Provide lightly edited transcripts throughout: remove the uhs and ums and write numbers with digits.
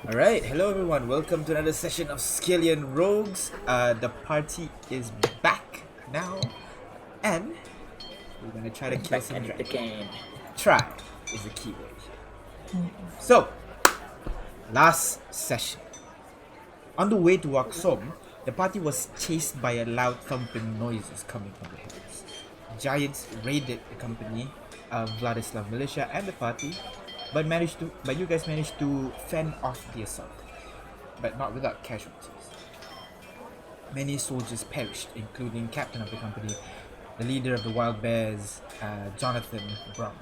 Alright, hello everyone, welcome to another session of Skyllian Rogues. The party is back now, and we're gonna try to kill some dragons. Try is the key word. So, last session. On the way to Waksom, the party was chased by a loud thumping noises coming from the hills. Giants raided the company of Vladislav militia and the party, but you guys managed to fend off the assault, but not without casualties. Many soldiers perished, including captain of the company, the leader of the wild bears, Jonathan Brown.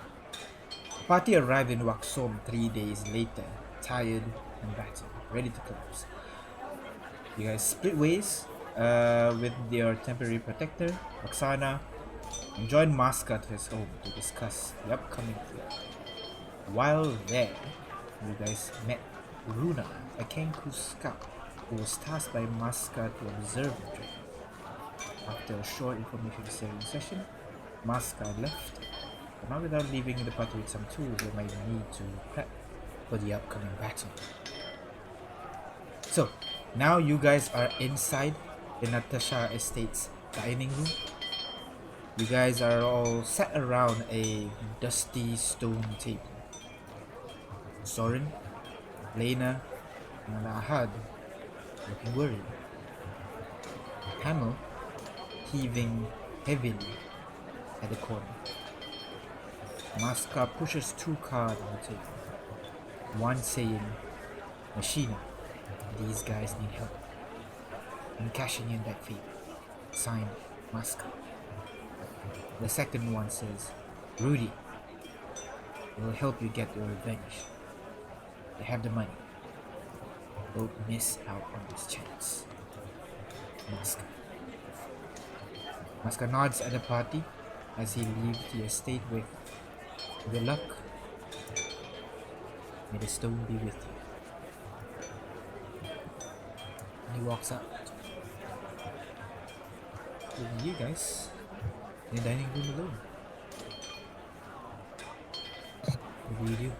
The party arrived in Waksom 3 days later, tired and battered, ready to collapse. You guys split ways with your temporary protector, Roxana, and joined Maska to his home to discuss the upcoming threat. While there, you guys met Runa, a Kenku scout who was tasked by Maska to observe the dragon. After a short information sharing session, Maska left, but not without leaving the party with some tools they might need to prep for the upcoming battle. So, now you guys are inside the Natasha Estate's dining room. You guys are all sat around a dusty stone table. Soren, Lena, and Ahad looking worried. Hamel heaving heavily at the corner. Maska pushes 2 cards on the table. One saying, Machina, these guys need help. I'm cashing in that favor. Signed, Maska. The second one says, Rudy, we'll help you get your revenge. They have the money. Don't miss out on this chance. Maska. Maska nods at the party as he leaves the estate with good luck. May the stone be with you. And he walks out. Leaving you guys in the dining room alone. What do you do?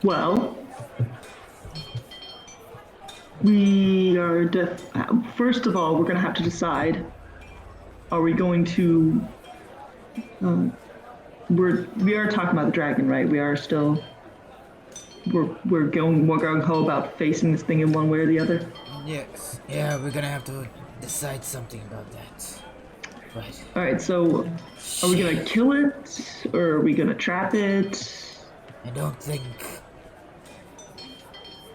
Well, we are first of all, we're going to have to decide, are we going to we are talking about the dragon, right? We are still we're going ho about facing this thing in one way or the other. Yes. Yeah, we're gonna have to decide something about that. Right. All right, so are we gonna kill it or are we gonna trap it? I don't think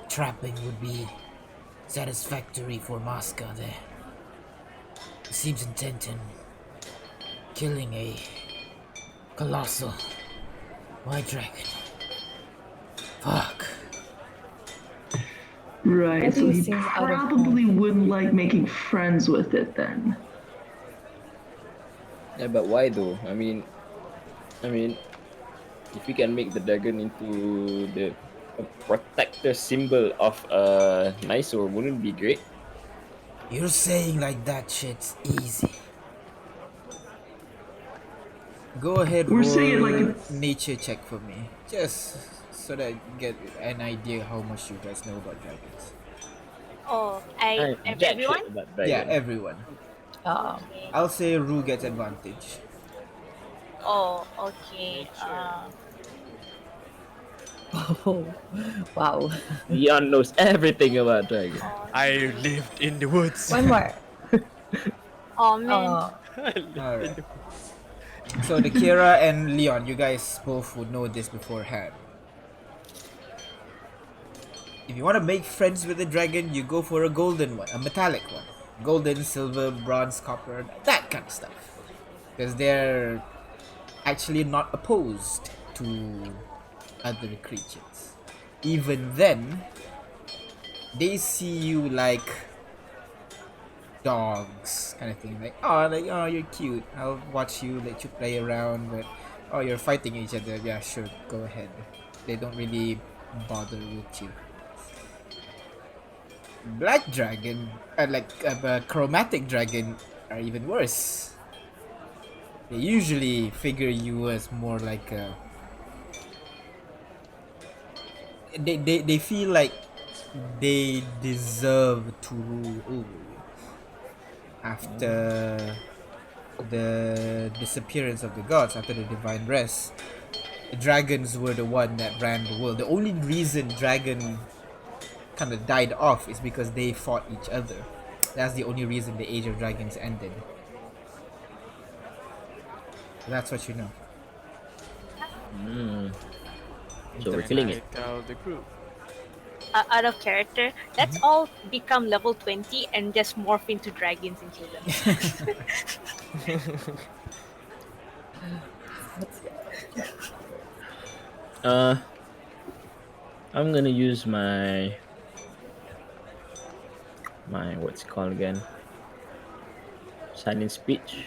trapping would be satisfactory for Maska there. He seems intent in killing a Colossal White Dragon. Fuck. Right, so he probably wouldn't like making friends with it then. Yeah, but why though? I mean, if we can make the dragon into the protector symbol of Mysore, wouldn't it be great? You're saying like that shit's easy. Go ahead, We're roll saying like it's nature check for me. Just so that I get an idea how much you guys know about dragons. Oh, Jack everyone? shit about dragon. Yeah, everyone. Okay. I'll say Rue gets advantage. Oh, okay. Oh, wow. Leon knows everything about dragon. I lived in the woods. One more. Oh man. Alright. So the Kira and Leon, you guys both would know this beforehand. If you want to make friends with the dragon, you go for a golden one, a metallic one. Golden, silver, bronze, copper, that kind of stuff. Because they're actually not opposed to other creatures. Even then, they see you like dogs kind of thing, like oh you're cute, I'll watch you, let you play around, but oh you're fighting each other, yeah sure, go ahead. They don't really bother with you. Black dragon, chromatic dragon are even worse. They usually figure you as more like a. They feel like they deserve to rule after the disappearance of the gods, after the divine rest. The dragons were the one that ran the world. The only reason dragon kind of died off is because they fought each other. That's the only reason the Age of Dragons ended. That's what you know. So we're killing it. Out of the group. Out of character, let's all become level 20 and just morph into dragons and kill them. I'm gonna use my what's it called again? Silent speech.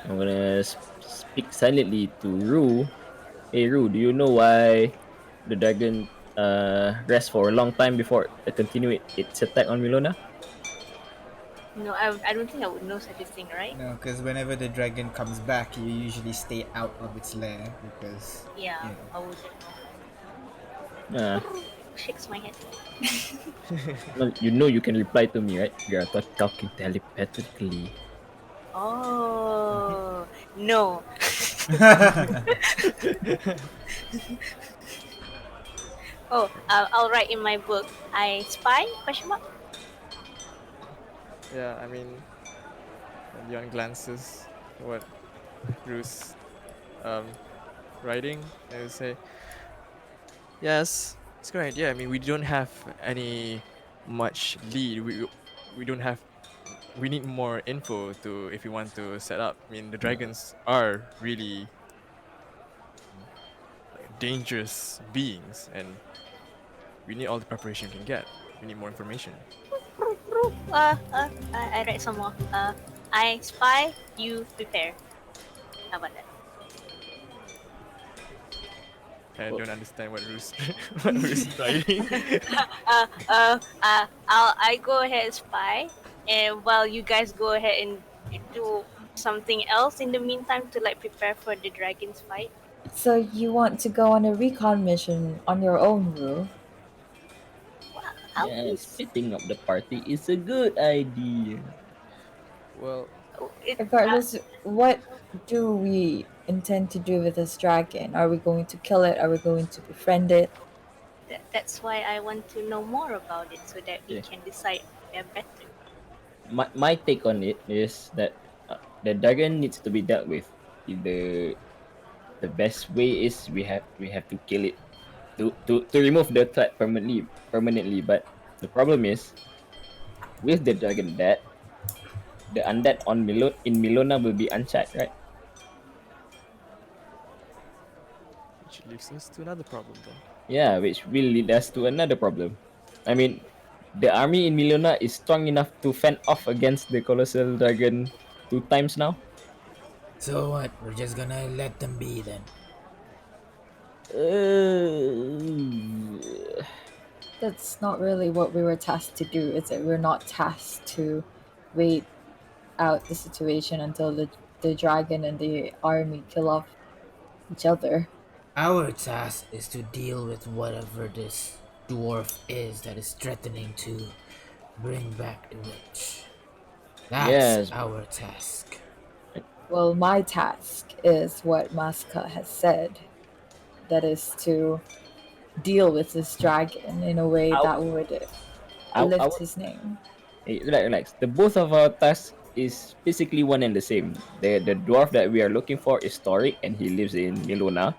I'm gonna speak silently to Rue. Hey Rue, do you know why the dragon rests for a long time before it continue its attack on Milona? No, I don't think I would know such a thing, right? No, because whenever the dragon comes back, you usually stay out of its lair because. Yeah, Yeah. I would. Uh, Shakes my head. well, you know you can reply to me, right? You are talking telepathically. Oh no. Oh, I'll write in my book. I spy? Question mark. Yeah, I mean, Leon glances at what Bruce writing and will say, yes, it's a good idea. I mean, we don't have any much lead. We don't have. We need more info to if we want to set up. I mean, the dragons are really dangerous beings, and we need all the preparation we can get. We need more information. I write some more. I spy, you prepare. How about that? I don't understand what Bruce what Bruce is writing. I go ahead and spy, and while you guys go ahead and do something else in the meantime to like prepare for the dragon's fight. So you want to go on a recon mission on your own, Rue? I'll Yeah, be- splitting up the party is a good idea. Well, Regardless, what do we intend to do with this dragon? Are we going to kill it? Are we going to befriend it? that's why I want to know more about it so that we Yeah. can decide better. My take on it is that the dragon needs to be dealt with. The best way is we have to kill it to remove the threat permanently. But the problem is with the dragon dead, the undead in Milona will be unchecked, right? which leads us to another problem then. Yeah, which will lead us to another problem. I mean, the army in Milona is strong enough to fend off against the colossal dragon 2 times now. So what? We're just gonna let them be then. That's not really what we were tasked to do, is it? We're not tasked to wait out the situation until the dragon and the army kill off each other. Our task is to deal with whatever this dwarf is that is threatening to bring back the witch. That's Yes. our task. Well, my task is what Masca has said. That is to deal with this dragon in a way that would lift his name. Hey, relax. The both of our tasks is basically one and the same. The dwarf that we are looking for is Toric and he lives in Milona.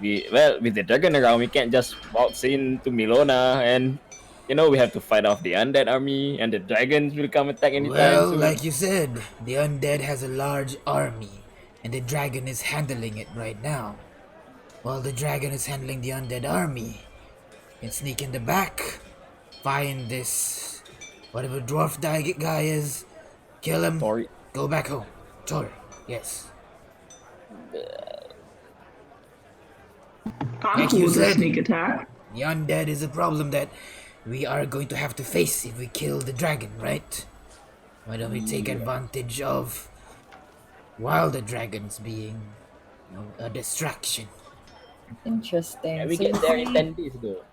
With the dragon around, we can't just waltz into Milona and we have to fight off the undead army and the dragons will come attack anytime Well, soon. like you said, the undead has a large army, and the dragon is handling it right now. While the dragon is handling the undead army, you can sneak in the back, find this whatever dwarf guy is, kill him, Toric. go back home. Tori, yes. I'm Like cool you with a said. sneak attack. The undead is a problem that we are going to have to face if we kill the dragon, right? Why don't we take advantage of while the dragon's being, a distraction? Interesting. Can we So get you there in say 10 days though?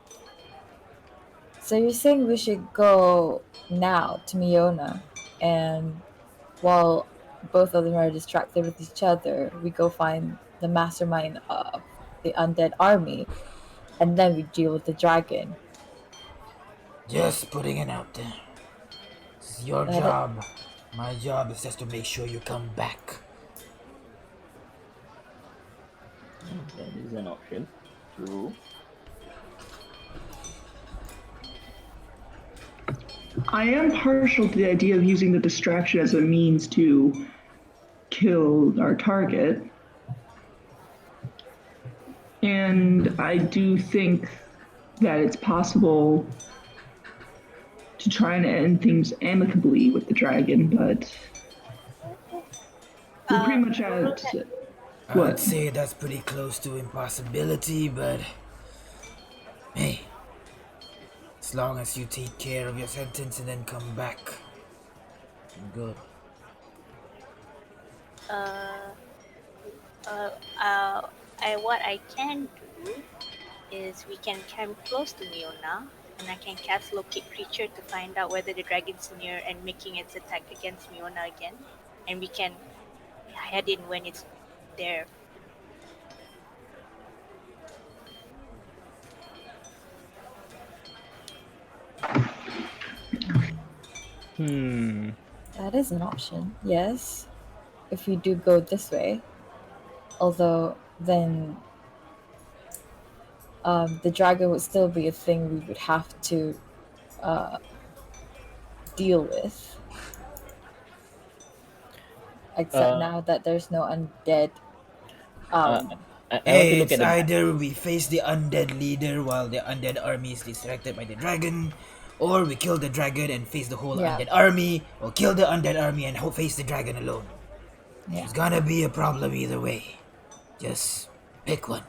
so you're saying we should go now to Miona, and while both of them are distracted with each other, we go find the mastermind of the undead army, and then we deal with the dragon. Just putting it out there. It's your That it- job. My job is just to make sure you come back. That is an option. True. I am partial to the idea of using the distraction as a means to kill our target. And I do think that it's possible to try and end things amicably with the dragon, but we're pretty much at I'd what? say that's pretty close to impossibility, but hey, as long as you take care of your sentence and then come back, I'm good. What I can do is we can come close to Milona, and I can cast Locate Creature to find out whether the dragon's near and making its attack against Milona again, and we can head in when it's there. that is an option, yes. If we do go this way, although then the dragon would still be a thing we would have to deal with. Except now that there's no undead. I want to Hey, look it's at the either we face the undead leader while the undead army is distracted by the dragon, or we kill the dragon and face the whole Yeah. undead army, or kill the undead army and face the dragon alone. Yeah. It's gonna be a problem either way. Just pick one.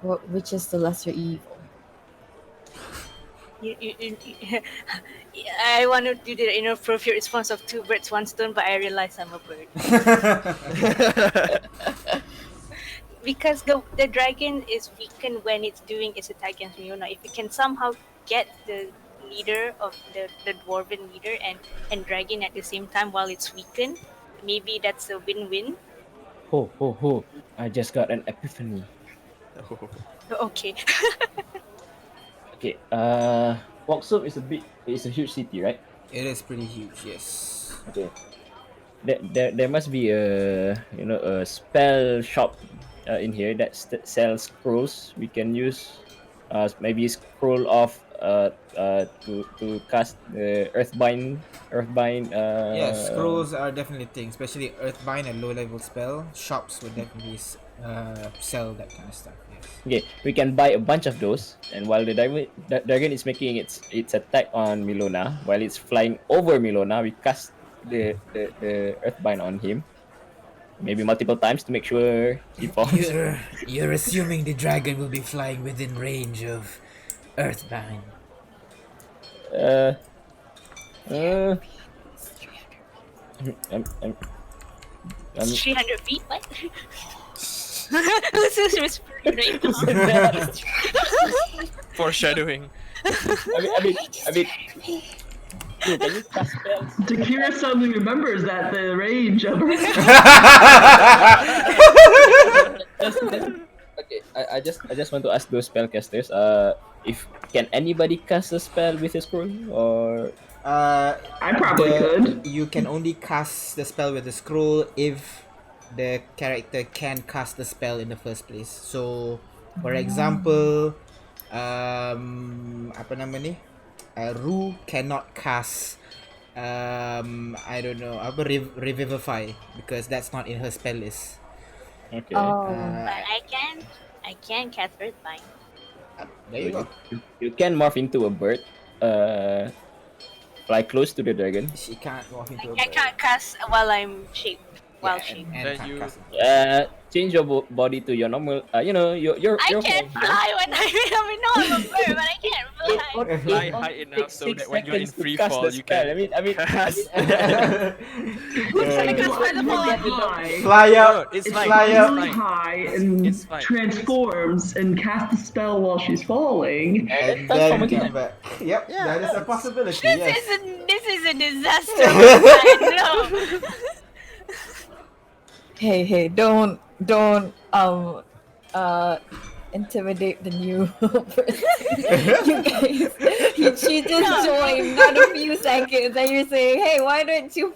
Which is the lesser evil? I want to do the inappropriate response of two birds, one stone, but I realize I'm a bird. Because the dragon is weakened when it's doing its attack against Milona. If we can somehow get the leader of the dwarven leader and dragon at the same time while it's weakened, maybe that's a win-win. Ho. I just got an epiphany. Okay. Okay, Voxel is a huge city, right? It is pretty huge, yes. Okay. There must be a spell shop in here that sells scrolls we can use. Maybe scroll of to cast the Earthbind. Yes, scrolls are definitely things, especially Earthbind and low-level spell. Shops would definitely sell that kind of stuff. Yes. Okay, we can buy a bunch of those, and while the dragon is making its attack on Milona, while it's flying over Milona, we cast the Earthbind on him. Maybe multiple times to make sure he falls. You're assuming the dragon will be flying within range of Earthbind. I'm 300 feet? What? This is whispering right now. Foreshadowing. I mean, dude, can you cast spells? Takira suddenly remembers that the range of Okay, I just want to ask those spellcasters. If can anybody cast a spell with a scroll or? I probably could. You can only cast the spell with the scroll if the character can cast the spell in the first place. So, for example, apa nama ni? Ru cannot cast I don't know, revivify because that's not in her spell list. Okay. But I can cast Earthbind. There you go. You can morph into a bird. Fly close to the dragon. She can't walk into a I bird. can't cast while I'm shaped. Wild and, shape. and Then can't you- cast it. Change your body to your normal. Your I your can't form. fly when I mean, no, I'm a bird, but I can't fly. Fly It high only enough takes so 6 that when you're in seconds to free cast fall, the you spell. can I mean, cast. Who's gonna Yeah. cast Fireball on me? High. Fly No, up. it's It's fine. Fly It's up. really fine. high and It's fine. transforms and casts a spell while she's falling. And transform then again. come back. Yep, Yeah, that is a that's- possibility. This Yes. is a disaster. Plan. No. Hey, don't intimidate the new person. You guys, she just joined not a few seconds, and you're saying, hey, why don't you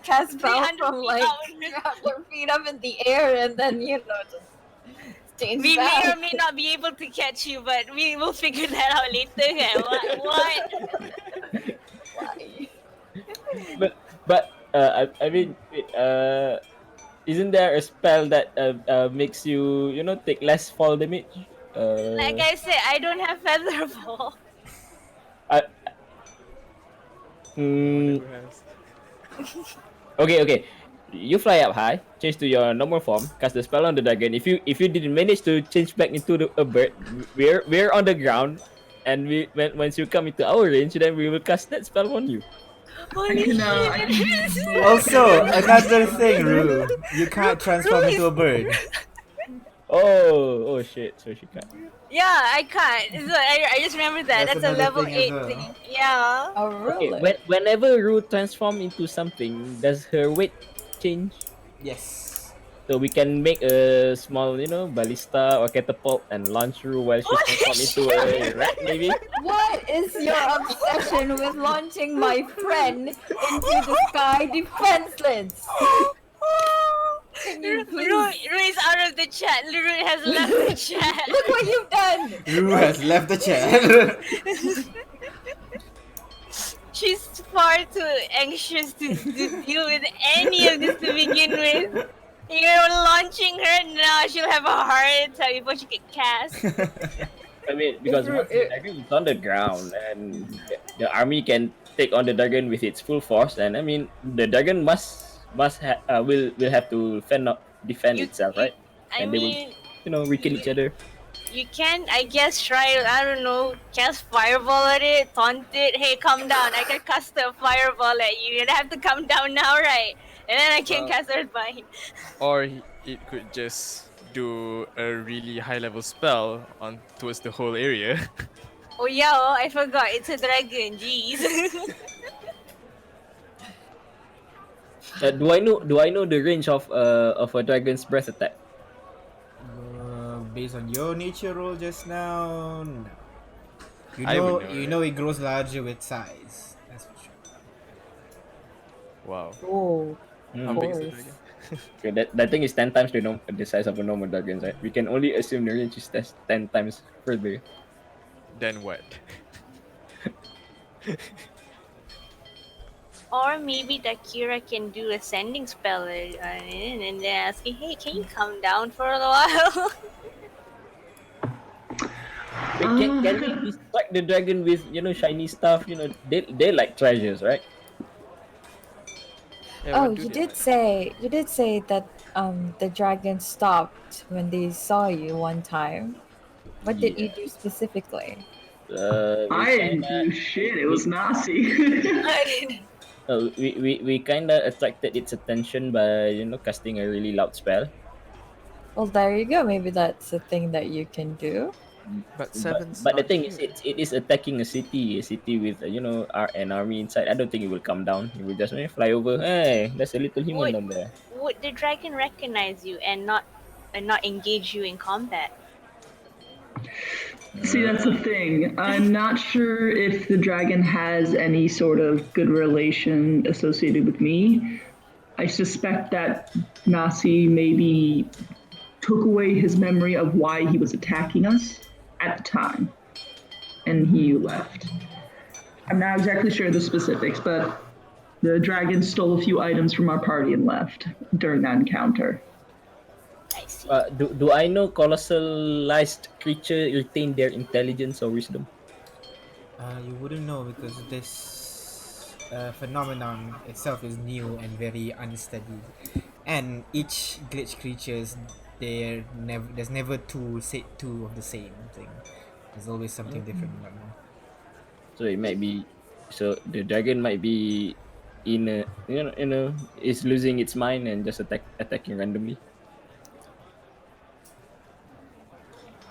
cast spell 300 from feet like out. 300 feet up in the air, and then just change We may back. or may not be able to catch you, but we will figure that out later. Okay? What? Why? But I mean, isn't there a spell that makes you take less fall damage? Like I said, I don't have feather ball. I, Wonder mm, who has. okay. You fly up high, change to your normal form, cast the spell on the dragon. If you didn't manage to change back into a bird, we're on the ground, and once you come into our range, then we will cast that spell on you. Holy can, shit! Also, another thing, Rue. You can't transform into a bird. Oh shit! So she can't. Yeah, I can't. So I just remember that. That's That's a another level thing as 8 well. thing. Yeah. Oh, Okay, really? whenever Rue transform into something, does her weight change? Yes. So we can make a small, ballista or catapult and launch Rue while she's Holy transformed into a rat, maybe. What is your obsession with launching my friend into the sky defenseless? Can you please Ru is out of the chat. Ru has left the chat. look what you've done? Rue has left the chat. She's far too anxious to deal with any of this to begin with. You're launching her now. She'll have a heart attack before she can cast. I mean, because once the dragon is on the ground and the army can take on the dragon with its full force, and I mean, the dragon will have to defend itself, right? I And mean, they will, weaken each other. you can, I guess, try, I don't know, cast fireball at it, taunt it. Hey, come down. I can cast a fireball at you. You'd have to come down now, right? And then I can Well- cast Earthbind. Or it could just do a really high level spell on towards the whole area. Oh, yeah, I forgot. It's a dragon. Jeez. Do I know the range of a dragon's breath attack? Based on your nature roll just now, no. I would know, You know it grows larger with size. That's for sure. Wow. Oh, How of big is the course. dragon? Okay, that thing is 10 times the size of a normal dragon, right? We can only assume the range is 10 times further. Then what? Or maybe Dakira can do a sending spell on it and then asking, hey, can you come down for a while? Can we distract the dragon with shiny stuff? They like treasures, right? Yeah, Oh, what do you they did say that the dragon stopped when they saw you one time. What did you do specifically? I didn't do shit. It was Nasi. We kind of attracted its attention by casting a really loud spell. Well, there you go. Maybe that's a thing that you can do. But Seven's But the not thing here. is, it is attacking a city with an army inside. I don't think it will come down. It will just fly over. Hey, there's a little human down there. Would the dragon recognize you and not engage you in combat? See, that's the thing. I'm not sure if the dragon has any sort of good relation associated with me. I suspect that Nasi maybe took away his memory of why he was attacking us at the time, and he left. I'm not exactly sure the specifics, but the dragon stole a few items from our party and left during that encounter. I see. Do I know colossalized creature retain their intelligence or wisdom? You wouldn't know because this phenomenon itself is new and very unstudied, and each glitch creatures there's never two of the same thing. There's always something different about them. So it might be, so the dragon might be in a, is losing its mind and just attacking randomly.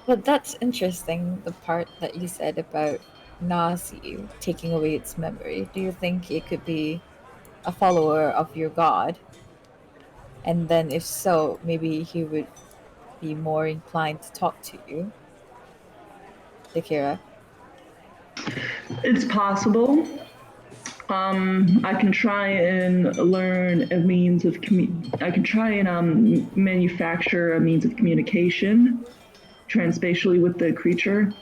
But that's interesting, the part that you said about Nasi taking away its memory. Do you think it could be a follower of your god? And then, if so, maybe he would be more inclined to talk to you, Akira. It's possible. I can try and learn a means of I can try and manufacture a means of communication transspatially with the creature.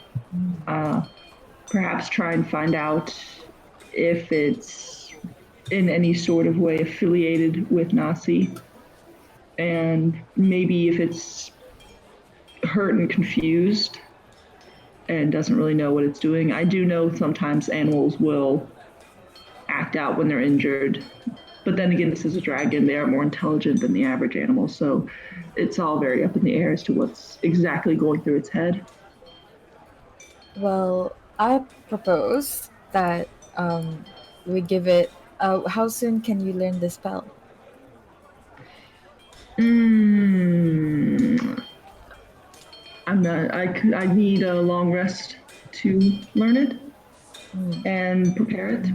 Perhaps try and find out if it's in any sort of way affiliated with Nasi, and maybe if it's hurt and confused and doesn't really know what it's doing. I do know sometimes animals will act out when they're injured. But then again, this is a dragon. They are more intelligent than the average animal. So it's all very up in the air as to what's exactly going through its head. Well, I propose that we give it. How soon can you learn the spell? I'm not. I need a long rest to learn it and prepare it.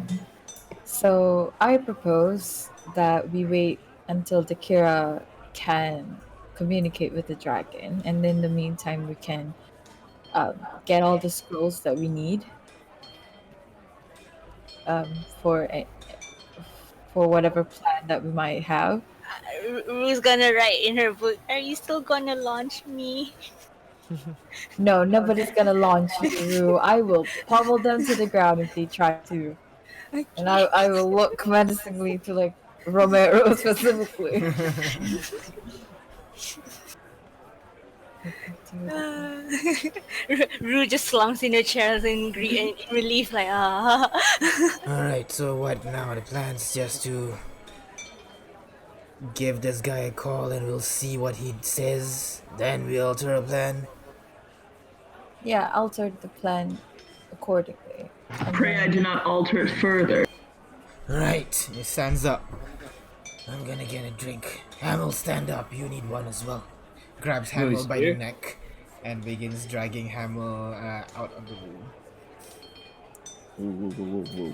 So I propose that we wait until the Kira can communicate with the dragon, and in the meantime, we can get all the scrolls that we need for whatever plan that we might have. Rue's gonna write in her book, "Are you still gonna launch me?" No, nobody's gonna launch you, Rue. I will pummel them to the ground if they try to. Okay. And I will look menacingly to like Romero specifically. Rue just slumps in her chair in relief, like ah. Alright, so what now? The plan's just to give this guy a call and we'll see what he says. Then we alter a plan. Yeah, altered the plan accordingly. Pray I do not alter it further. Right, he stands up. I'm gonna get a drink. Hamel, stand up. You need one as well. Grabs Hamel he's by here. the neck and begins dragging Hamel out of the room. Whoa.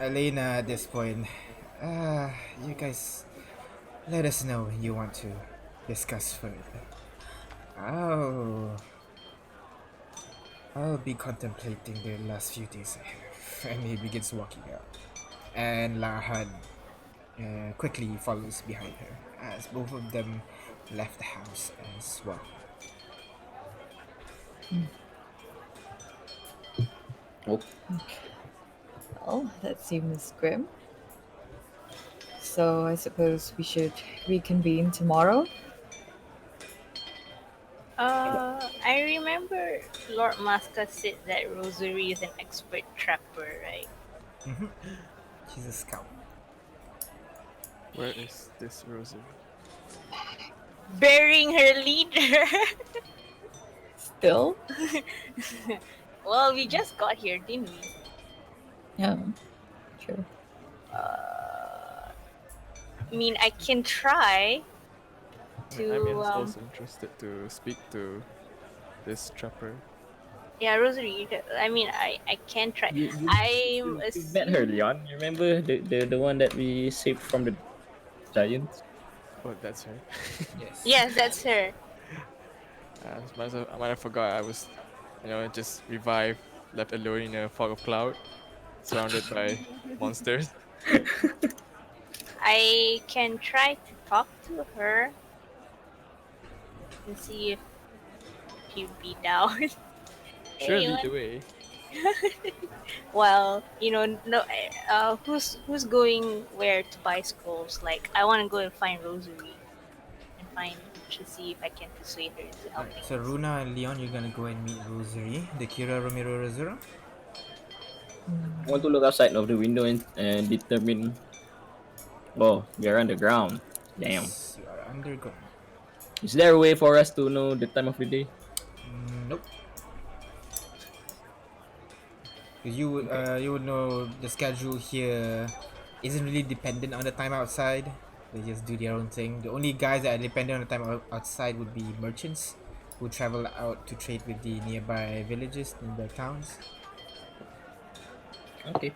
Elena, at this point, you guys, let us know when you want to discuss further. I'll be contemplating the last few days I have. And he begins walking out. And Lahad quickly follows behind her as both of them left the house as well. Oh, Well, that seems grim. So I suppose we should reconvene tomorrow. I remember Lord Masca said that Rosary is an expert trapper, right? She's a scout. Where is this Rosary? Burying her leader. Still? Well, we just got here, didn't we? Yeah. True. I mean, I can try I'm to. also interested to speak to this trapper. Yeah, Rosary. I mean, I can try. I'm you met her, Leon. You remember the one that we saved from the giants? Oh, that's her. Yes. Yes, that's her. I might have forgot. I was, just revived, left alone in a fog of cloud, surrounded by monsters. I can try to talk to her and see if she'd be down. Sure, Anyone? lead the way. Well, no. Who's going where to buy scrolls? Like, I want to go and find Rosary and find to see if I can persuade her into helping. Alright, so Runa and Leon, you're gonna go and meet Rosary, the Kira Romero Rosura. I want to look outside of the window and determine. Oh, we are underground. Damn. Yes, you are underground. Is there a way for us to know the time of the day? Nope. 'Cause you would know the schedule here isn't really dependent on the time outside. They just do their own thing. The only guys that are dependent on the time outside would be merchants who travel out to trade with the nearby villages, nearby towns. Okay.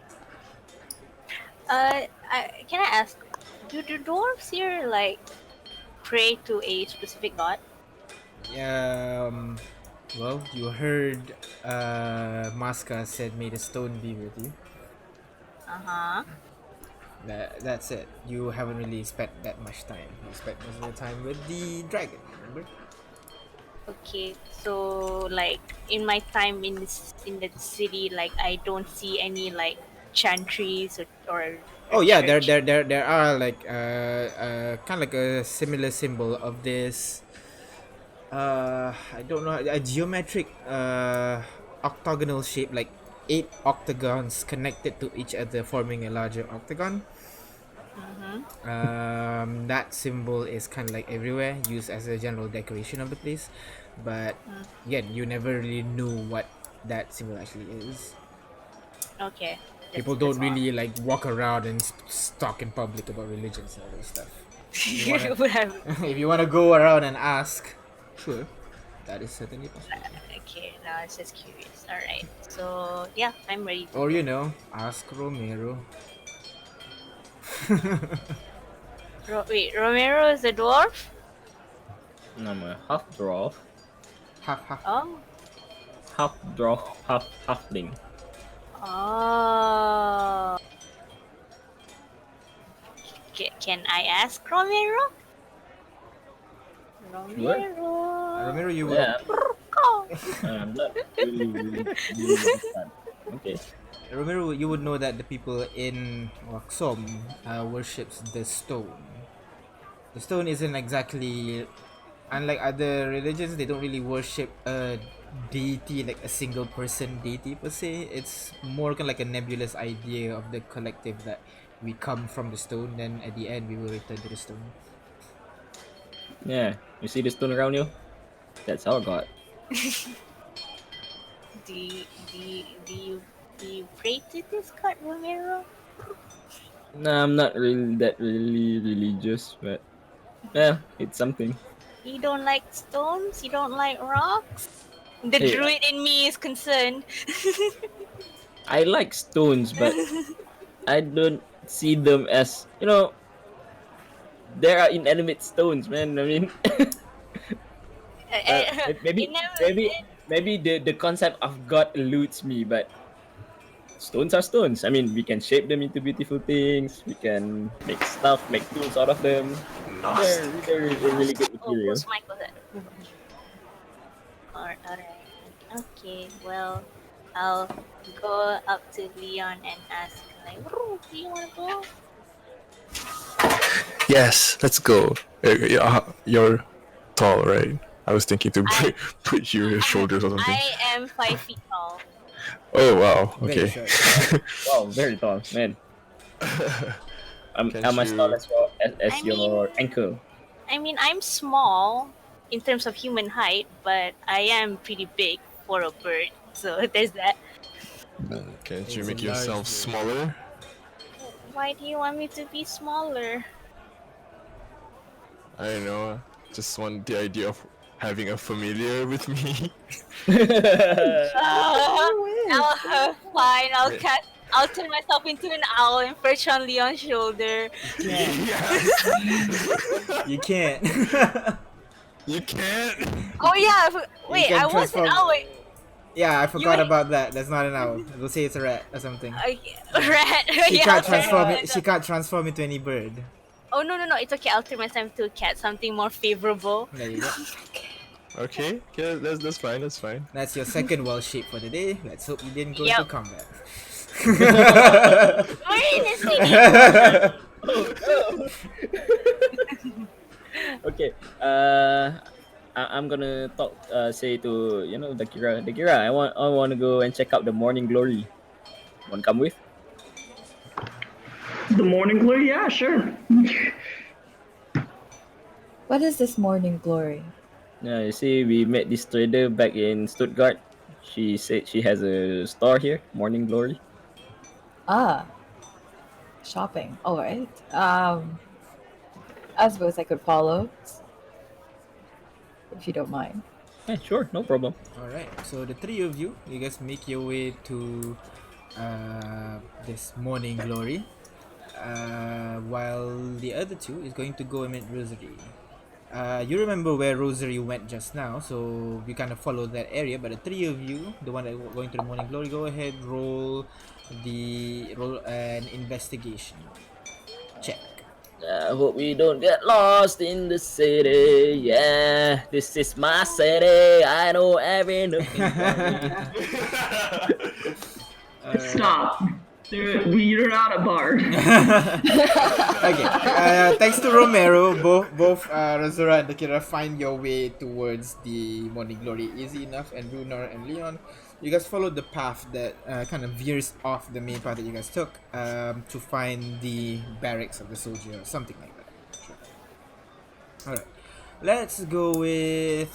Can I ask, do the dwarves here like pray to a specific god? Well, you heard Maska said, "May the stone be with you." Uh-huh. That's it. You haven't really spent that much time. You spent most of your time with the dragon, remember? Okay, so like in my time in the city, like I don't see any like chantries or Oh yeah, church. there are like kind of like a similar symbol of this. I don't know, a geometric octagonal shape, like 8 octagons connected to each other, forming a larger octagon. That symbol is kind of like everywhere, used as a general decoration of the place, but again, you never really knew what that symbol actually is. Okay. People don't really like walk around and talk in public about religions and all that stuff. If you wanna go around and ask, sure, that is certainly possible. Okay, now I was just curious. All right, so yeah, I'm ready. Or ask Romero. Wait, Romero is a dwarf? I'm a half dwarf, Half. Oh. half dwarf, half halfling. Oh. Can I ask Romero? Romero, you would. Yeah. I'm not really understand. Okay. Romero, you would know that the people in Waxom worships the stone. The stone isn't exactly, unlike other religions, they don't really worship a deity, like a single person deity per se. It's more kind of like a nebulous idea of the collective that we come from the stone, then at the end we will return to the stone. Yeah. You see the stone around you? That's our god. Do you pray to this god, Romero? Nah, I'm not really religious, but yeah, it's something. You don't like stones? You don't like rocks? The Hey, druid in me is concerned. I like stones, but I don't see them as, there are inanimate stones, man. I mean, maybe the concept of God eludes me, but stones are stones. I mean, we can shape them into beautiful things. We can make stuff, make tools out of them. They're a really good material. Who's Michael? Alright. Okay, well, I'll go up to Leon and ask, like, do you want to go? Yes, let's go. You're tall, right? I was thinking to put you on your shoulders or something. I am 5 feet tall. Oh wow, Very okay. short. Wow, very tall, man. I'm as tall as your ankle. I mean, I'm small in terms of human height, but I am pretty big for a bird. So there's that. Can't you It's make a large yourself bird. smaller? Why do you want me to be smaller? I don't know. Just want the idea of having a familiar with me. Fine, I'll turn myself into an owl and perch on Leon's shoulder. You can't. You can't. Oh yeah, wait, can I was an transform- owl. Wait, Yeah, I forgot You- about that. That's not an owl. We'll say it's a rat or something. rat. She Yeah, can't I'll turn transform it. myself- She can't transform into any bird. Oh no, it's okay. I'll turn myself into a cat, something more favorable. There you go. Okay, that's fine. That's fine. That's your second wild shape for the day. Let's hope you didn't go Yep. into combat. Wait a second. Okay. I'm gonna talk. Say to the Kira. The Kira. I want to go and check out the Morning Glory. Want to come with? The morning glory, yeah, sure. What is this morning glory? Yeah. You see, we met this trader back in Stuttgart. She said she has a store here, Morning Glory. Ah, shopping. All right. I suppose I could follow, if you don't mind. Yeah, sure, no problem. Alright, so the three of you, you guys make your way to this morning glory. While the other two is going to go and meet Rosary. You remember where Rosary went just now, so you kind of follow that area. But the three of you, the one that are going to the morning glory, go ahead, roll an investigation check. I hope we don't get lost in the city. Yeah, this is my city. I know every nook and cranny. Stop. You're not a bard. Okay. Thanks to Romero, both Razora and Akira find your way towards the morning glory easy enough, and Runar and Leon, you guys follow the path that kind of veers off the main path that you guys took to find the barracks of the soldier or something like that. Sure. All right. Let's go with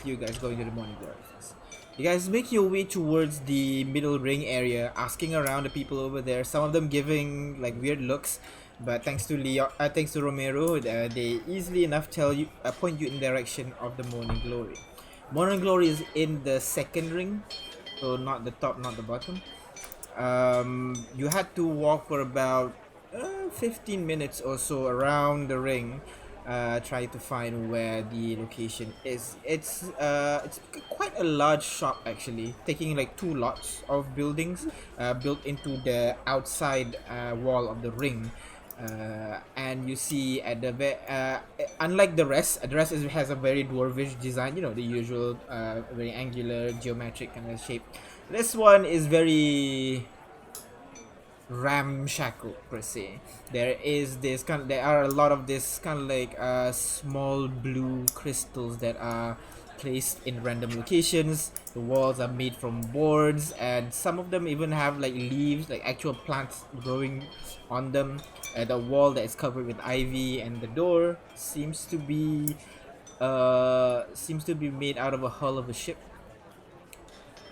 you guys going to the morning glory first. You guys make your way towards the middle ring area, asking around the people over there. Some of them giving like weird looks, but thanks to Romero, they easily enough point you in the direction of the morning glory. Morning glory is in the second ring, so not the top, not the bottom. You had to walk for about 15 minutes or so around the ring. Try to find where the location is. It's quite a large shop actually, taking like two lots of buildings built into the outside wall of the ring. And you see at the unlike the rest has a very dwarvish design. You know, the usual very angular geometric kind of shape. This one is very ramshackle per se. There are a lot of this kind of like small blue crystals that are placed in random locations. The walls are made from boards, and some of them even have like leaves, like actual plants growing on them. The wall that is covered with ivy, and the door seems to be made out of a hull of a ship.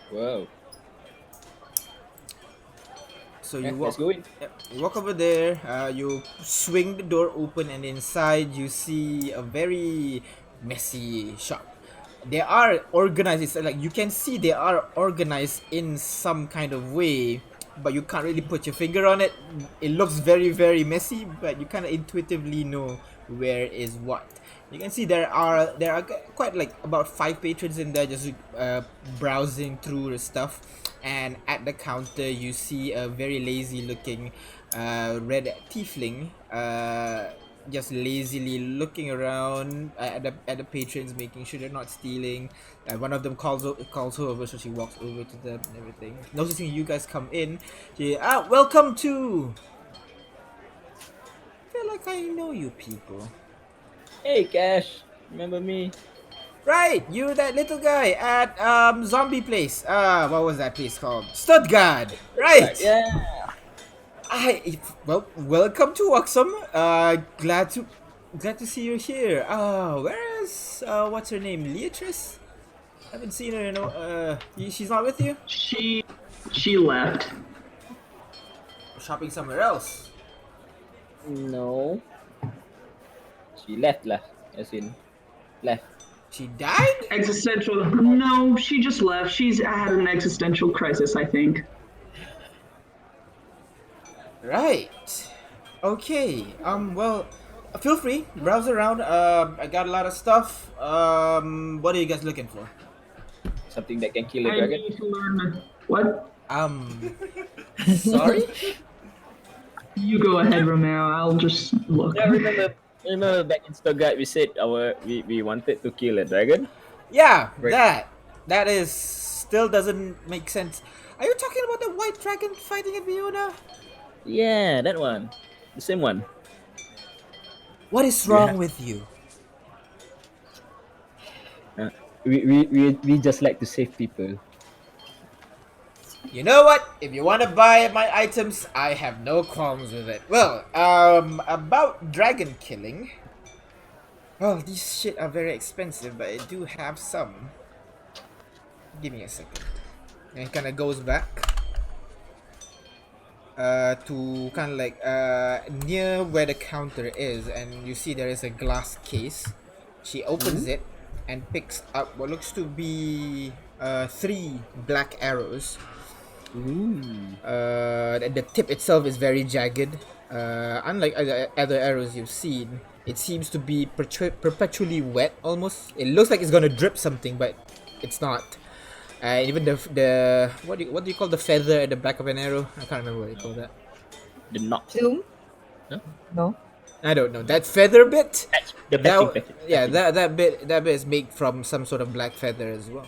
Whoa. So you Let's go in. you walk over there, you swing the door open, and inside you see a very messy shop. They are organized. It's like you can see they are organized in some kind of way, but you can't really put your finger on it. It looks very, very messy, but you kind of intuitively know where is what. You can see there are quite like about 5 patrons in there just browsing through the stuff, and at the counter you see a very lazy looking red tiefling just lazily looking around at the patrons, making sure they're not stealing. One of them calls her over, so she walks over to them and everything. Noticing you guys come in, she welcome to. I feel like I know you people. Hey, Cash. Remember me? Right, you that little guy at zombie place. What was that place called? Stuttgart. Right. Yeah. Welcome to Oxum. Glad to see you here. Where is what's her name? Leatrice? Haven't seen her in she's not with you? She left. Shopping somewhere else. No. She left lah. As in, left. She died? Existential. No, she just left. She's had an existential crisis, I think. Right. Okay. Well, feel free. Browse around. I got a lot of stuff. What are you guys looking for? Something that can kill a I dragon. need to learn. What? Sorry? You go ahead, Romero. I'll just look. Yeah, remember back in Stuttgart we said we wanted to kill a dragon? Yeah, Right. that is still doesn't make sense. Are you talking about the white dragon fighting at Milona? Yeah, that one. The same one. What is You wrong have- with you? we just like to save people. You know what? If you want to buy my items, I have no qualms with it. Well, about dragon killing. Well, these shit are very expensive, but I do have some. Give me a second. And it kind of goes back to kind of like near where the counter is, and you see there is a glass case. She opens it and picks up what looks to be 3 black arrows. The tip itself is very jagged. Unlike other arrows you've seen, it seems to be perpetually wet. Almost, it looks like it's gonna drip something, but it's not. Even the what do you call the feather at the back of an arrow? I can't remember what you call that. The knot. Plume? Huh? No. I don't know. That feather bit. The That, patching. yeah, that bit is made from some sort of black feather as well.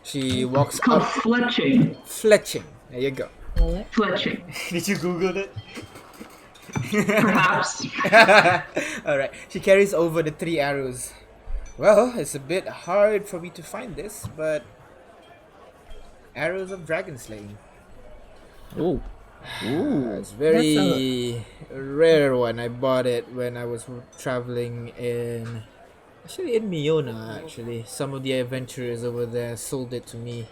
She walks It's called up, fletching. fletching. There you go. What? Fletching. Did you Google it? Perhaps. Alright, she carries over the 3 arrows. Well, it's a bit hard for me to find this, but arrows of dragon slaying. Oh. Ooh. It's very rare one. I bought it when I was traveling in Milona actually. Some of the adventurers over there sold it to me.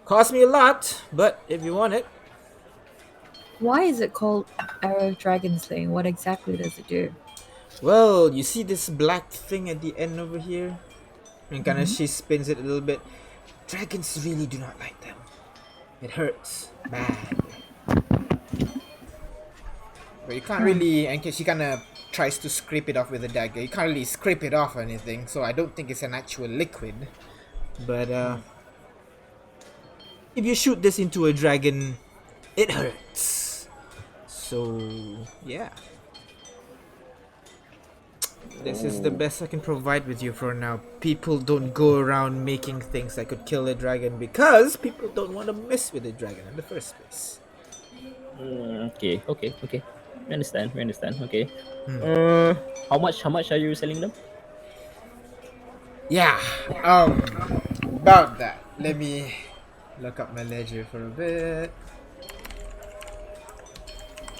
Cost me a lot, but if you want it. Why is it called Arrow of Dragon Slaying? What exactly does it do? Well, you see this black thing at the end over here? And kind of she spins it a little bit. Dragons really do not like them. It hurts bad. But you can't really, and she kind of tries to scrape it off with a dagger. You can't really scrape it off or anything, so I don't think it's an actual liquid. But if you shoot this into a dragon, it hurts. So yeah. This is the best I can provide with you for now. People don't go around making things that could kill a dragon because people don't want to mess with a dragon in the first place. Okay. We understand. Okay. How much are you selling them? Yeah, about that. Let me look up my ledger for a bit.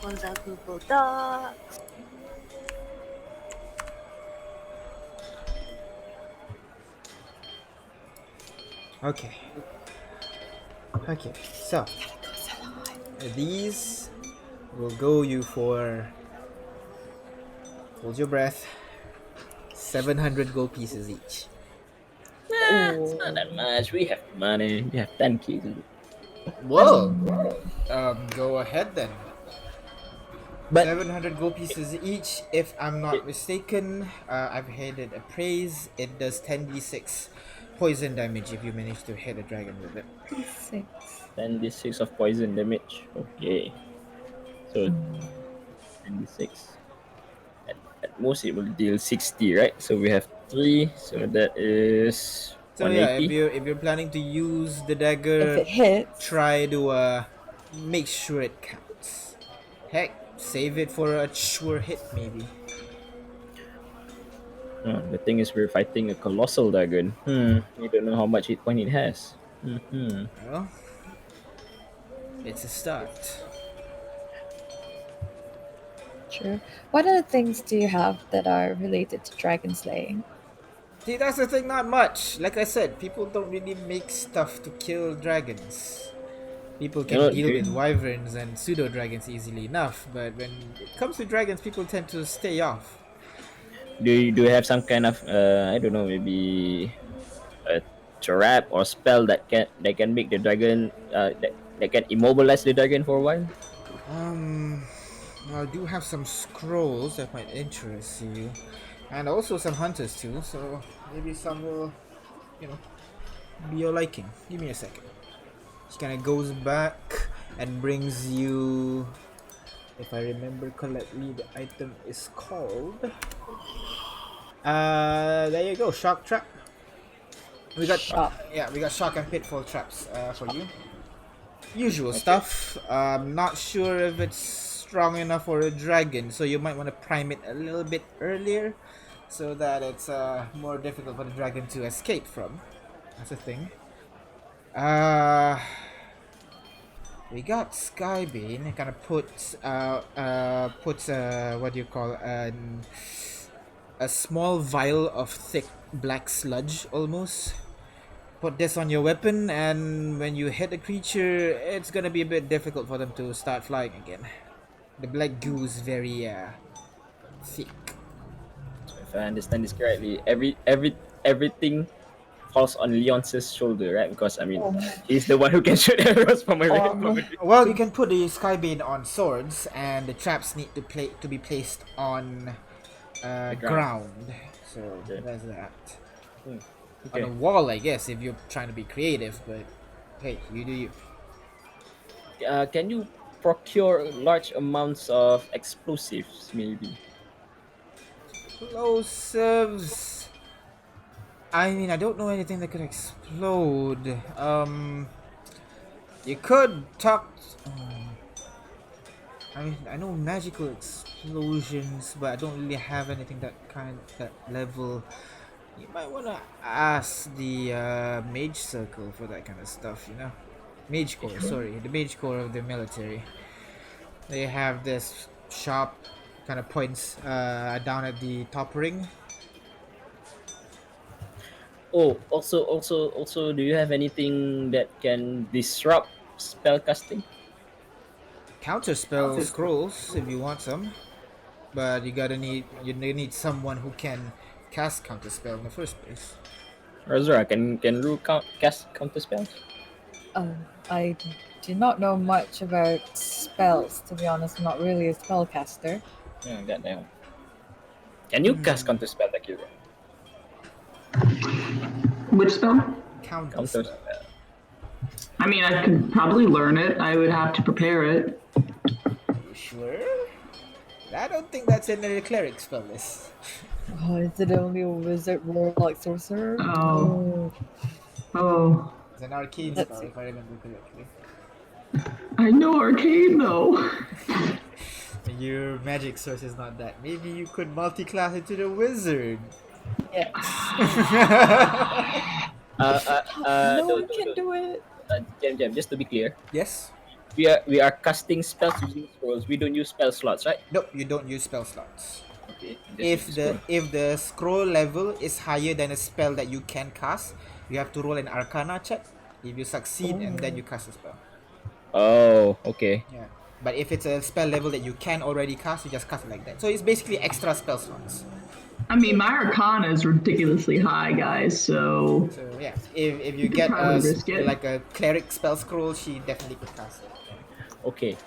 One's our Google Docs. Okay, so these will go you for, hold your breath, 700 gold pieces each. It's not that much. We have money. We have 10 keys. Whoa! Go ahead then. But 700 gold pieces each. If I'm not mistaken, I've had it appraised. It does 10d6 poison damage if you manage to hit a dragon with it. 6. 10d6 of poison damage. Okay. So 10d6. At most it will deal 60, right? So we have 3. So that is So yeah, 180. if you're planning to use the If dagger, it hits, try to make sure it counts. Heck, save it for a sure hit maybe. The thing is, we're fighting a colossal dragon. We don't know how much hit point it has. Well, it's a start. sure. What other things do you have that are related to dragon slaying? See, that's the thing, not much. Like I said, people don't really make stuff to kill dragons. People can You know, deal dude. with wyverns and pseudo dragons easily enough, but when it comes to dragons, people tend to stay off. Do you have some kind of I don't know, maybe a trap or spell that can make the dragon that can immobilize the dragon for a while? I do have some scrolls that might interest you, and also some hunters too. So maybe some will, be your liking. Give me a second. She kind of goes back and brings you, if I remember correctly, the item is called. There you go, shock trap. We got Shock. we got shock and pitfall traps for you. Usual stuff. I'm not sure if it's strong enough for a dragon, so you might want to prime it a little bit earlier, so that it's more difficult for the dragon to escape from. That's a thing. We got Skybane. It kind of puts what do you call a small vial of thick black sludge almost. Put this on your weapon, and when you hit a creature, it's gonna be a bit difficult for them to start flying again. The black goo is very thick. If I understand this correctly, everything falls on Leonce's shoulder, right? Because I mean, he's the one who can shoot arrows from a Well, you can put the Skybane on swords, and the traps need to be placed on ground. So there's that. Okay. On a wall, I guess, if you're trying to be creative, but hey, you do you. Can you procure large amounts of explosives, maybe? Explosives. I mean, I don't know anything that could explode. You could talk. I mean, I know magical explosions, but I don't really have anything that level. You might want to ask the mage circle for that kind of stuff, you know? Mage corps, sorry. The mage corps of the military. They have this sharp kind of points down at the top ring. Oh, also, do you have anything that can disrupt spellcasting? Counterspell scrolls if you want some. But you need someone who can cast counterspell in the first place. Razora, can Ru cast counterspells? I do not know much about spells, to be honest. I'm not really a spellcaster. Yeah, goddamn. Can you cast counterspell, Akira? Which spell? Counterspell. I mean, I could probably learn it. I would have to prepare it. You sure? I don't think that's in the cleric spell list. Oh, is it only a wizard, warlock, sorcerer? Oh. It's an arcane spell, if I remember correctly. I know arcane though. Your magic source is not that. Maybe you could multi-class into the wizard. Yes. No one can do it. Jam, just to be clear, Yes? we are casting spells using scrolls. We don't use spell slots, right? Nope, you don't use spell slots. Okay. If the scroll level is higher than a spell that you can cast, you have to roll an arcana check. If you succeed, and then you cast a spell. Oh, okay. Yeah. But if it's a spell level that you can already cast, you just cast it like that. So it's basically extra spell slots. I mean, my arcana is ridiculously high, guys, so... So yeah, if you get like a cleric spell scroll, she definitely could cast it. Okay.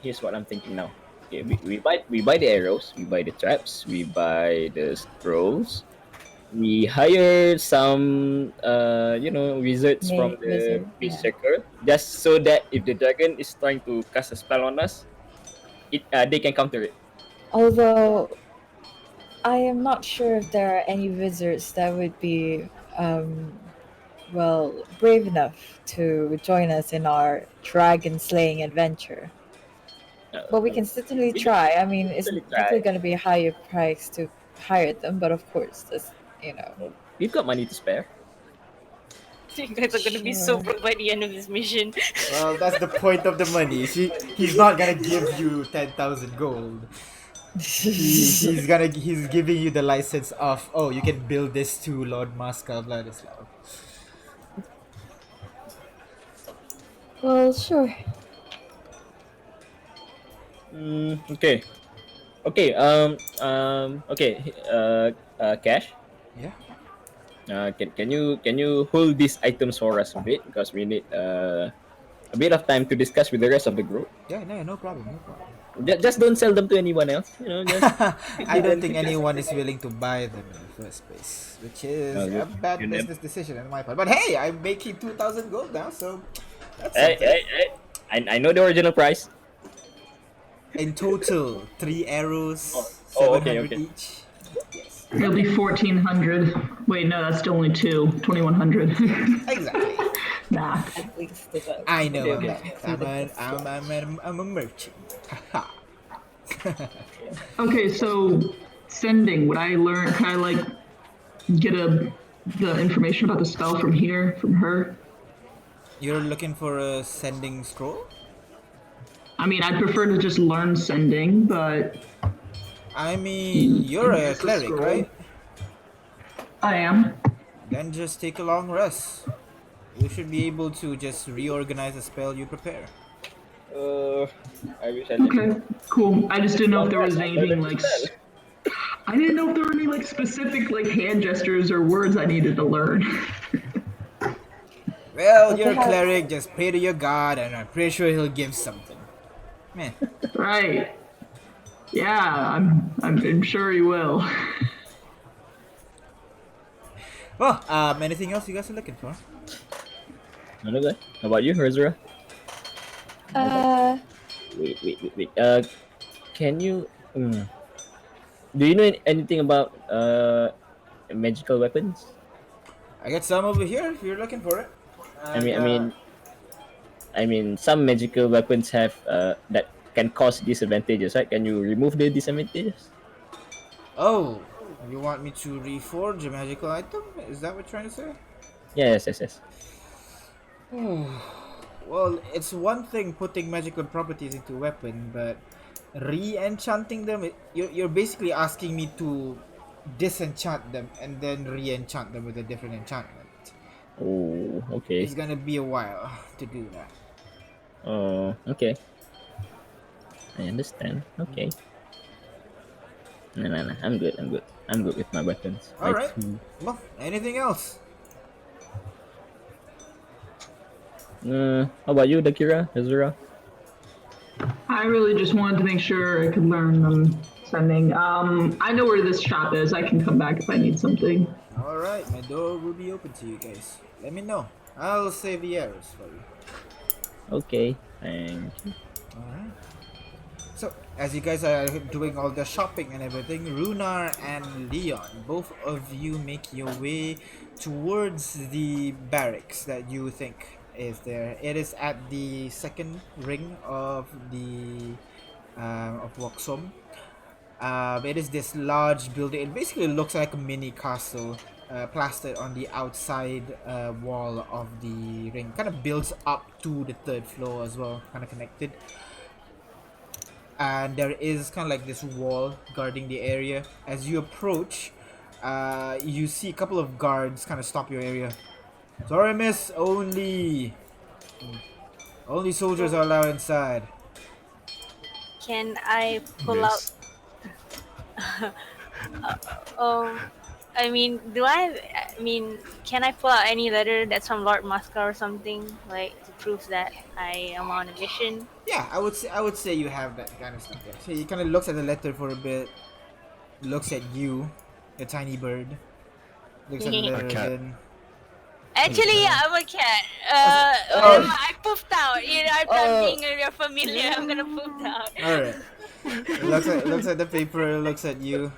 Here's what I'm thinking now. Okay, we buy the arrows, we buy the traps, we buy the scrolls. We hire some wizards from the beast circle, just so that if the dragon is trying to cast a spell on us, they can counter it. Although, I am not sure if there are any wizards that would be, brave enough to join us in our dragon slaying adventure. But we can certainly try. I mean, it's definitely going to be a higher price to hire them, but of course, We've got money to spare. You guys are gonna be so broke by the end of this mission. Well, that's the point of the money. He's not gonna give you 10,000 gold. He's giving you the license of, oh, you can build this to Lord Maska Vladislav. Well, sure. Okay. Cash. Yeah. Can you hold these items for us a bit, because we need a bit of time to discuss with the rest of the group. Yeah, no problem. Just don't sell them to anyone else. Just I don't think anyone is willing to buy them in the first place, which is a bad business decision on my part. But hey, I'm making 2,000 gold now, so that's hey. I know the original price. In total, 3 arrows, 700 each. Yes. It'll be 1,400. Wait, no, that's still only 2,100. Exactly. Math. At least I know. Okay. I'm a merchant. Okay, so sending. Would I learn? Can I like get the information about the spell from here from her? You're looking for a sending scroll? I mean, I'd prefer to just learn sending, but I mean, you're I a guess a cleric, scroll. right? I am. Then just take a long rest. You should be able to just reorganize the spell you prepare. I wish I Okay, cool. I just didn't know if long there was rest after anything the like. spell. I didn't know if there were any like specific like hand gestures or words I needed to learn. Well, you're a Perhaps- cleric, just pray to your god, and I'm pretty sure he'll give something. Man. Right. Yeah, I'm sure he will. Well, anything else you guys are looking for? None of that. How about you, Herzura? Uh, Wait. Can you? Do you know anything about magical weapons? I got some over here if you're looking for it. I mean, some magical weapons have that can cause disadvantages, right? Can you remove the disadvantages? Oh, you want me to reforge a magical item? Is that what you're trying to say? Yes. Well, it's one thing putting magical properties into a weapon, but re-enchanting them, you're basically asking me to disenchant them and then re-enchant them with a different enchantment. Oh, okay. It's gonna be a while to do that. Oh, okay. I understand. Okay. No. I'm good. I'm good with my weapons. Alright. Well, anything else? How about you, Dakira, Azura? I really just wanted to make sure I could learn sending. I know where this shop is. I can come back if I need something. Alright, my door will be open to you guys. Let me know. I'll save the arrows for you. Okay, thank you. Alright. So, as you guys are doing all the shopping and everything, Runar and Leon, both of you make your way towards the barracks that you think is there. It is at the second ring of the of Woxom. It is this large building. It basically looks like a mini castle, plastered on the outside wall of the ring. Kind of builds up to the third floor as well, kind of connected. And there is kind of like this wall guarding the area. As you approach, you see a couple of guards kind of stop your area. Sorry, miss. Only soldiers are allowed inside. Can I pull out? I mean, can I pull out any letter that's from Lord Muska or something, like to prove that I am on a mission? Yeah, I would say you have that kind of stuff. Yeah. So he kind of looks at the letter for a bit, looks at you, a tiny bird, looks at the letter again. Actually, yeah, I'm a cat. I poofed out. You know, I'm being familiar. I'm gonna poof out. Alright. looks at the paper, looks at you.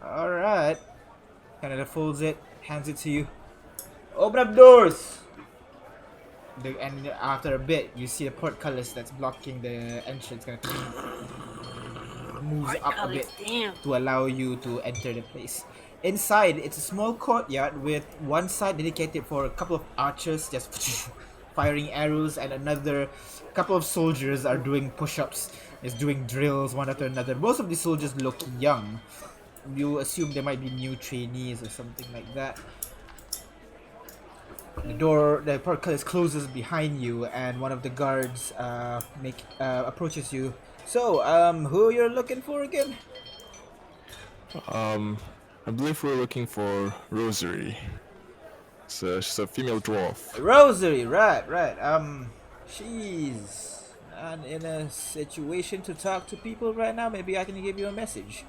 Alright. Kind of folds it, hands it to you. Open up doors! And after a bit, you see the portcullis that's blocking the entrance kind of moves up a bit to allow you to enter the place. Inside, it's a small courtyard with one side dedicated for a couple of archers just firing arrows, and another couple of soldiers are doing push-ups, is doing drills one after another. Most of the soldiers look young. You assume they might be new trainees or something like that. The portcullis closes behind you, and one of the guards approaches you. So, who you're looking for again? I believe we're looking for Rosary. She's a female dwarf. Rosary, right. She's not in a situation to talk to people right now. Maybe I can give you a message.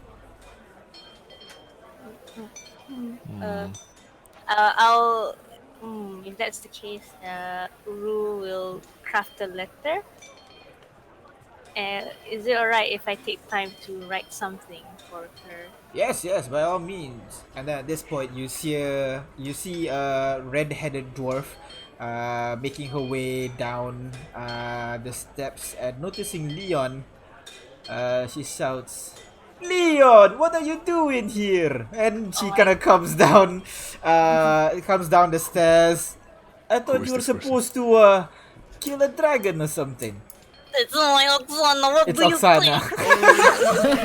If that's the case, Uru will craft a letter Is it alright if I take time to write something for her? Yes, yes, by all means. And then at this point, you see a red-headed dwarf, making her way down the steps, and noticing Leon, she shouts, "Leon, what are you doing here?" And she kind of comes down the stairs. I thought is you were this person? supposed to kill a dragon or something. It's my Oksana, what It's do you Oksana. think?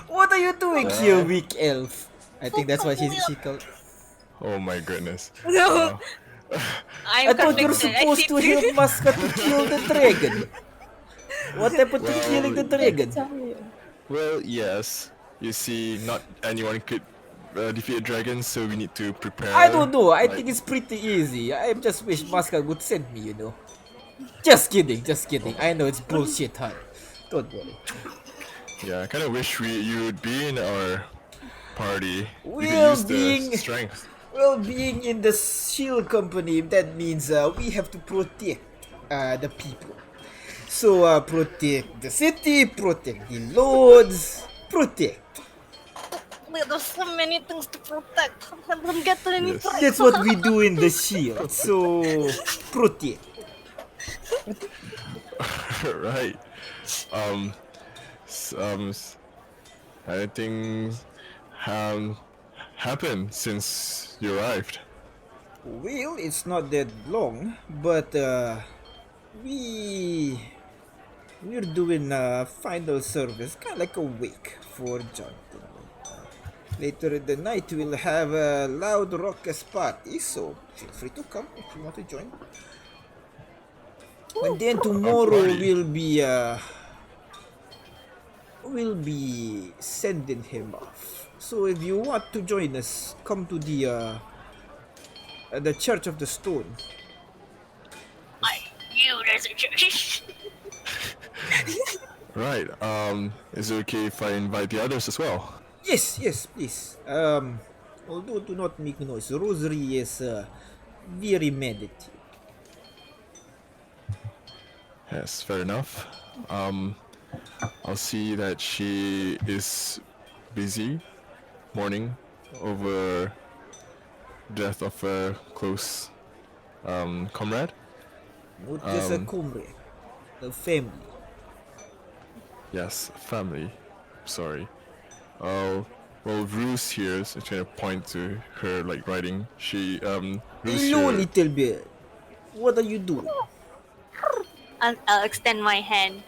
What are you doing here, weak elf? I think that's what she called. Oh my goodness. No, I I'm thought you were conflicted. supposed to help Maska to kill the dragon. What happened to Well, killing the dragon? Well, yes. You see, not anyone could defeat a dragon, so we need to prepare. I don't know. I like- think it's pretty easy. I just wish Maska would send me, you know. Just kidding, just kidding. I know it's bullshit, huh? Don't worry. Yeah, I kind of wish you would be in our party. You could Well, use the being- strength. Well, being in the shield company, that means we have to protect the people. So, protect the city, protect the lords, protect. There's so many things to protect. I don't get any Yes. time. That's what we do in the shield. So, protect. Right. Anything happened since you arrived? Well, it's not that long, but we're doing a final service, kind of like a wake for Jonathan. Later in the night, we'll have a loud raucous party, so feel free to come if you want to join. And then tomorrow party. we'll be sending him off. So if you want to join us, come to the Church of the Stone. There's a church. Right. Is it okay if I invite the others as well? Yes, yes, please. Although do not make noise. Rosary is very meditative. Yes, fair enough. I'll see that she is busy mourning over death of a close comrade. Not just a comrade, a family. Yes, family. Sorry. Well, Ruth here is trying to point to her like writing. She Ruth Hello, here. little bird. What are you doing? I'll extend my hand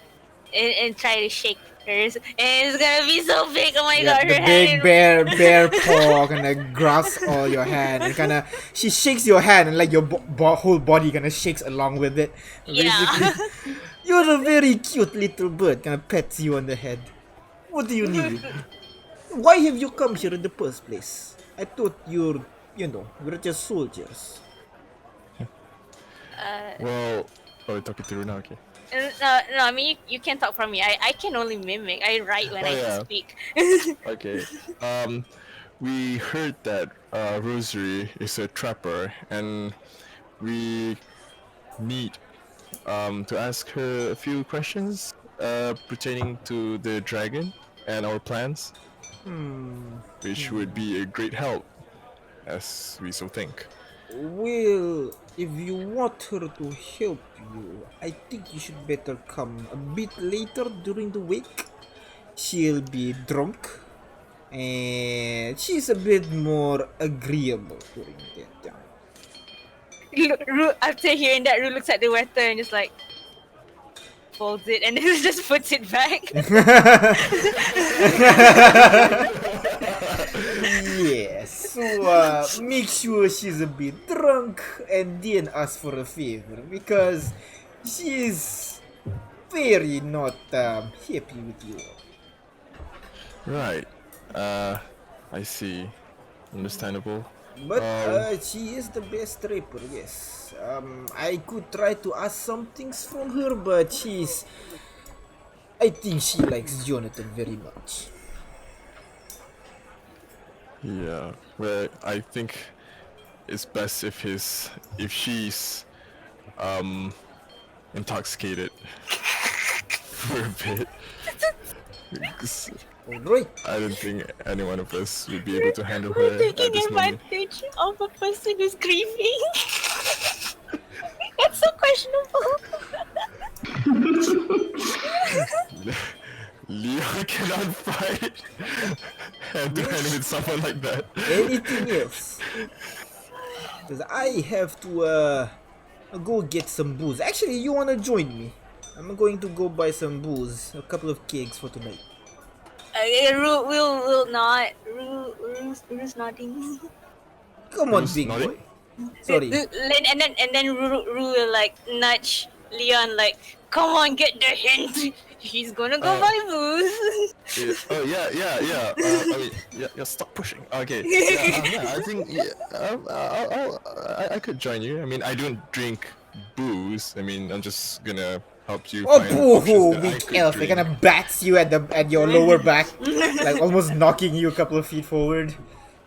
and try to shake hers. And it's gonna be so big. Oh my god, The her big hand. bear paw kind of grasps all your hand and kind of she shakes your hand and like your whole body kind of shakes along with it. Yeah. Basically, you're a very cute little bird. Kind of pets you on the head. What do you need? Why have you come here in the first place? I thought you're just soldiers. Well, oh, you're talking to Runa, okay. No, I mean you can't talk for me. I can only mimic. I write when Oh, I yeah. speak. Okay. We heard that Rosary is a trapper, and we need to ask her a few questions pertaining to the dragon and our plans, which would be a great help, as we so think. Well, if you want her to help you, I think you should better come a bit later during the wake. She'll be drunk, and she's a bit more agreeable during that time. After hearing that, Ru looks at the weapon and just like folds it and then just puts it back. Yes, so make sure she's a bit drunk and then ask for a favor because she's very not happy with you. Right. I see. Understandable. But she is the best raper, yes. I could try to ask some things from her, but I think she likes Jonathan very much. Yeah. Well, I think it's best if she's intoxicated for a bit. Alright. I don't think any one of us would be able to handle We're her taking at this moment. advantage of a person who's grieving. That's so questionable. Leo cannot fight hand to hand with someone like that. Anything else? Because I have to go get some booze. Actually, you wanna join me? I'm going to go buy some booze, a couple of kegs for tonight. Will not. Ru's nodding. Come on, Who's big nodding? boy. Sorry. And then Ru will like nudge Leon like, come on, get the hint. He's gonna go buy booze. Oh yeah. I mean, yeah. Stop pushing. Okay. Yeah. I think I could join you. I mean, I don't drink booze. I mean, I'm just gonna help you. Oh, find boo options hoo, that I big could elf. It drink. kind of bats you at your lower back, like almost knocking you a couple of feet forward.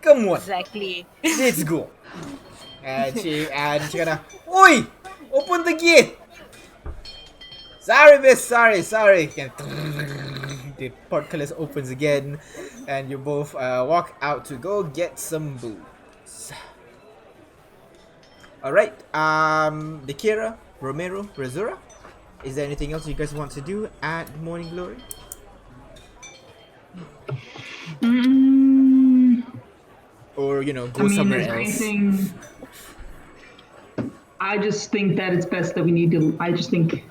Come on, Exactly. let's go. And she gonna, oi, open the gate. Sorry, miss. Sorry. And the portcullis opens again, and you both walk out to go get some booze. All right. Dekira, Romero, Razura. Is there anything else you guys want to do at Morning Glory? Or, go somewhere is there else? anything? I just think that it's best that we need to. I just think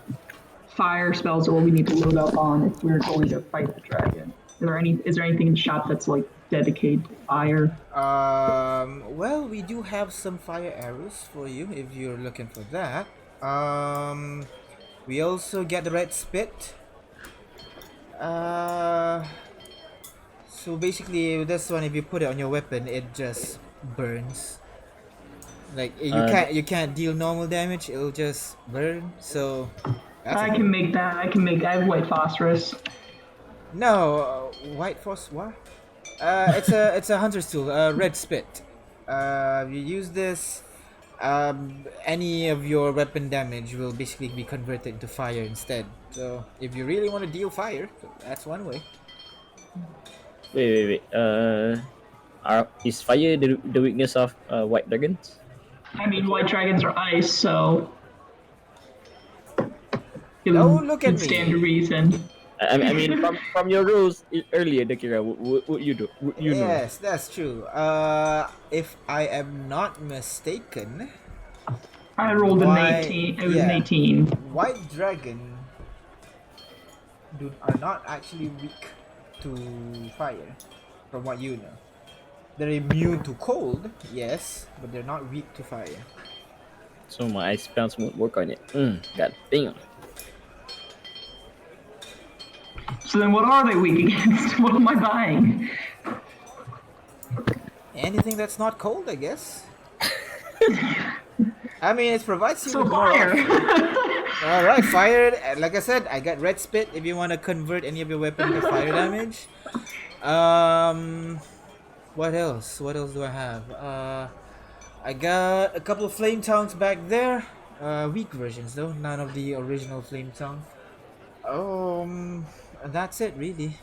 fire spells are what we need to load up on if we're going to fight the dragon. Is there anything in the shop that's like dedicated to fire? Well, we do have some fire arrows for you if you're looking for that. We also get the red spit. So basically, this one, if you put it on your weapon, it just burns. Like you can't deal normal damage; it'll just burn. So I can make that. I have white phosphorus. No, white phos what? It's a hunter's tool. Red spit. You use this. Any of your weapon damage will basically be converted into fire instead. So if you really want to deal fire, that's one way. Wait. Is fire the weakness of white dragons? I mean, white dragons are ice, so it Don't look at would stand to me. reason. I mean, from your rules earlier, Dakira, what you do? You know. Yes, that's true. If I am not mistaken, I rolled an 18. It was an 18. white dragon are not actually weak to fire, from what you know. They're immune to cold, yes, but they're not weak to fire. So my ice spells won't work on it. God damn. So then what are they weak against? What am I buying? Anything that's not cold, I guess. I mean, it provides you So with more fire! Alright, fire. Like I said, I got red spit if you want to convert any of your weapons to fire damage. What else? What else do I have? I got a couple of flame tongues back there. Weak versions though, none of the original flame tongue. That's it really.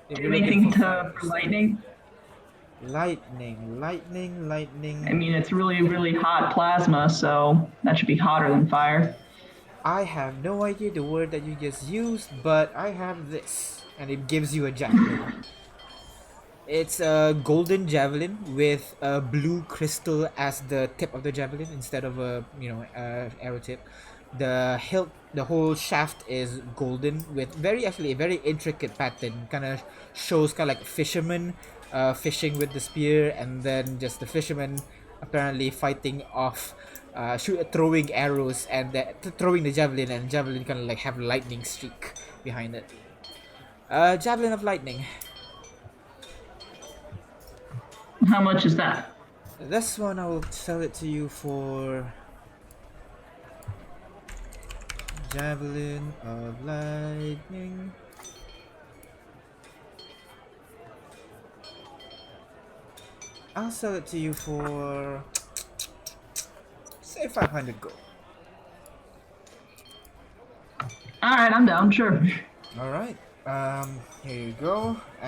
If you're looking Anything for for lightning? Lightning. I mean, it's really, really hot plasma, so that should be hotter than fire. I have no idea the word that you just used, but I have this, and it gives you a javelin. It's a golden javelin with a blue crystal as the tip of the javelin instead of a arrow tip. The hilt, the whole shaft is golden with a very intricate pattern. Kind of shows kind of like fishermen fishing with the spear, and then just the fishermen apparently fighting off, throwing arrows and throwing the javelin, and javelin kind of like have lightning streak behind it. Javelin of lightning. How much is that? This one I will sell it to you for Javelin of Lightning. I'll sell it to you for say 500 gold. All right, I'm down. Sure. All right. Here you go, I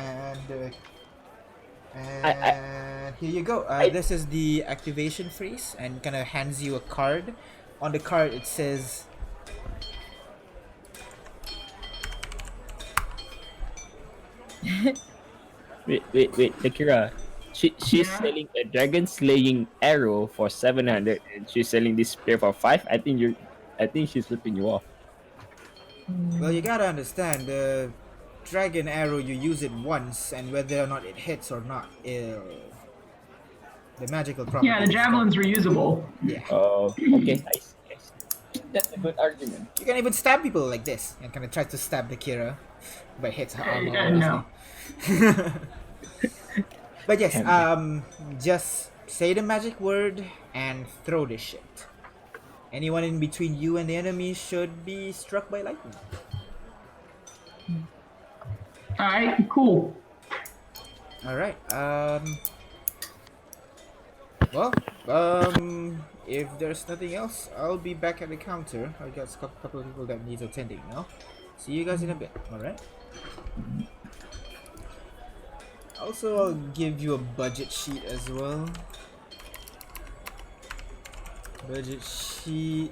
and here you go. I This is the activation phrase, and kind of hands you a card. On the card, it says, wait, Akira. She's Yeah. selling a dragon slaying arrow for 700, and she's selling this spear for 5. I think she's flipping you off. "Well, you gotta understand the dragon arrow. You use it once, and whether or not it hits or not, the magical property. Yeah, the javelin's reusable. Yeah, Oh, okay, I see. That's a good argument. you can even stab people like this, and kind of try to stab the Kira, but hits her armor. No. obviously. But yes, just say the magic word and throw this shit. Anyone in between you and the enemy should be struck by lightning. All right, cool. All right. Well, if there's nothing else, I'll be back at the counter. I got a couple of people that need attending now. See you guys in a bit. All right. Also, I'll give you a budget sheet as well. Budget sheet.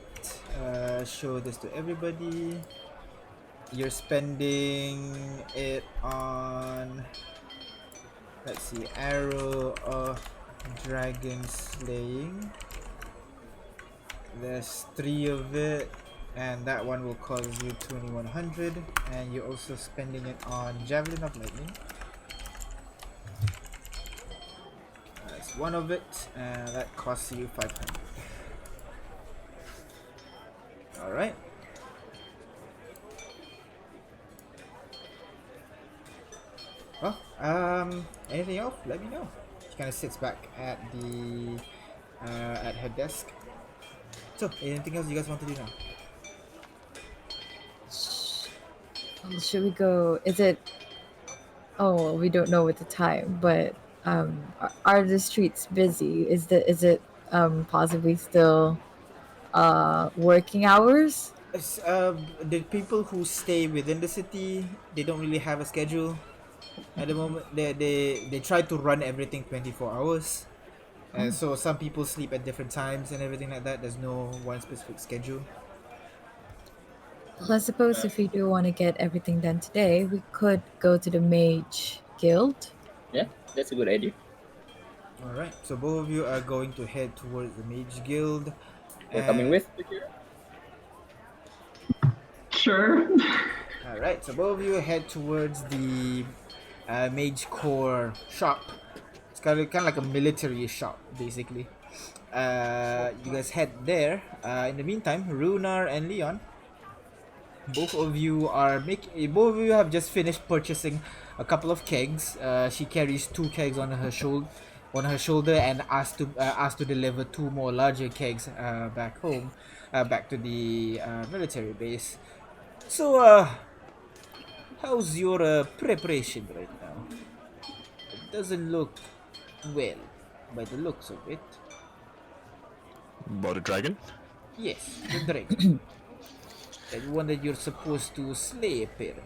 Show this to everybody. You're spending it on, let's see, arrow of dragon slaying. There's 3 of it, and that one will cost you 2100. And you're also spending it on javelin of lightning. That's 1 of it, and that costs you 500. All right. Well, anything else? Let me know. She kind of sits back at the at her desk. So, anything else you guys want to do now? Should we go? Is it? Oh, well, we don't know at the time, but are the streets busy? Is it possibly still working hours? It's, the people who stay within the city, they don't really have a schedule at the moment. They try to run everything 24 hours. So some people sleep at different times and everything like that. There's no one specific schedule. Well, I suppose if we do want to get everything done today, we could go to the Mage Guild. Yeah, that's a good idea. Alright, so both of you are going to head towards the Mage Guild. We're coming with Akira. Sure. Alright, so both of you head towards the Mage Core shop. It's kind of like a military shop, basically. You guys head there. In the meantime, Runar and Leon, both of you have just finished purchasing a couple of kegs. She carries 2 kegs on her shoulder, and asked to deliver 2 more larger kegs back home, back to the military base. So, how's your preparation right now? It doesn't look well by the looks of it. About a dragon? Yes, the dragon. The one that you're supposed to slay, apparently.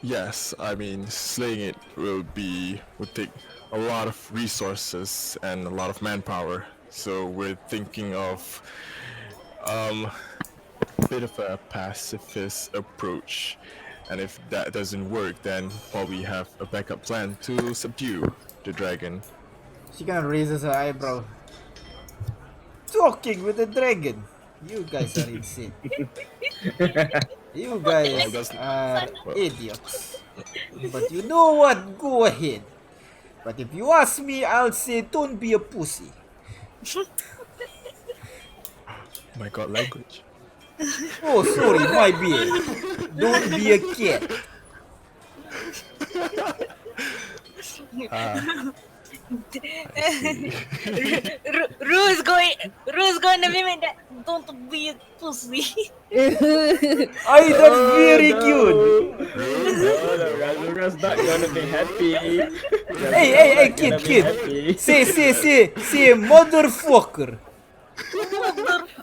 Yes, I mean, slaying it would take a lot of resources and a lot of manpower. So we're thinking of a bit of a pacifist approach. And if that doesn't work, then probably have a backup plan to subdue the dragon. She kind of raises her eyebrow. Talking with the dragon. You guys are insane. You guys are idiots. But you know what? Go ahead. But if you ask me, I'll say don't be a pussy. My god, language. Oh, sorry, my bad. Don't be a kid. Ru's going to be made that. Don't be a pussy. I that's very cute. Razura's not gonna be happy. Hey, kid. Say, motherfucker.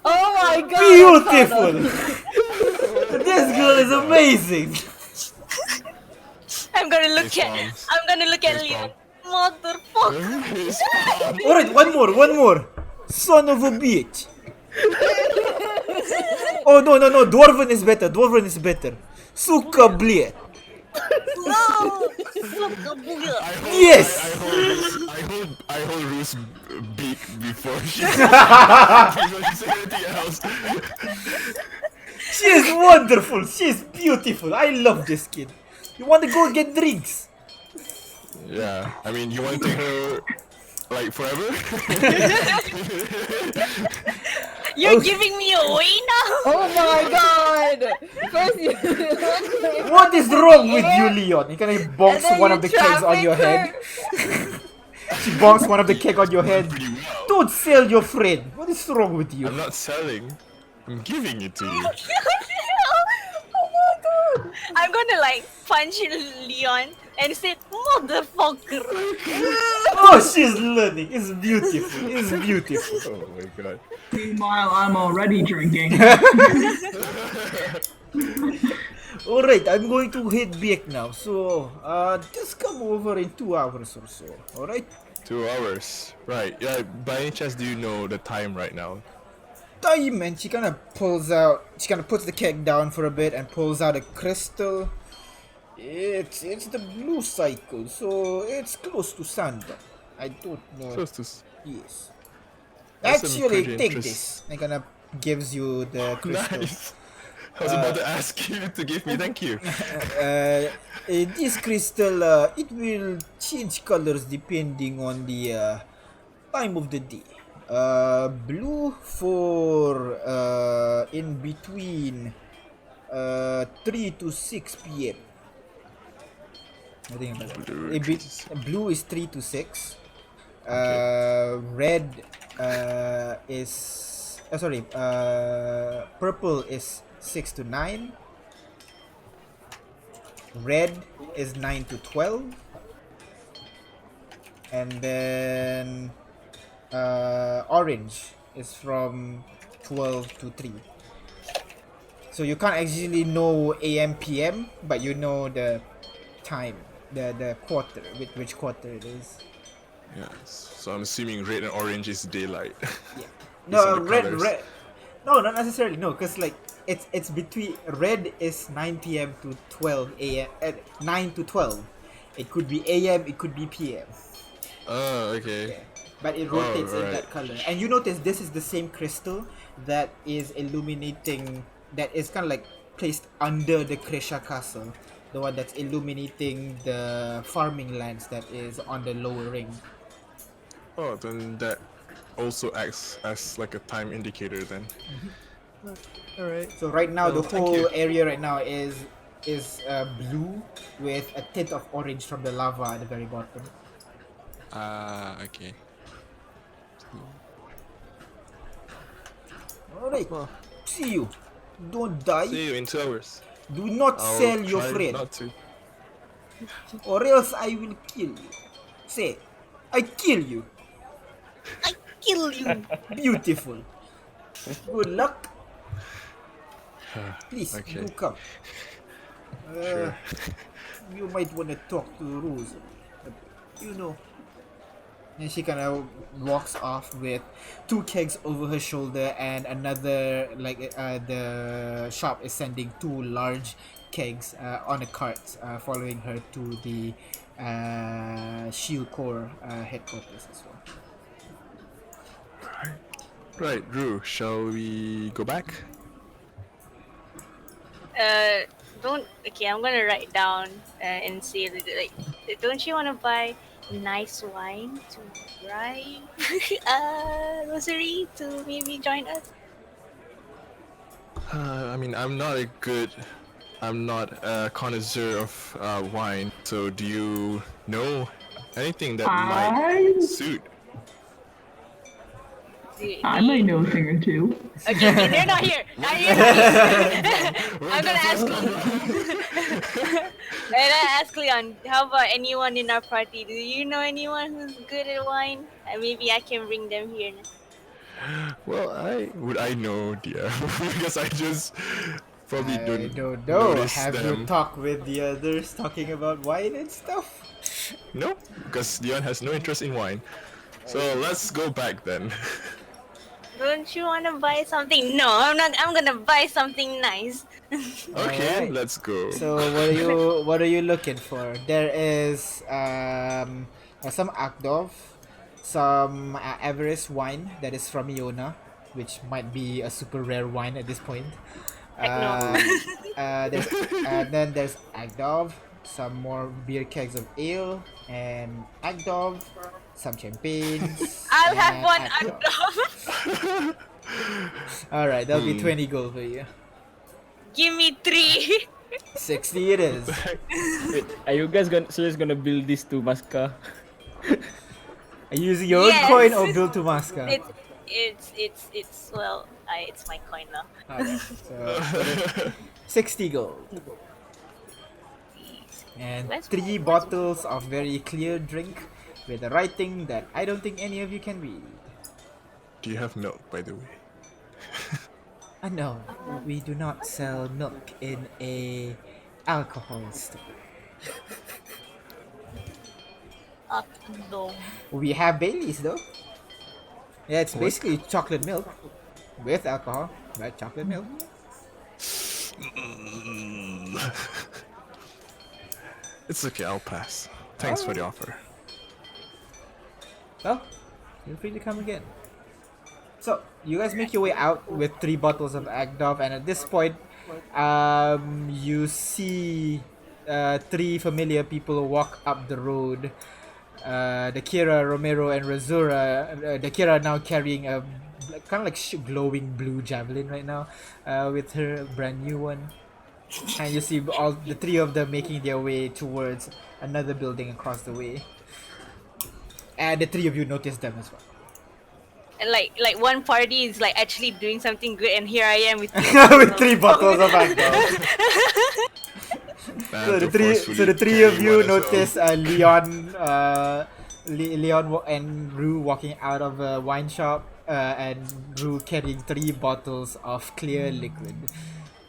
Oh my god! Beautiful. This girl is amazing. I'm gonna look Face at. palms. I'm gonna look at Face Leon. palm. Motherfucker. Face palm. Alright, one more. Son of a bitch. Oh no, Dwarven is better. Suka blade. No. Suka booga. Yes. I hold Ruth's beak before she says anything else. She is wonderful. She is beautiful. I love this kid. You want to go get drinks? Yeah, I mean, you want to take her like forever? You're giving me away now. Oh my god! First you What is wrong with you, Leon? You kind of and bonks then one you of the kegs on your traffic head. her. She bonks one of the keg on your head. Pretty well. Don't sell your friend. What is wrong with you? I'm not selling. I'm giving it to you. Oh my god. I'm gonna like punch Leon and say, motherfucker. Oh, she's learning. It's beautiful. Oh my god. Meanwhile, I'm already drinking. Alright, I'm going to head back now. So, just come over in 2 hours or so. Alright? 2 hours. Right. Yeah. By any chance, do you know the time right now? Time, and she kind of puts the keg down for a bit and pulls out a crystal. It's the blue cycle, so it's close to sundown. I don't know. Close to. Yes. That's some Actually, pretty take interest- this. It kind of gives you the crystal. Nice. I was about to ask you to give me. Thank you. This crystal, it will change colors depending on the time of the day. Blue for in between 3 to 6 p.m. I think about that. Blue is 3 to 6. Red is purple is 6 to 9. Red is 9 to 12. And then orange is from 12 to 3. So you can't actually know AM PM, but you know the time, the quarter, which quarter it is. Yes. So I'm assuming red and orange is daylight. Yeah. These are No, the red. colours. No, not necessarily. No, because like it's between red is 9 p.m. to 12 a.m. 9 to 12. It could be AM. It could be PM. Oh, okay. But it rotates in right. that color. And you notice this is the same crystal that is illuminating. That is kind of like placed under the Kresha castle. The one that's illuminating the farming lands that is on the lower ring. Oh, then that also acts as like a time indicator then. All right. So right now Well, the thank whole you. area right now is blue with a tint of orange from the lava at the very bottom. Okay. Alright, Well, see you. Don't die. see you in 2 hours. Do not I'll sell your try friend, not to. or else I will kill you. Say, I kill you. I kill you. Beautiful. Good luck. Please, Okay. do come. Sure. You might want to talk to Rose. You know. And she kind of walks off with 2 kegs over her shoulder, and another, like, the shop is sending 2 large kegs on a cart, following her to the Shield Corps headquarters as well. Right, Drew, shall we go back? Don't. Okay, I'm gonna write down and say like, don't you want to buy nice wine to bribe Rosary to maybe join us? I mean, I'm not a connoisseur of wine, so do you know anything that might suit? I might know a thing or two. Okay, they're not here. You're not here. I'm gonna ask. I'm gonna ask Leon. How about anyone in our party? Do you know anyone who's good at wine? Maybe I can bring them here. Well, I know, dear, because I just probably I don't don't know. notice Have you them. talked with the others talking about wine and stuff? No, because Leon has no interest in wine. So let's go back then. Don't you want to buy something? No, I'm not. I'm gonna buy something nice. Okay, Alright. let's go. So what are you looking for? There is some Akdov, some Everest wine that is from Milona, which might be a super rare wine at this point. Heck no. There's and then there's Agdov, some more beer kegs of ale, and Agdov, some champagnes. I'll have and one Agdov. Agdov. All right, that'll be 20 gold for you. Give me 3. 60 it is. Wait, are you guys gonna build this to Masca? Are you using your own Yes. coin or build to Masca? It's well, it's my coin now. Okay, so 60 gold. And Let's 3 move. bottles of very clear drink with a writing that I don't think any of you can read. Do you have milk, by the way? No, we do not sell milk in a alcohol store. No. We have Baileys though. Yeah, it's basically chocolate milk with alcohol, right? Chocolate milk. It's okay, I'll pass. Thanks for the offer. Well, feel free to come again. So you guys make your way out with 3 bottles of Agdov, and at this point, you see 3 familiar people walk up the road. The Kira, Romero, and Razura. The Kira now carrying a kind of like glowing blue javelin right now, with her brand new one. And you see all the 3 of them making their way towards another building across the way. And the 3 of you notice them as well. And like one party is like actually doing something good, and here I am with With 3 bottles of Agdov. So the three of you notice Leon, Leon and Rue walking out of a wine shop, and Rue carrying 3 bottles of clear liquid.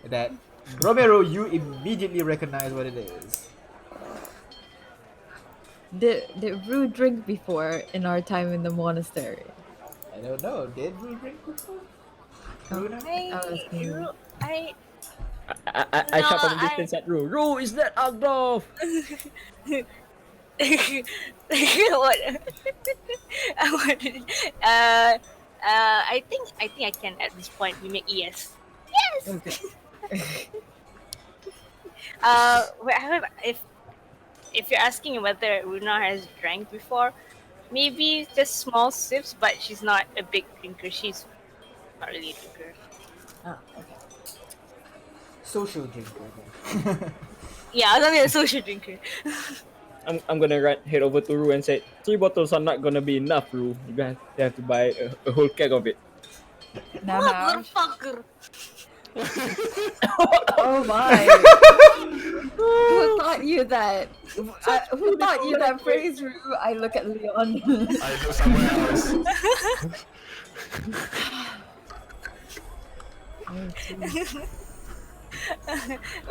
That Romero, you immediately recognize what it is. Did Rue drink before in our time in the monastery? I don't know. Did Rue drink before? Rue not? I No, shout from the I- distance at Ru. Ru, is that Agdov? What? I think I can at this point. We make yes. Yes. Okay. However, if you're asking whether Runa has drank before, maybe just small sips, but she's not a big drinker. She's not really a drinker. Ah, okay. Social drinker. Yeah, I was only a social drinker. I'm gonna head over to Ru and say 3 bottles are not gonna be enough, Ru. You guys have to buy a whole keg of it. Now. Motherfucker! Oh my! Who taught you that? Who taught you that phrase, Rue? I look at Leon. I know somewhere else.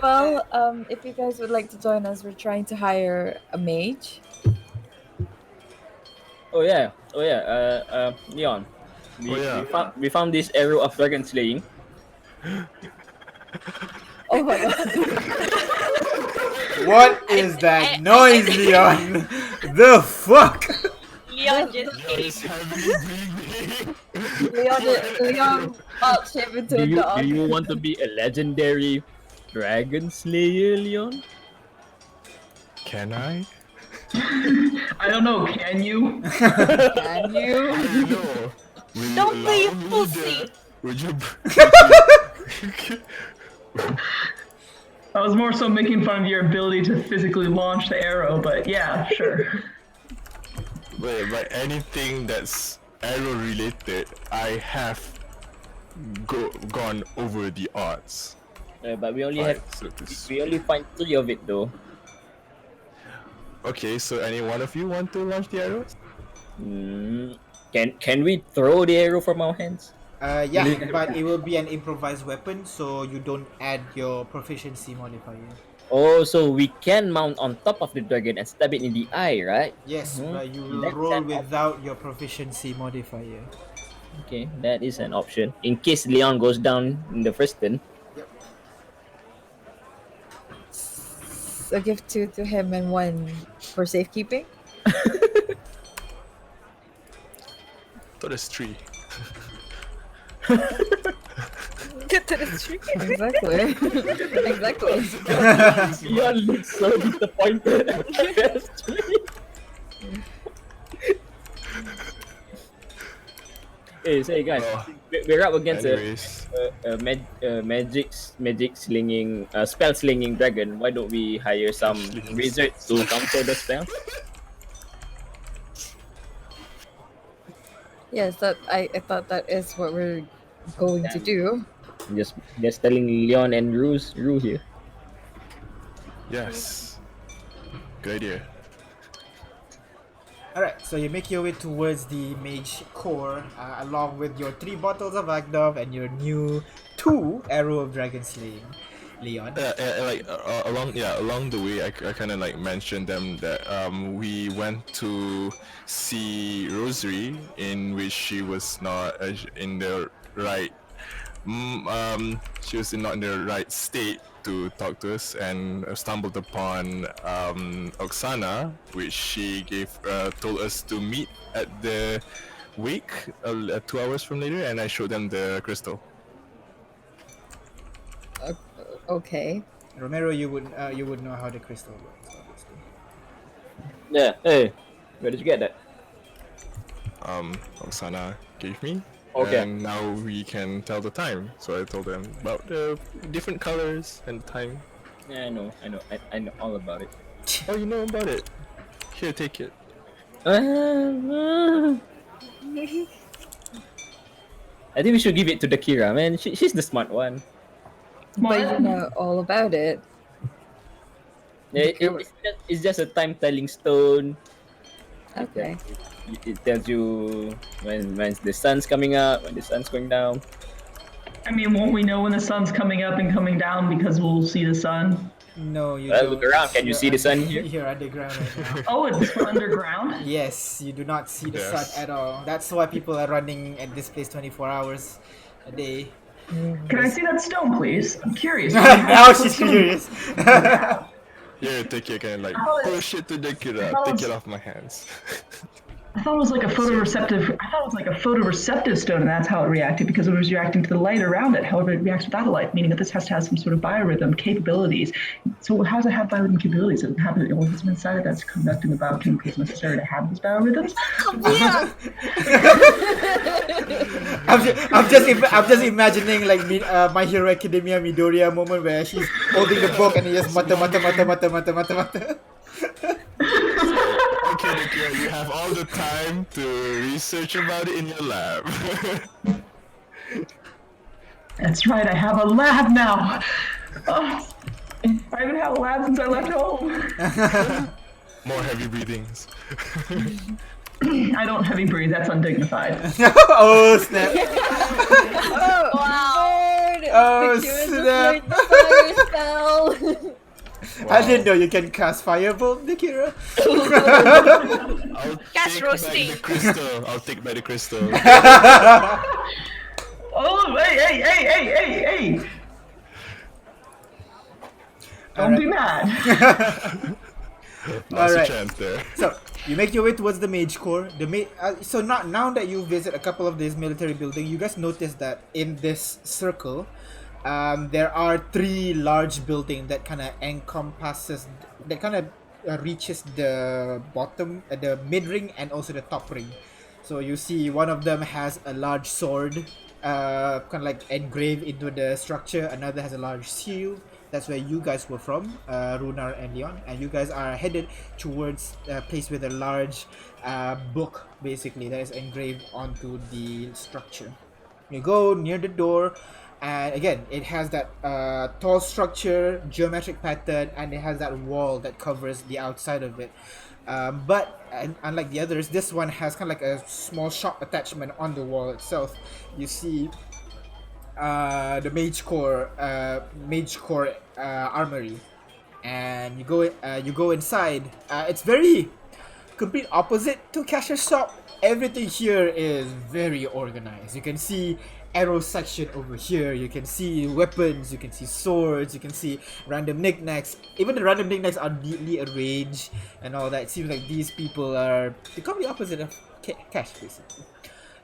Well, if you guys would like to join us, we're trying to hire a mage. Oh yeah. Leon. We found this arrow of dragon slaying. Oh my god! What is that noise, Leon? The fuck? Leon just It's kidding. heavily breathing. Leon felt shape into a dog. Do you want to be a legendary dragon slayer, Leon? Can I? I don't know. Can you? Can you? I don't know. Will you Don't be a allow me pussy. to- Would you? I was more so making fun of your ability to physically launch the arrow, but yeah, sure. Wait, but anything that's arrow related, I have gone over the odds. But we only Right, have so this- we only find 3 of it though. Okay, so any one of you want to launch the arrows? Can we throw the arrow from our hands? Yeah, but it will be an improvised weapon, so you don't add your proficiency modifier. Oh, so we can mount on top of the dragon and stab it in the eye, right? Yes, but you will That's roll an without your proficiency modifier. Okay, that is an option. In case Leon goes down in the first turn. Yep. So give 2 to him and 1 for safekeeping. Thought it's 3. Get to the tree. Exactly. Exactly. Leon looks so disappointed. Hey, say guys, Oh, we're up against anyways, magic slinging, spell slinging dragon. Why don't we hire some Slinging. wizards to counter the spell? Yes, that I thought that is what we're going to do. Just telling Leon and Rue here. yes. Good idea. Alright, so you make your way towards the mage core, along with your 3 bottles of Agdov and your new 2 arrow of dragon slaying. Leon. Along the way, I kind of like mentioned them that we went to see Rosary, in which she was not in the right she was not in the right state to talk to us, and stumbled upon Oksana, which she told us to meet at the wake 2 hours from later, and I showed them the crystal. Okay. Romero, you would know how the crystal works, obviously. Yeah. Hey, where did you get that? Oksana gave me. Okay. And now we can tell the time. So I told them about the different colors and the time. Yeah, I know all about it. Oh, you know about it? Here, take it. I think we should give it to the Kira, man. She's the smart one. But you know all about it. It's just a time telling stone. Okay. It tells you when the sun's coming up, when the sun's going down. I mean, won't we know when the sun's coming up and coming down because we'll see the sun? No, you Well, don't. look around. Can you see the sun here? You're underground right now. Oh, it's underground? Yes, you do not see the sun Yes. at all. That's why people are running at this place 24 hours a day. Can I see that stone, please? I'm curious. Now she's curious. Here, take it and like push it to the Kira. Take it off my hands. I thought it was like a photoreceptive. I thought it was like a photoreceptive stone, and that's how it reacted because it was reacting to the light around it. However, it reacts without a light, meaning that this has to have some sort of biorhythm capabilities. So, how does it have biorhythm capabilities? Does it have an organism inside it that's conducting the biochemicals necessary to have these biorhythms? Yeah. I'm just imagining like My Hero Academia Midoriya moment where she's holding the book and he just mata. Okay, Nikira, you have all the time to research about it in your lab. That's right. I have a lab now. Oh, I haven't had a lab since I left home. More heavy breathings. I don't heavy breathe. That's undignified. Oh snap! Oh, Wow. Lord! Oh, The Kira snap. just learned the fire spell. I didn't know you can cast Firebolt, Nikira. I'll Cast take roasting. back the crystal. I'll take back the crystal. Oh, hey! Don't be mad. Lost a Alright. chance there. So you make your way towards the mage core. So now that you visit a couple of these military buildings, you guys notice that in this circle, there are 3 large buildings that kind of encompasses, that kind of reaches the bottom, the mid ring, and also the top ring. So you see one of them has a large sword, kind of like engraved into the structure. Another has a large shield. That's where you guys were from, Runar and Leon, and you guys are headed towards a place with a large book, basically, that is engraved onto the structure. You go near the door, and again, it has that tall structure, geometric pattern, and it has that wall that covers the outside of it. But unlike the others, this one has kind of like a small shop attachment on the wall itself. You see the mage core armory, and you go inside. It's very complete opposite to Cash's shop. Everything here is very organized. You can see arrow section over here. You can see weapons. You can see swords. You can see random knickknacks. Even the random knickknacks are neatly arranged and all that. It seems like these people are the complete opposite of Cash, basically.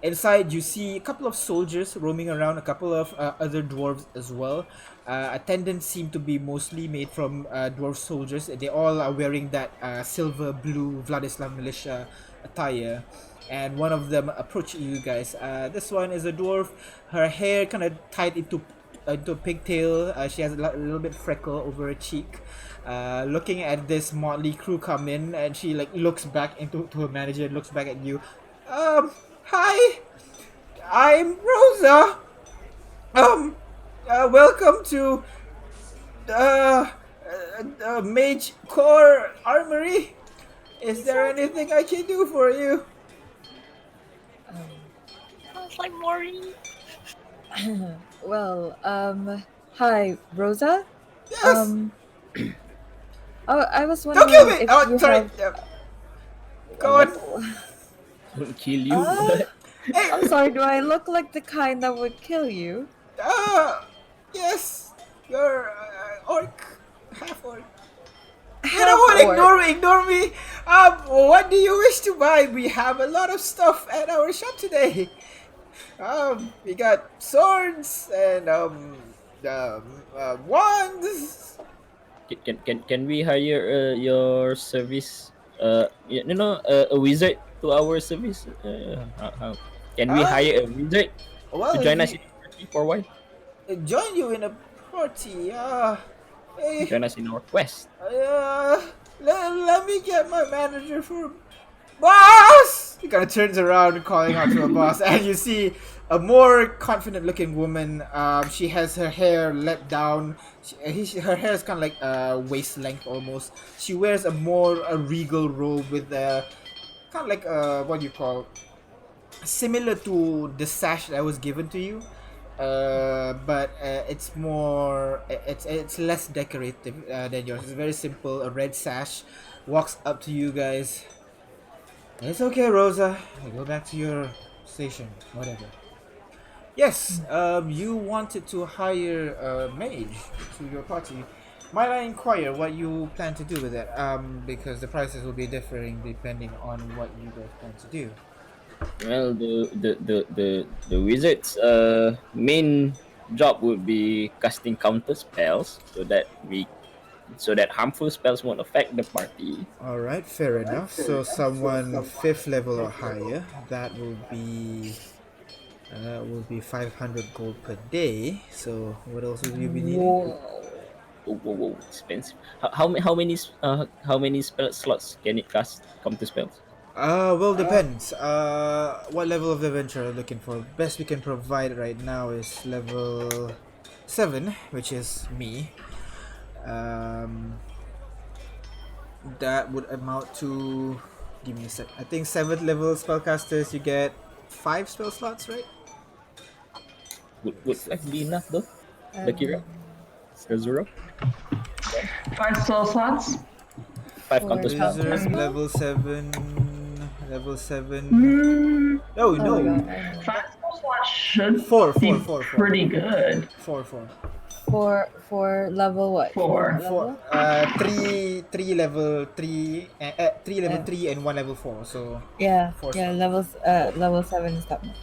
Inside, you see a couple of soldiers roaming around, a couple of other dwarves as well. Attendants seem to be mostly made from dwarf soldiers. They all are wearing that silver blue Vladislav militia attire. And one of them approached you guys. This one is a dwarf. Her hair kind of tied into a pigtail. She has a little bit freckle over her cheek. Looking at this motley crew come in, and she like looks back into to her manager, looks back at you. Hi, I'm Rosa. Welcome to Mage Core Armory. Is there anything I can do for you? Sounds like Maureen. Well, hi, Rosa. Yes. Oh, I was Don't wondering kill me. if Oh, you sorry. have. Go on. Don't kill you. Hey. I'm sorry. Do I look like the kind that would kill you? Yes. You're orc, half orc. You Half know what? orc. Ignore me. What do you wish to buy? We have a lot of stuff at our shop today. We got swords and wands. Can we hire your service? A wizard to our service. How can we hire a wizard Well, to join us in the party for a while? join you in a party. Hey, Join us in our quest. let me get my manager for boss. He kind of turns around, calling out to a boss, and you see a more confident-looking woman. She has her hair let down. Her hair is kind of like waist length almost. She wears a regal robe with a kind of like what do you call, similar to the sash that was given to you. But it's more it's less decorative than yours. It's very simple. A red sash. Walks up to you guys. It's okay, Rosa. Go back to your station. Whatever. Yes. You wanted to hire a mage to your party. Might I inquire what you plan to do with it? Because the prices will be differing depending on what you guys plan to do. Well, the wizard's main job would be casting counter spells so that harmful spells won't affect the party. Alright, fair enough. So someone 5th level or higher, that will be 500 gold per day. So what else will you be needing? Whoa, expensive. How many spell slots can it cast counter spells? Well, depends. What level of adventure are you looking for? Best we can provide right now is level 7, which is me. That would amount to, give me a sec. I think 7th level spellcasters, you get 5 spell slots, right? Would that be enough though? Bakira? Skazura? 5 spell slots. 5 counter spells. Wizards, level 7. Level 7. Oh No. my god. 5 spell slots should Four, be four. pretty good. 4. For level what? 4. Level? Three level 3, 3 level 3 and 1 level 4. So Yeah, Four yeah. Level 7 is that much.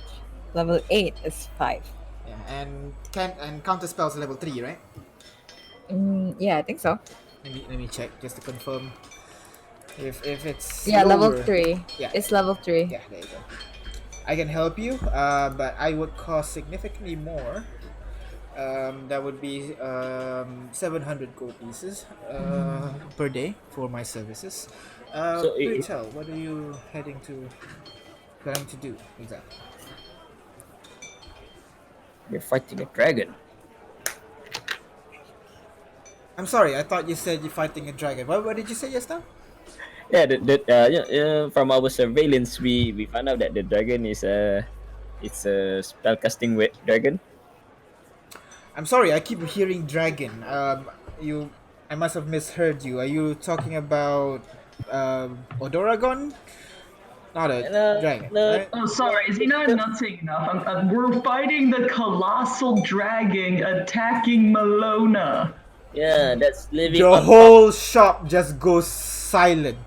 Level 8 is 5. yeah, and counter spells level 3, right? Yeah, I think so. Let me check just to confirm if it's Yeah, level lower. 3. Yeah. It's level 3. Yeah, there you go. I can help you, but I would cost significantly more. That would be 700 gold pieces per day for my services. So Do tell, what are you planning to do exactly? We're fighting a dragon. I'm sorry, I thought you said you're fighting a dragon. What did you say just now? Yeah, from our surveillance, we found out that the dragon is it's a spellcasting dragon. I'm sorry, I keep hearing dragon. I must have misheard you. Are you talking about Odoragon? Not a dragon, No, right? Oh, sorry. Is he not nutting enough? We're fighting the Colossal Dragon attacking Milona. yeah, that's living The on top. whole shop just goes silent.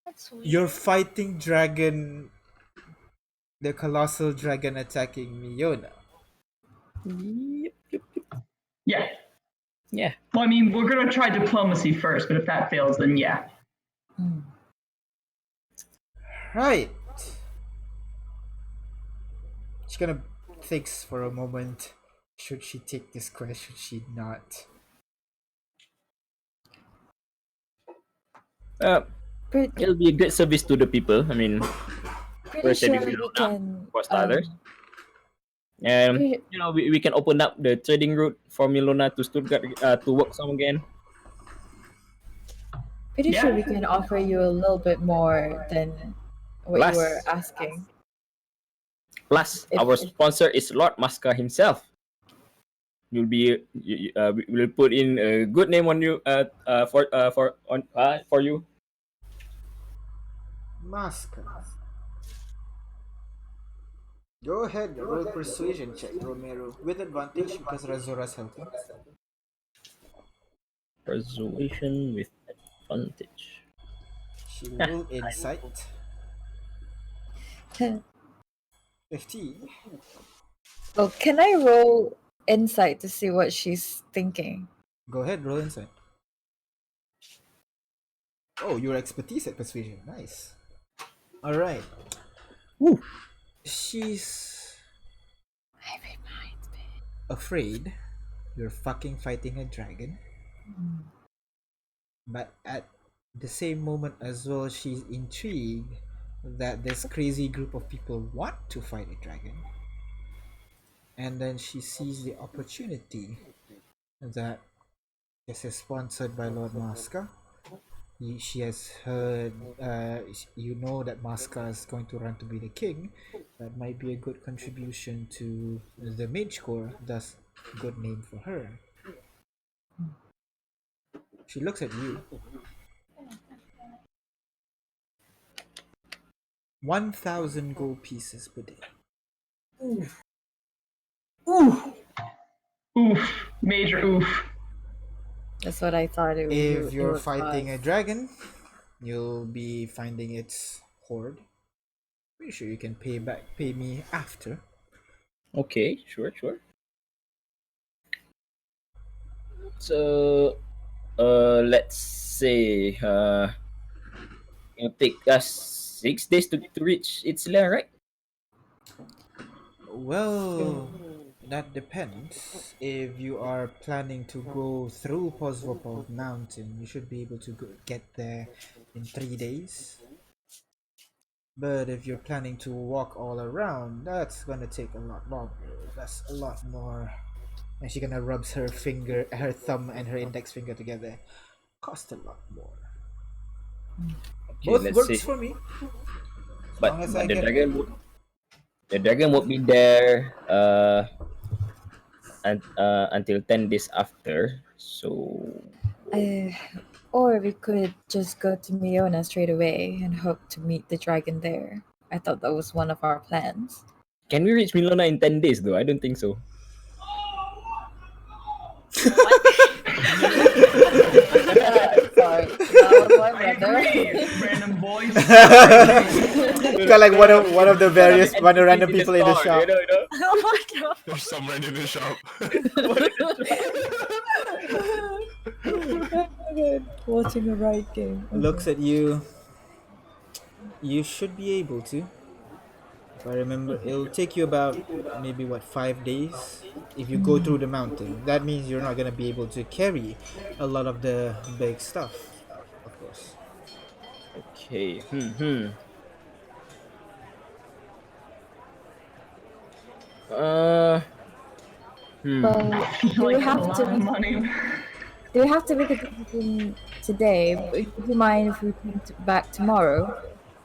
That's You're weird. fighting dragon, the colossal dragon attacking Milona. Yeah. Yeah. Well, I mean, we're gonna try diplomacy first, but if that fails, then yeah. Right. She's gonna think for a moment. Should she take this quest? Should she not? Pretty, It'll be a great service to the people. I mean, pretty we're sure saving we Milona can. for starters. And Pretty, we can open up the trading route for Milona to Stuttgart to work some again. pretty Yeah. sure we can offer you a little bit more than what you were Plus- asking. Plus, If- our if- sponsor is Lord Maska himself. We'll put in a good name on you for you. Maska. Go ahead, roll persuasion check, Romero, with advantage because Razora's helping. Persuasion with advantage. She will roll insight. 15. Well, can I roll insight to see what she's thinking? Go ahead, roll insight. Oh, your expertise at persuasion. Nice. Alright. Woo. She's I remind me. afraid you're fucking fighting a dragon. But at the same moment as well, she's intrigued that this crazy group of people want to fight a dragon. And then she sees the opportunity that this is sponsored by Lord Maska. She has heard, you know that Maska is going to run to be the king. That might be a good contribution to the Mage Corps, thus good name for her. She looks at you. 1,000 gold pieces per day. Oof. Major oof. That's what I thought it would. If you're fighting a dragon, you'll be finding its horde. Pretty sure you can pay me after. Okay, sure. So, let's say it'll take us 6 days to reach its lair, right? Well, that depends. If you are planning to go through Pozvopov Mountain, you should be able to get there in 3 days. But if you're planning to walk all around, that's gonna take a lot longer. That's a lot more. And she gonna rubs her thumb and her index finger together. Cost a lot more. Okay, Both let's works see. for me. But, long as but I the get- dragon won't be there until 10 days after. So Or we could just go to Miona straight away and hope to meet the dragon there. I thought that was one of our plans. can we reach Milona in 10 days though? I don't think so. Sorry, that was my I brother. agree. Random voice. Got like one of the various one of the random people in the shop. You know? What the There's someone in the shop. Watching a riot game. Looks at you. You should be able to. If I remember, it'll take you about maybe 5 days if you go through the mountain. That means you're not gonna be able to carry a lot of the big stuff, of course. Okay. Well, do we Like a have lot to of money. do we have to make a decision today? Would you mind if we come back tomorrow?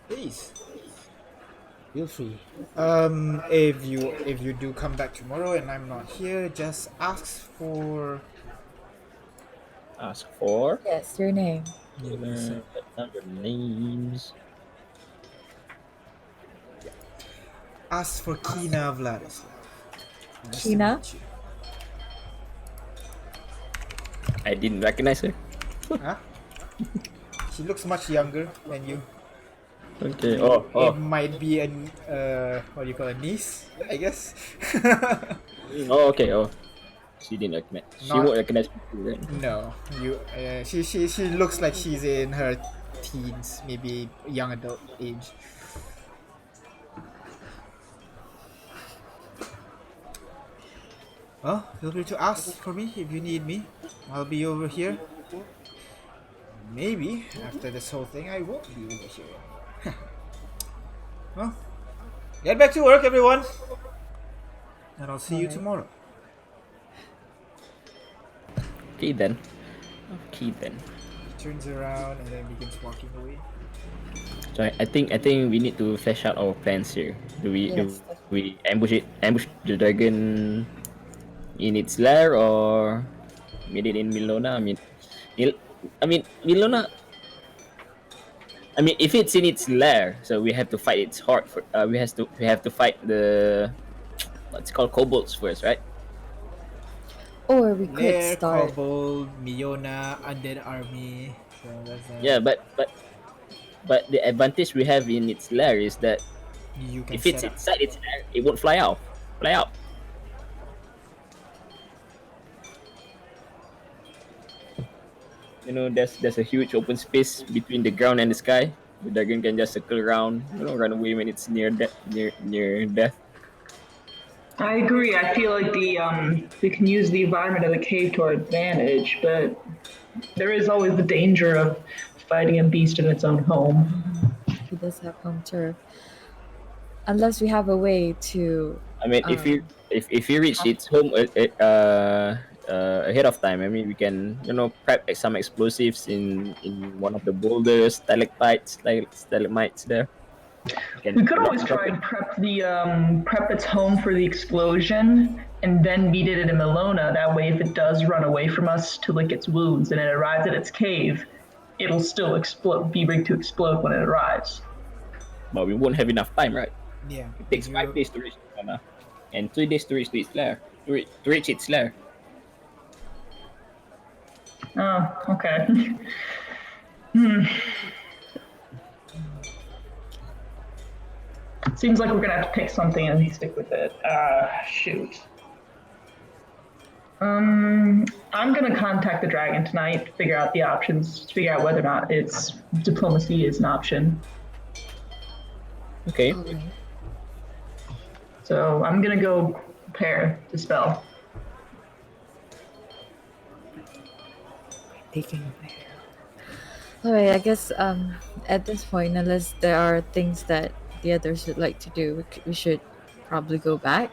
Please, feel free. If you do come back tomorrow and I'm not here, just Ask for Yes, your name. Listen. your names. Ask for Kina Vladislav. Nice Kina? to meet you. I didn't recognize her. Huh? She looks much younger than you. Okay. It might be a what do you call a niece, I guess. Okay. She didn't recognize. She Not- won't recognize me then. No, you. She looks like she's in her teens, maybe young adult age. Well, feel free to ask for me if you need me. I'll be over here. Maybe after this whole thing, I won't be over here. Well, get back to work, everyone, and I'll see you tomorrow. Okay then. He turns around and then begins walking away. So I think we need to flesh out our plans here. Do Yes, we ambush the dragon in its lair or meet it in Milona? Milona. If it's in its lair, so we have to fight its heart. We have to fight the what's it called kobolds first, right? Or we could Lair, start. Kobold, Milona, Undead Army. So that's Yeah, but the advantage we have in its lair is that you can if it's set up. inside its lair, it won't fly out. There's a huge open space between the ground and the sky. The dragon can just circle around, run away when it's near death. I agree. I feel like we can use the environment of the cave to our advantage, but there is always the danger of fighting a beast in its own home. He does have home turf. Unless we have a way to. If you reach its home ahead of time, we can prep some explosives in one of the boulders, stalactites, stalagmites there. We could always try and prep its home for the explosion, and then meet it in Milona. That way, if it does run away from us to lick its wounds and it arrives at its cave, it'll still be ready to explode when it arrives. But we won't have enough time, right? Yeah. It takes 5 days to reach Milona, and 3 days to reach its lair. To reach its lair. Oh, okay. Seems like we're gonna have to pick something and stick with it. Shoot. I'm gonna contact the dragon tonight, figure out the options, figure out whether or not its diplomacy is an option. Okay. So I'm gonna go prepare to spell. Taking Alright, I guess at this point, unless there are things that the others would like to do, we should probably go back.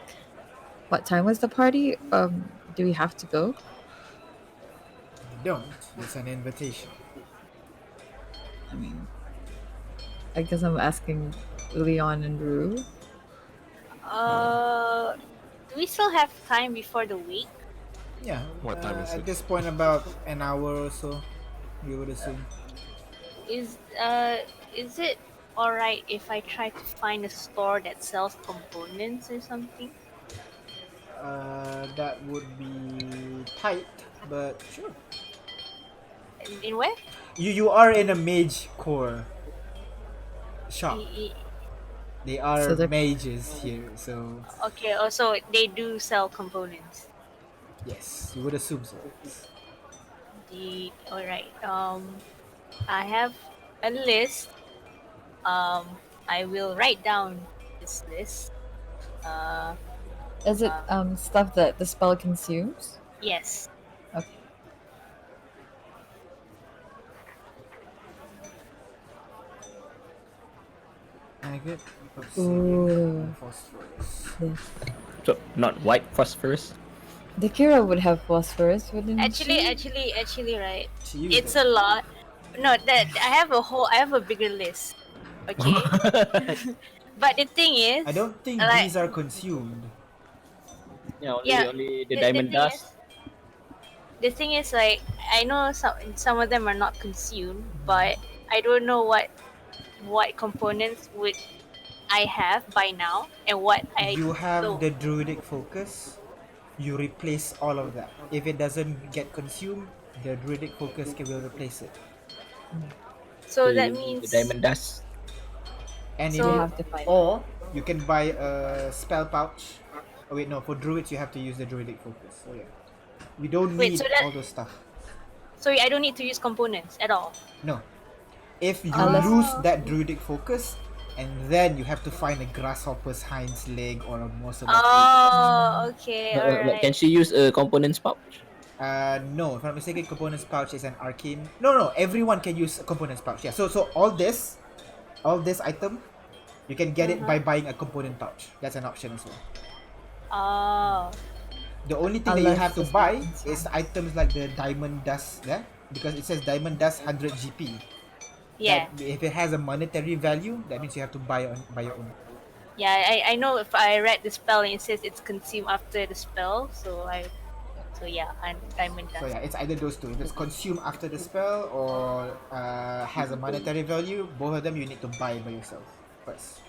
What time was the party? Do we have to go? Don't. It's an invitation. I guess I'm asking Leon and Rue. Do we still have time before the week? Yeah. What time is at it? this point, about an hour or so, you would assume. Is it alright if I try to find a store that sells components or something? That would be tight, but sure. In where? You are in a mage core shop. They are So they're- mages here, so Okay, also they do sell components. yes, you would assume so. Alright. I have a list. I will write down this list. Is it stuff that the spell consumes? Yes. Okay. Agate, Ooh. obsidian, phosphorus. Yes. So not white phosphorus. The Kira would have phosphorus, wouldn't Actually, she? right. She used It's it. a lot. No, that I have a bigger list. Okay. But the thing is, I don't think like, these are consumed. Yeah, yeah, only the the diamond thing is, dust. like, I know some of them are not consumed, but I don't know what components would I have by now and what I You have don't. the druidic focus. You replace all of that. If it doesn't get consumed, the druidic focus will replace it. So So that you need the means diamond dust. And You if you, so have to find. or you can buy a spell pouch. Oh wait, no. For druids, you have to use the druidic focus. So yeah, we don't wait, need so that all those stuff. so I don't need to use components at all. No. If you Unless- lose that druidic focus, and then you have to find a grasshopper's hind's leg or a morsel of Oh, okay, But alright. can she use a components pouch? No, if I'm mistaken, components pouch is an arcane. No, everyone can use a components pouch. Yeah, so all this item, you can get it by buying a component pouch. That's an option as well. Oh, The only thing that you Unless have to it's buy not is items like the diamond dust there, because it says diamond dust 100 GP. yeah, That, if it has a monetary value, that means you have to buy your own. yeah. I know if I read the spell and it says it's consumed after the spell, so yeah, I'm diamond So dust. yeah, it's either those two. If it's consumed after the spell or has a monetary value, both of them you need to buy by yourself first.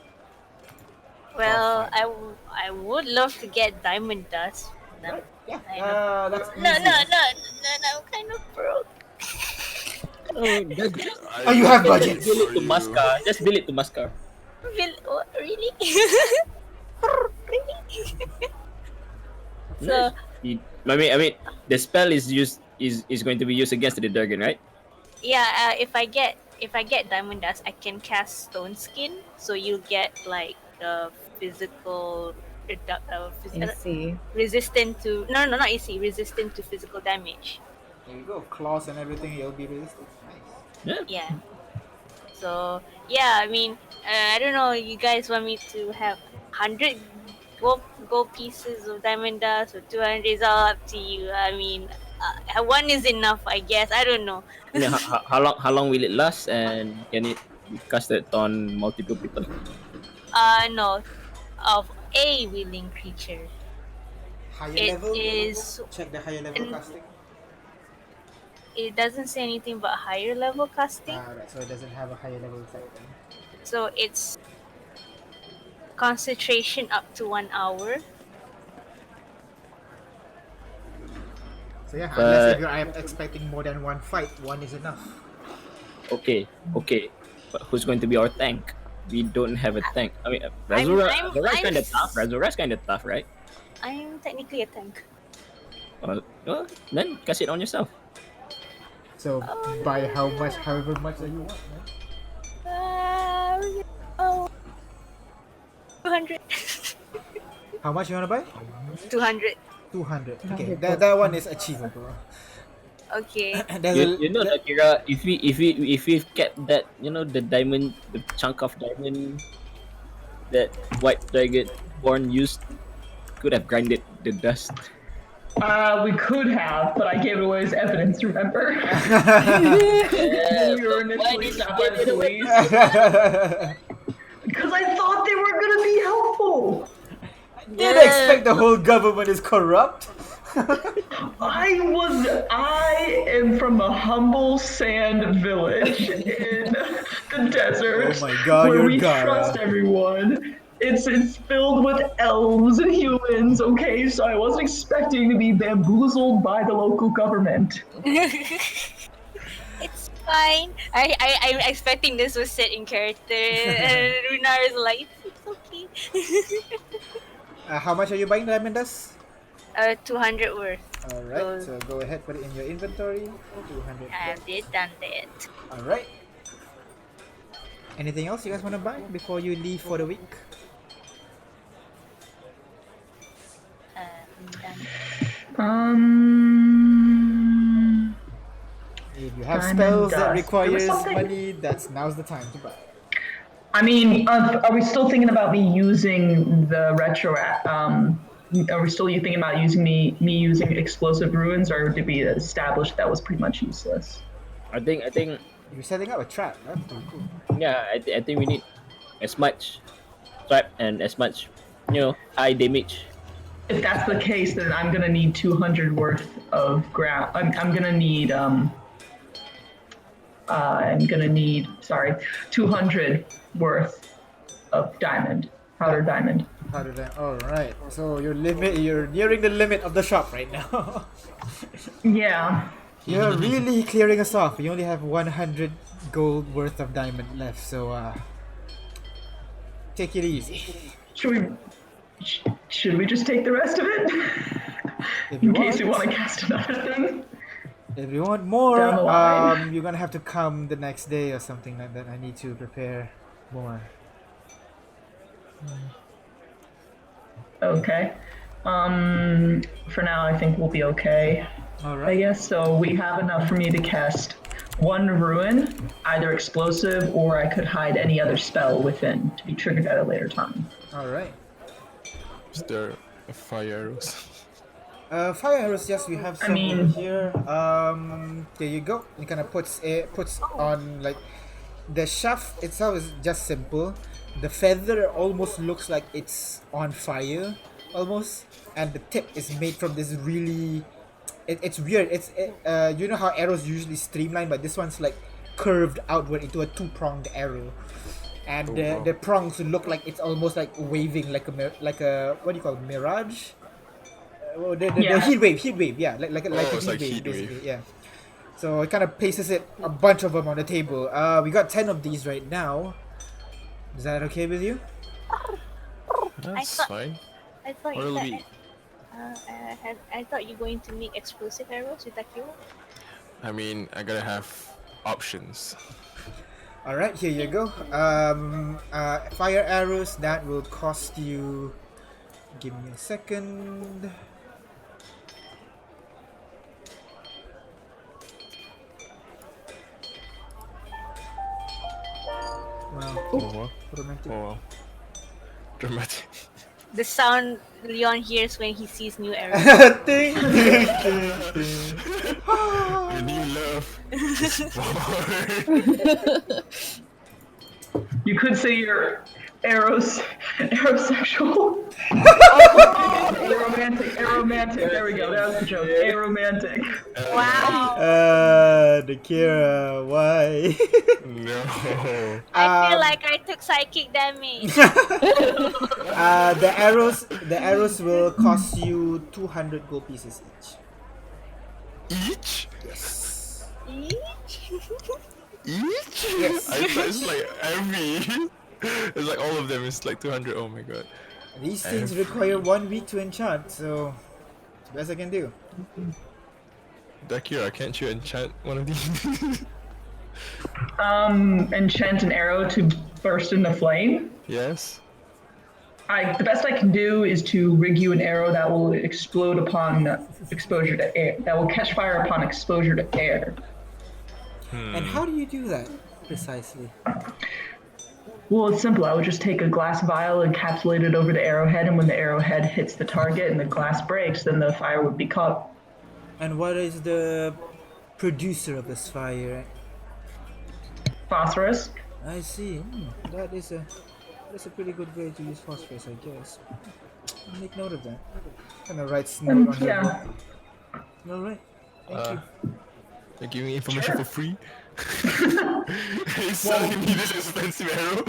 Well, fine. I would love to get diamond dust. No, Right? Yeah. I know. That's No, easy. I'm kind of broke. Oh, Oh, you have just budgets. bill it to Mascar. Just bill it to Mascar. Really? Really? So I mean, the spell is going to be used against the dragon, right? yeah, if I get diamond dust, I can cast stone skin. So you get like physical AC. resistant to not AC, resistant to physical damage. There you go. Claws and everything, you'll be resistant. Nice. Yeah. Yeah. So yeah, I mean, I don't know. You guys want me to have 100 gold pieces of diamond dust or 200? Is all up to you. I mean, one is enough, I guess. I don't know. Yeah, how long will it last, and can it be casted on multiple people? No, of a willing creature. Higher It level? is. Check the higher level casting. It doesn't say anything about higher level casting. Right, so it doesn't have a higher level effect then. So it's concentration up to 1 hour. So yeah, But- unless if you're expecting more than one fight, one is enough. Okay. But who's going to be our tank? We don't have a tank. I mean, I'm- Razor's kind of I'm- tough. Razor's kind of tough, right? I'm technically a tank. Well, then cast it on yourself. So buy however much that you want, man. Oh, 200. How much you wanna buy? 200. 200. Okay, 200 that one is achievable. Okay. You know, Akira, if we kept that, the diamond, the chunk of diamond that White Dragon born used, could have grinded the dust. We could have, but I gave it away as evidence, remember? Yeah, We were but why initially did you stopped by give the it away? police. Because I thought they were gonna be helpful. Did expect the whole government is corrupt? I am from a humble sand village in the desert. Oh my God, where you're we Gara. trust everyone. It's filled with elves and humans, okay? So I wasn't expecting to be bamboozled by the local government. It's fine. I'm expecting this was set in character. And Runar is like, it's okay. How much are you buying diamond dust? 200 worth. Alright, so go ahead, put it in your inventory. 200. I did done that. Alright. Anything else you guys want to buy before you leave for the week? Um, If you have Diamond spells that dust. There was requires something- money, now's the time to buy. I mean, are we still thinking about me using the are we still thinking about using me using explosive ruins, or did we establish that was pretty much useless? I think You're setting up a trap. That's pretty cool. yeah, I think we need as much trap and as much high damage. If that's the case, then I'm gonna need 200 worth of ground. I'm gonna need 200 worth of diamond, powdered diamond. All right. So you're nearing the limit of the shop right now. Yeah. You're really clearing us off. You only have 100 gold worth of diamond left, so take it easy. Should we just take the rest of it? In case we want to cast another thing? If you want more, Down the line. you're gonna have to come the next day or something like that. I need to prepare more. Okay. For now, I think we'll be okay. All I right. guess so. We have enough for me to cast one ruin, either explosive, or I could hide any other spell within to be triggered at a later time. All right. Is there a fire arrows? Fire arrows. Yes, we have some mean- over here. There you go. It kind of puts on like the shaft itself is just simple. The feather almost looks like it's on fire, almost, and the tip is made from this really. It's weird. You know how arrows usually streamline, but this one's like curved outward into a two-pronged arrow, and wow. the prongs look like it's almost like waving like a what do you call it, mirage? The Yeah. heat wave, yeah, like a it's like heat heat wave, wave. basically, yeah. So it kind of places it a bunch of them on the table. We got 10 of these right now. Is that okay with you? That's thought- fine. I thought Or you it'll said, be. I thought you were going to make explosive arrows with Akio. I mean, I gotta have options. All right, here you go. Fire arrows that will cost you. Give me a second. Wow, Oh wow. romantic. Oh wow. Dramatic. The sound Leon hears when he sees new arrows. Ding, ding, ding, ding. Your new love is born. You could say you're aerosexual. Aromantic. There we go. That was the joke. Aromantic. Wow. The Kira, why? No. I feel like I took psychic damage. The arrows will cost you 200 gold pieces each. Each? Yes. Each? Each? Yes. I thought it's like every. It's like all of them is like 200. Oh my god. These things require 1 week to enchant, so it's the best I can do. Dakira, can't you enchant one of these? Enchant an arrow to burst into flame. Yes. The best I can do is to rig you an arrow that will explode upon exposure to air. That will catch fire upon exposure to air. And how do you do that precisely? Well, it's simple. I would just take a glass vial, encapsulate it over the arrowhead, and when the arrowhead hits the target and the glass breaks, then the fire would be caught. And what is the producer of this fire? Phosphorus. I see. That's a pretty good way to use phosphorus, I guess. I'll make note of that. Kind of writes note on Yeah. the book. All right. Thank you. They're giving me information for free. He's selling me this expensive arrow.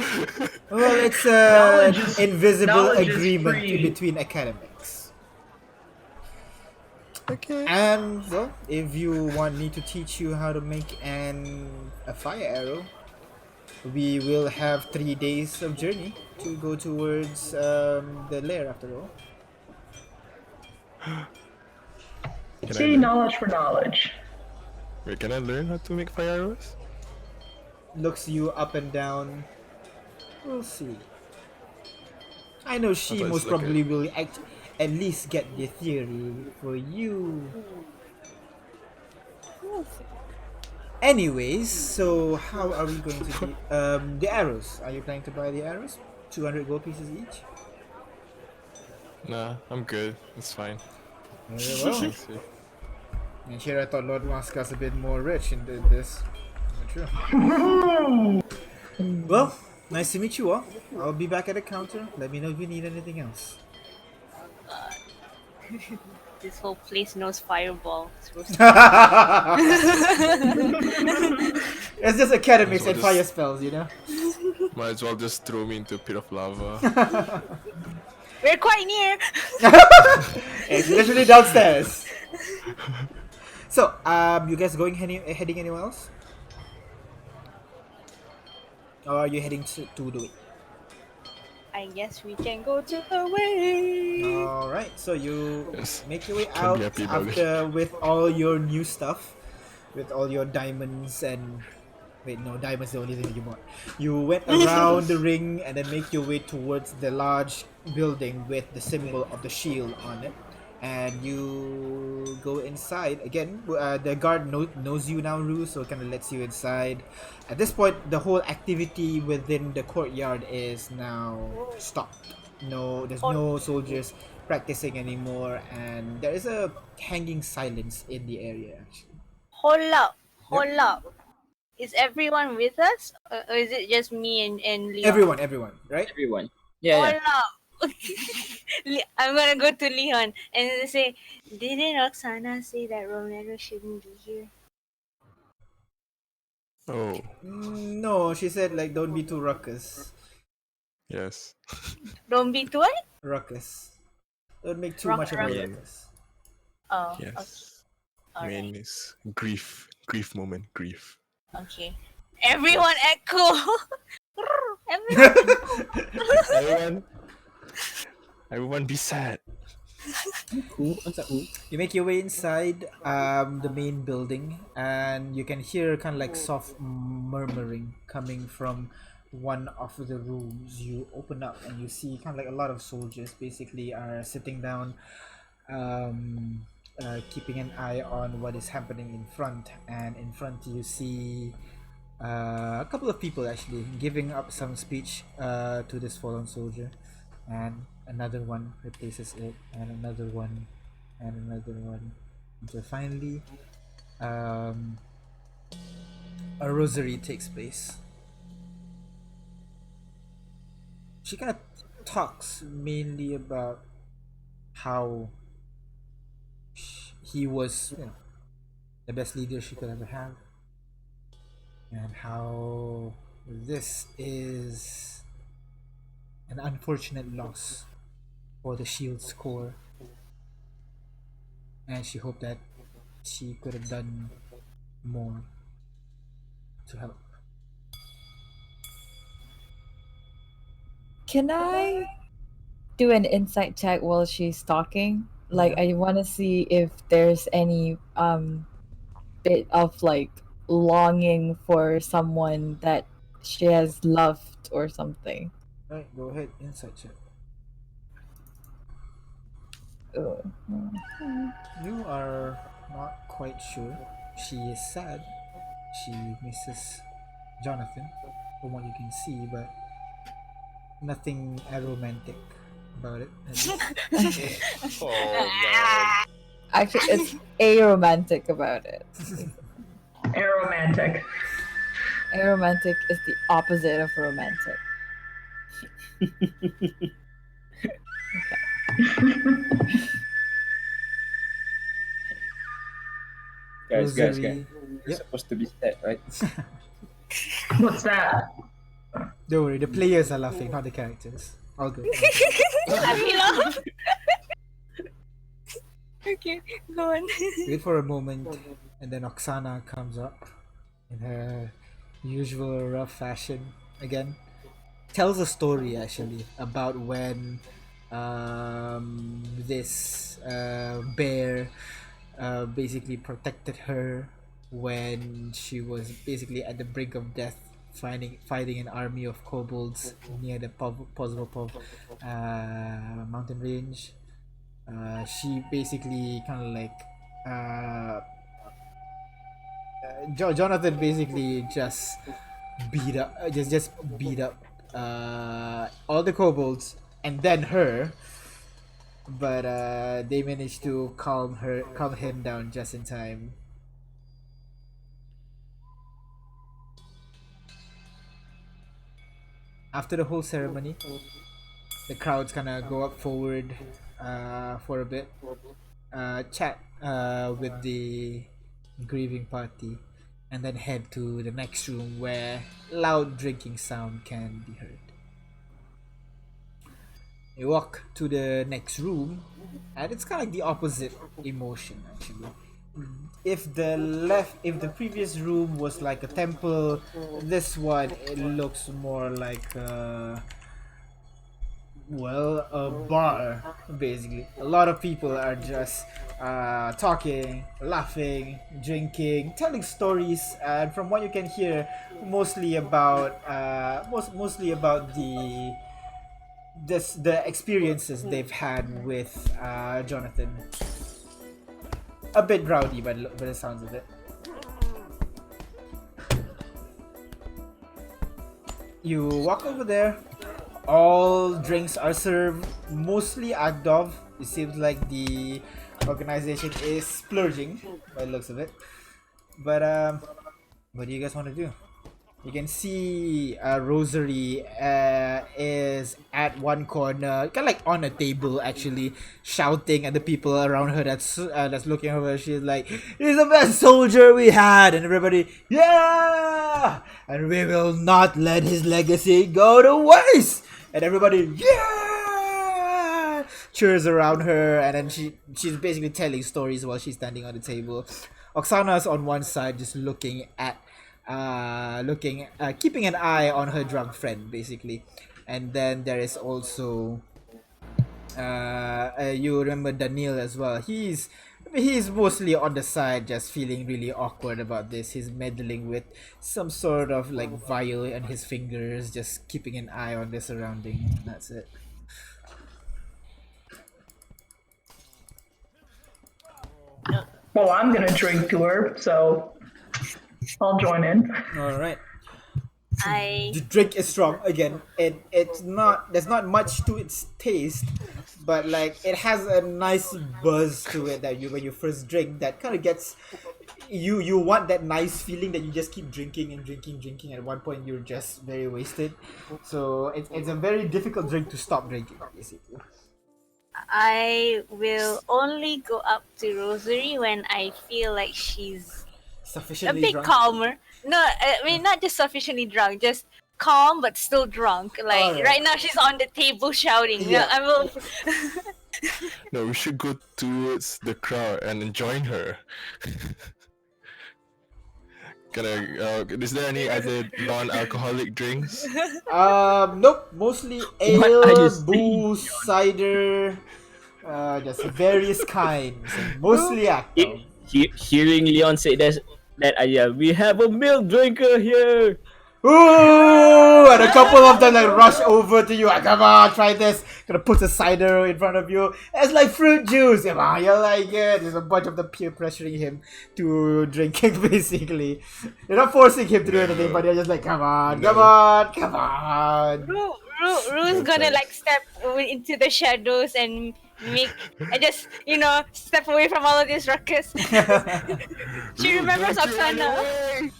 Well, it's Knowledge an is- invisible knowledge is agreement free. between academics. Okay. And well, if you want me to teach you how to make a fire arrow, we will have 3 days of journey to go towards the lair. After all, Can I See, learn? knowledge for knowledge. Wait, can I learn how to make fire arrows? looks you up and down. We'll see. I know she thought it's most like probably will at least get the theory for you. Anyways, so how are we going to do the arrows? Are you planning to buy the arrows? 200 gold pieces each? Nah, I'm good. It's fine. Very well. Thanks. And here I thought Lord Moscow's a bit more rich in this. Not true. Well, nice to meet you all. I'll be back at the counter. Let me know if you need anything else. This whole place knows fireball. It's just academics and fire spells, you know? Might as well just throw me into a pit of lava. We're quite near. It's literally downstairs. So, you guys heading anywhere else? Or are you heading to the way? I guess we can go to the way. Alright, so you Yes. make your way Can out be happy about after with all your new stuff, with all your diamonds and wait, no, diamonds the only thing you bought. You went around the ring and then make your way towards the large building with the symbol of the shield on it. And you go inside again. The guard knows you now, Rue, so it kind of lets you inside. At this point, the whole activity within the courtyard is now stopped. No, there's no soldiers practicing anymore, and there is a hanging silence in the area. Actually, Hold up. Is everyone with us? Or is it just me and Leon? everyone, right? Everyone. Yeah. Hold up. I'm gonna go to Leon and say, didn't Roxana say that Romero shouldn't be here? Oh, No, she said like don't be too ruckus. yes. Don't be too what? Ruckus. Don't make too much of a Yeah. ruckus. Oh, Yes. okay. Main is grief. Grief moment. Grief. Okay. Everyone echo. Everyone. Everyone be sad. Cool. What's that? Cool. You make your way inside the main building, and you can hear kind of like soft murmuring coming from one of the rooms. You open up and you see kind of like a lot of soldiers basically are sitting down, keeping an eye on what is happening in front. And in front you see a couple of people actually giving up some speech to this fallen soldier, and another one replaces it, and another one, and another one, until finally a rosary takes place. She kind of talks mainly about how he was, the best leader she could ever have, and how this is an unfortunate loss for the Shield's core, and she hoped that she could have done more to help. Can I do an insight check while she's talking? Like, I want to see if there's any bit of like longing for someone that she has loved or something. Right, go ahead, insight check. You are not quite sure. She is sad. She misses Jonathan, from what you can see, but nothing aromantic about it. Actually, it's aromantic about it. Aromantic. Aromantic is the opposite of romantic. Guys. Rosary. You're supposed to be sad, right? What's that? Don't worry, the players are laughing, not the characters. All good. I love. Okay, go on. Wait for a moment, and then Oksana comes up in her usual rough fashion again. Tells a story actually about when this bear basically protected her when she was basically at the brink of death, fighting an army of kobolds near the Pozropov mountain range. She basically kind of like Jonathan basically just beat up all the kobolds and then her, but they managed to calm him down just in time. After the whole ceremony, the crowds kind of go up forward for a bit, chat with the grieving party, and then head to the next room where loud drinking sound can be heard. You walk to the next room, and it's kind of like the opposite emotion actually. If the previous room was like a temple, this one it looks more like a bar basically. A lot of people are just talking, laughing, drinking, telling stories, and from what you can hear, mostly about mostly about the experiences they've had with Jonathan. A bit rowdy by the sounds of it. You walk over there. All drinks are served, mostly Agdov. It seems like the organization is splurging by the looks of it. But what do you guys want to do? You can see Rosary is at one corner, kind of like on a table actually, shouting at the people around her that's looking over. She's like, "He's the best soldier we had," and everybody, "Yeah!" And we will not let his legacy go to waste. And everybody, "Yeah!" cheers around her, and then she's basically telling stories while she's standing on the table. Oksana's on one side, just keeping an eye on her drunk friend basically. And then there is also you remember Daniel as well. He's mostly on the side, just feeling really awkward about this. He's meddling with some sort of like vial on his fingers, just keeping an eye on the surrounding. That's it. Well, I'm gonna drink to her, so I'll join in. All right. The drink is strong again. It's not, there's not much to its taste, but like it has a nice buzz to it that when you first drink, that kind of gets you want that nice feeling that you just keep drinking and drinking. At one point you're just very wasted, so it's a very difficult drink to stop drinking basically. I will only go up to Rosary when I feel like she's Sufficiently a bit drunk. calmer. No, I mean not just sufficiently drunk, just calm but still drunk. Like Alright. right now, she's on the table shouting. Yeah. I will. No, we should go towards the crowd and join her. Is there any other non-alcoholic drinks? Nope. Mostly What are ale, you saying? booze, cider, just various kinds. Mostly alcohol. Hearing Leon say that idea, we have a milk drinker here. Ooh! And a couple of them like rush over to you. Like, come on, try this. Gonna put a cider in front of you. It's like fruit juice. Come on, you're like, yeah. There's a bunch of them peer pressuring him to drinking, basically. They're not forcing him to do anything, but they're just like, come on. Rue's gonna like step into the shadows and just step away from all of this ruckus. She remembers Oksana.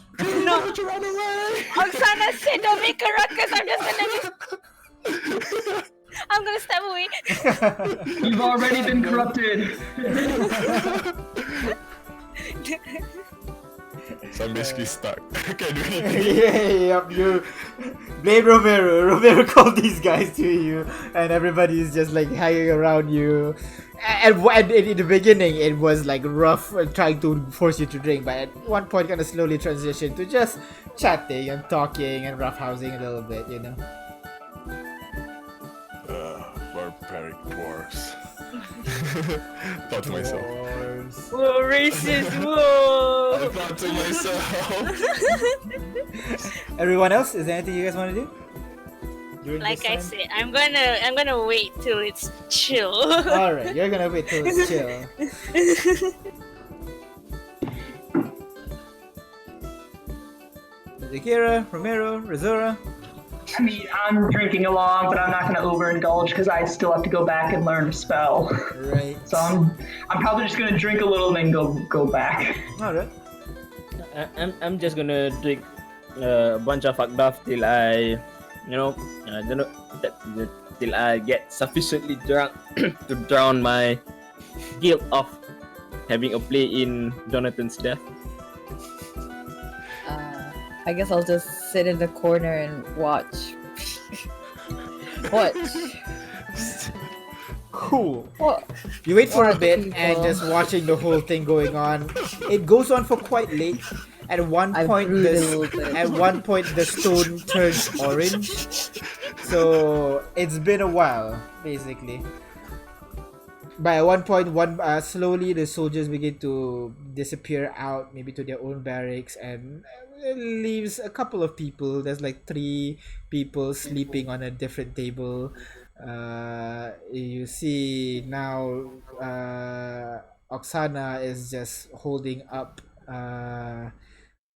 No, Oksana said don't make a ruckus. I'm gonna step away. You've already been corrupted. So I'm basically stuck. I can't do anything. Yep, you blame Romero. Romero called these guys to you, and everybody is just like hanging around you. And in the beginning, it was like rough trying to force you to drink, but at one point, kind of slowly transitioned to just chatting and talking and roughhousing a little bit, Barbaric dwarves. Thought to myself. Whoa, racist! Whoa! I thought to myself. Everyone else, is there anything you guys want to do? During Like this I time? said, I'm gonna wait till it's chill. Alright, you're gonna wait till it's chill. Zakira, Romero, Razora. I mean, I'm drinking along, but I'm not going to overindulge because I still have to go back and learn a spell. Right. So I'm probably just going to drink a little and then go back. Alright. I'm just gonna drink a bunch of Agdaf till I, till I get sufficiently drunk to drown my guilt of having a play in Jonathan's death. I guess I'll just sit in the corner and watch. Watch. Cool. What? You wait for a What bit people? and just watching the whole thing going on. It goes on for quite late. At one I point, brewed a little bit. the stone turns orange. So it's been a while, basically. But at one point, slowly the soldiers begin to disappear out, maybe to their own barracks, and it leaves a couple of people. There's like 3 people sleeping on a different table. You see now, Oksana is just holding up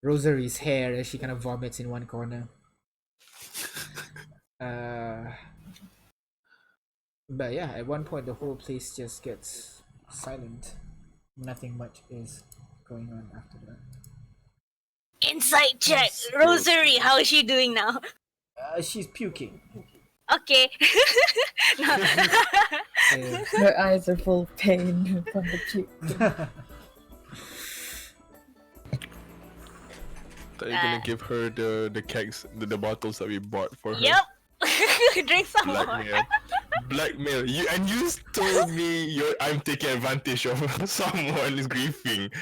Rosary's hair as she kind of vomits in one corner. But yeah, at one point the whole place just gets silent. Nothing much is going on after that. Insight check. Rosary, how is she doing now? She's puking. Okay. No. Her eyes are full of pain from the puke. Are you gonna give her the kegs, the bottles that we bought for her? Yep. Drink some more. Blackmail. You told me I'm taking advantage of someone's grieving.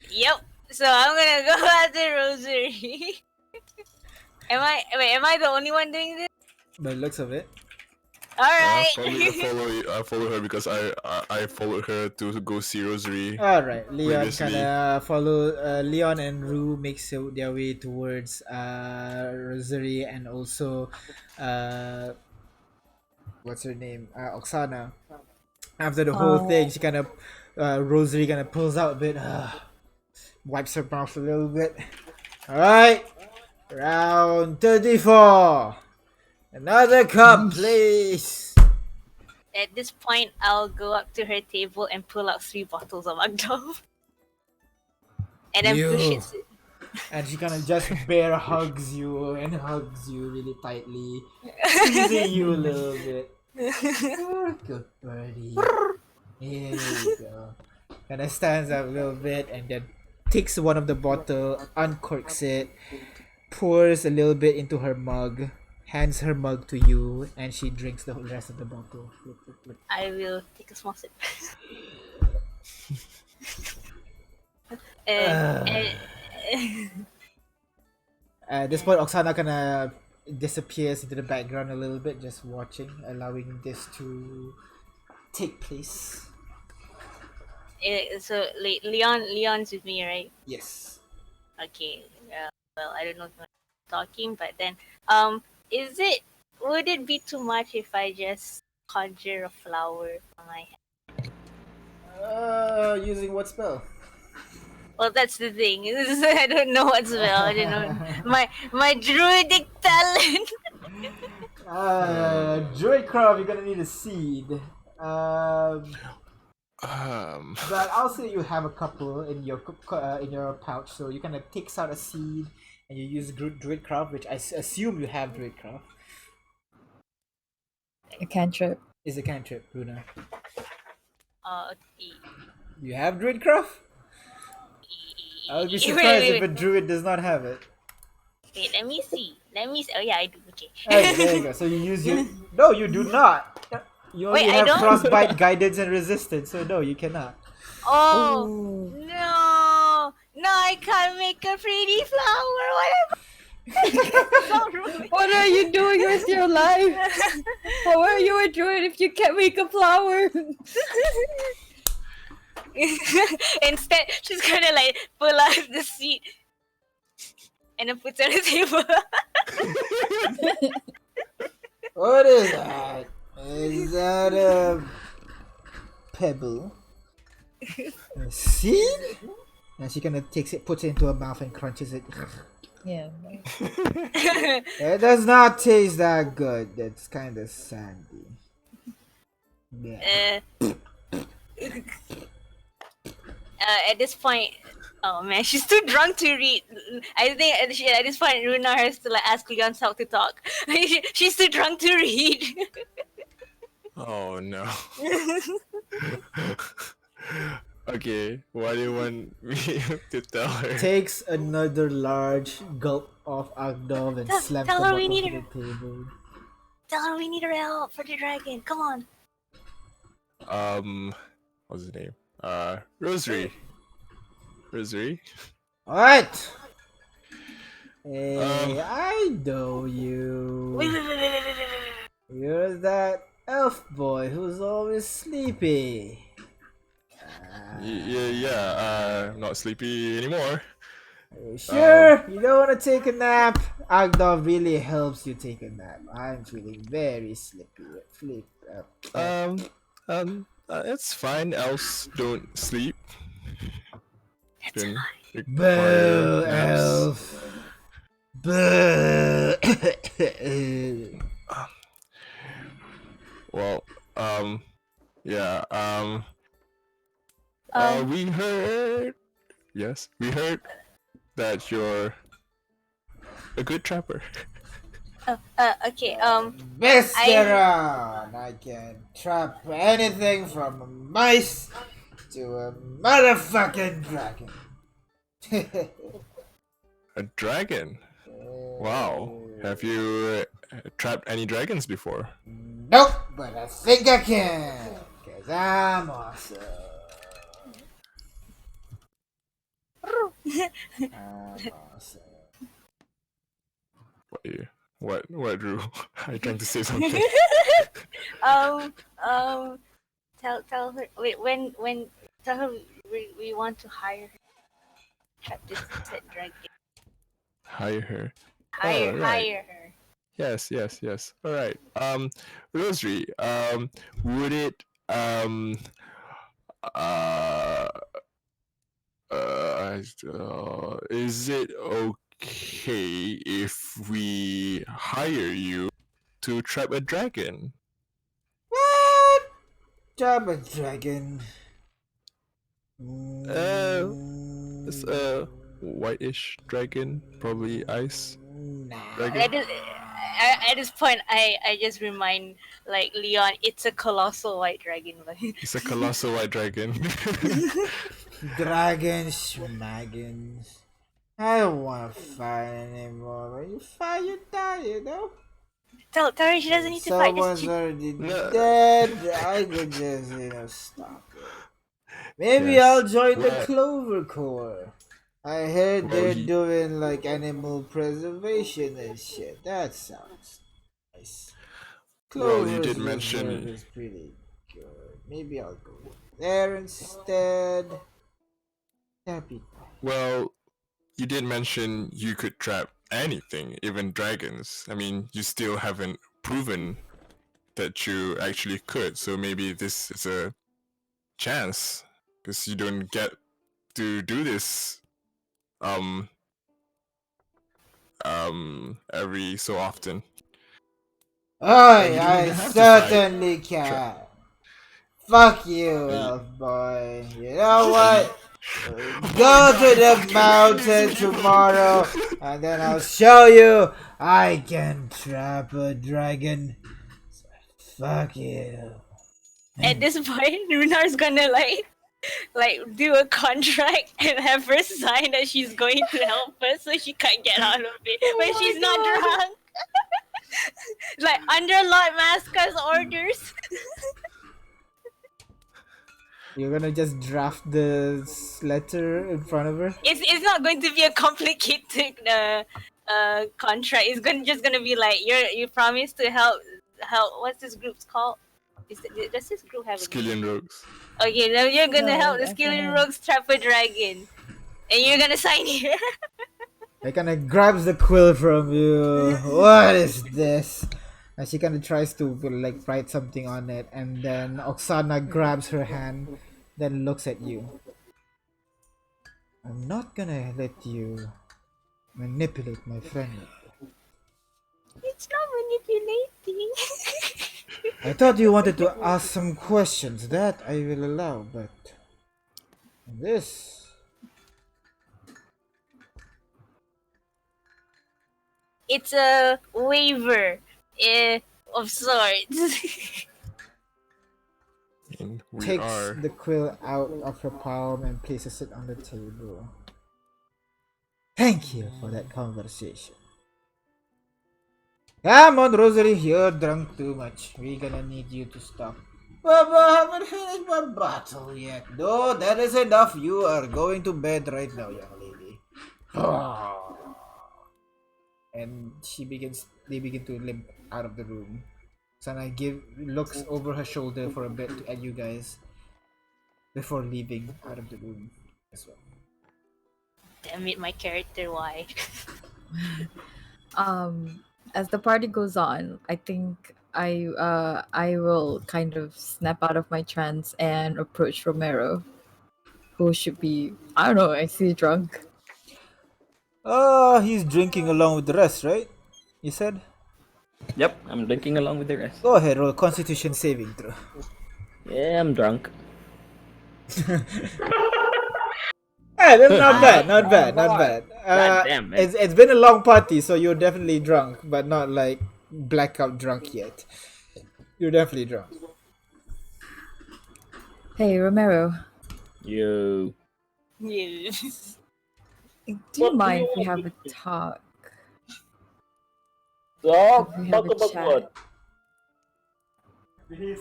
Yep. So I'm gonna go after Rosary. Am I the only one doing this? By the looks of it. Alright. I follow her because I followed her to go see Rosary. Alright, Leon Previously. kinda follow Leon and Rue makes their way towards Rosary and also what's her name? Oksana. After the whole thing, she kind of Rosary kind of pulls out a bit, wipes her mouth a little bit. Alright, round 34. Another cup, please. At this point, I'll go up to her table and pull out 3 bottles of Agdolf. And then push it. And she kind of just bear hugs you and hugs you really tightly, squeezing you a little bit. Good birdie. Here you go. Kind of stands up a little bit and then takes one of the bottle, uncorks it, pours a little bit into her mug, hands her mug to you, and she drinks the rest of the bottle. I will take a small sip. At this point, Oksana kind of disappears into the background a little bit, just watching, allowing this to take place. So Leon's with me, right? Yes. Okay. Well, I don't know if I'm talking, but then, would it be too much if I just conjure a flower from my hand? Using what spell? Well, that's the thing. I don't know what spell. I don't know my druidic talent. Druidcraft, you're gonna need a seed. But I'll say you have a couple in your pouch, so you kind of takes out a seed and you use Druidcraft, which I assume you have Druidcraft. A cantrip. Is a cantrip, Runa. Okay. You have Druidcraft? I would be surprised if a druid does not have it. Wait, let me see. Oh yeah, I do. Okay. Alright, there you go. So you use your... No, you do not! You only Wait, I have don't? frostbite, guidance, and resistance, so no, you cannot. Oh Ooh. no! No, I can't make a pretty flower. What are you doing with your life? How are you a druid if you can't make a flower? Instead, she's gonna like pull out the seed and then put it on the table. What is that? Is that a pebble? A seed? And she kind of takes it, puts it into her mouth and crunches it. Yeah. It does not taste that good. It's kind of sandy. Yeah. At this point, oh man, she's too drunk to read. I think at this point, Runa has to like ask Leon how to talk. She's too drunk to read. Oh no. Okay, what do you want me to tell her? Takes another large gulp of Agdov and slams tell the her bottle we to need the table. Tell her we need her help for the dragon. Come on. What's his name? Rosary. Rosary. Alright! Hey, I know you. Wait. You're that elf boy who's always sleepy. Yeah, not sleepy anymore. Are you sure? You don't want to take a nap? Agdov really helps you take a nap. I'm feeling very sleepy. It's fine. Elves don't sleep. That's Don't fine. Boo, require naps. elf. Boo. Well, yeah, we heard. Yes, we heard that you're a good trapper. Okay. Best around. I can trap anything from a mice to a motherfucking dragon. A dragon? Wow. Have you trapped any dragons before? Nope, but I think I can. Cause I'm awesome. I'm awesome. What, Drew? Are you trying to say something? Tell her. Wait, when tell her we want to hire her. Trap this said dragon. Hire her. Hire her. Yes. All right. Rosary. Would it is it okay if we hire you to trap a dragon? What? Trap a dragon. It's a whitish dragon, probably ice dragon. At this point, I just remind like Leon, it's a colossal white dragon. It's a colossal white dragon. Dragons, schmagons. I don't want to fight anymore. When you fight, you die, you know? Tell her she doesn't need to fight. Someone's already dead. I could just, stop it. Maybe Yes. I'll join the Right. Clover Corps. I heard Well, they're doing like animal preservation and shit. That sounds nice. Well, you Clover's did mention- reserve is pretty good. Maybe I'll go there instead. That'd be Well, you did mention you could trap anything, even dragons. I mean, you still haven't proven that you actually could, so maybe this is a chance, because you don't get to do this every so often. I you don't even have to certainly can. Fuck you, elf boy. You know what? Go to the mountain tomorrow, and then I'll show you I can trap a dragon. Fuck you. At this point, Runar's gonna like do a contract and have her sign that she's going to help us so she can't get out of it when she's not drunk. Like under Lord Masca's orders. You're gonna just draft the letter in front of her? It's not going to be a complicated contract. It's just gonna be like you promise to help. What's this group's called? Does this group have a name? Skyllian rogues. Okay, now you're gonna No, help the I Skyllian don't. Rogues trap a dragon, and you're gonna sign here. He kinda grabs the quill from you. What is this? And she kinda tries to like write something on it, and then Oksana grabs her hand, then looks at you. I'm not gonna let you Manipulate my friend. It's not manipulating. I thought you wanted to ask some questions. That I will allow, but this. It's a waiver of sorts. And we Takes are. the quill out of her palm and places it on the table. Thank you for that conversation. Come on, Rosary, you're drunk too much. We're gonna need you to stop. But I haven't finished my bottle yet. No, that is enough. You are going to bed right now, young lady. And they begin to limp out of the room. Sana looks over her shoulder for a bit at you guys before leaving out of the room as well. Damn it, my character, why? As the party goes on, I think I will kind of snap out of my trance and approach Romero, who should be, I don't know, I see drunk. He's drinking along with the rest, right? You said? Yep, I'm drinking along with the rest. Go ahead, roll Constitution saving throw. Yeah, I'm drunk. Hey, that's not bad, not bad, not bad. God damn, man. It's been a long party, so you're definitely drunk, but not like blackout drunk yet. You're definitely drunk. Hey, Romero, Yo. Yes. do you mind if we have a talk? Talk We have a about chat. what?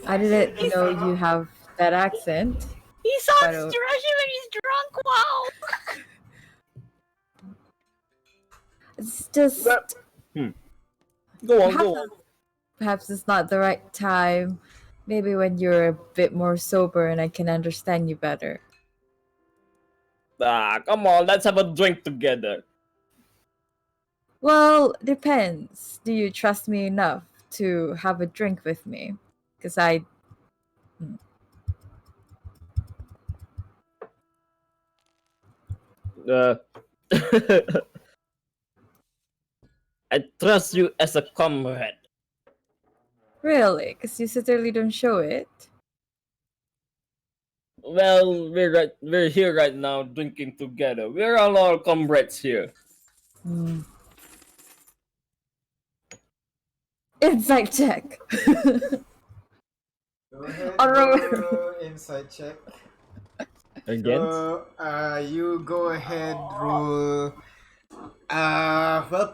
I didn't know you have that accent. He sounds But, Russian when he's drunk. Wow. It's just Go on. perhaps it's not the right time. Maybe when you're a bit more sober and I can understand you better. Ah, come on, let's have a drink together. Well, depends. Do you trust me enough to have a drink with me? Because I I trust you as a comrade. really, because you certainly don't show it. Well, we're here right now drinking together. We're all our comrades here. Hmm. Insight check. Go ahead, Alright. roll insight check. Against? So, you go ahead, roll.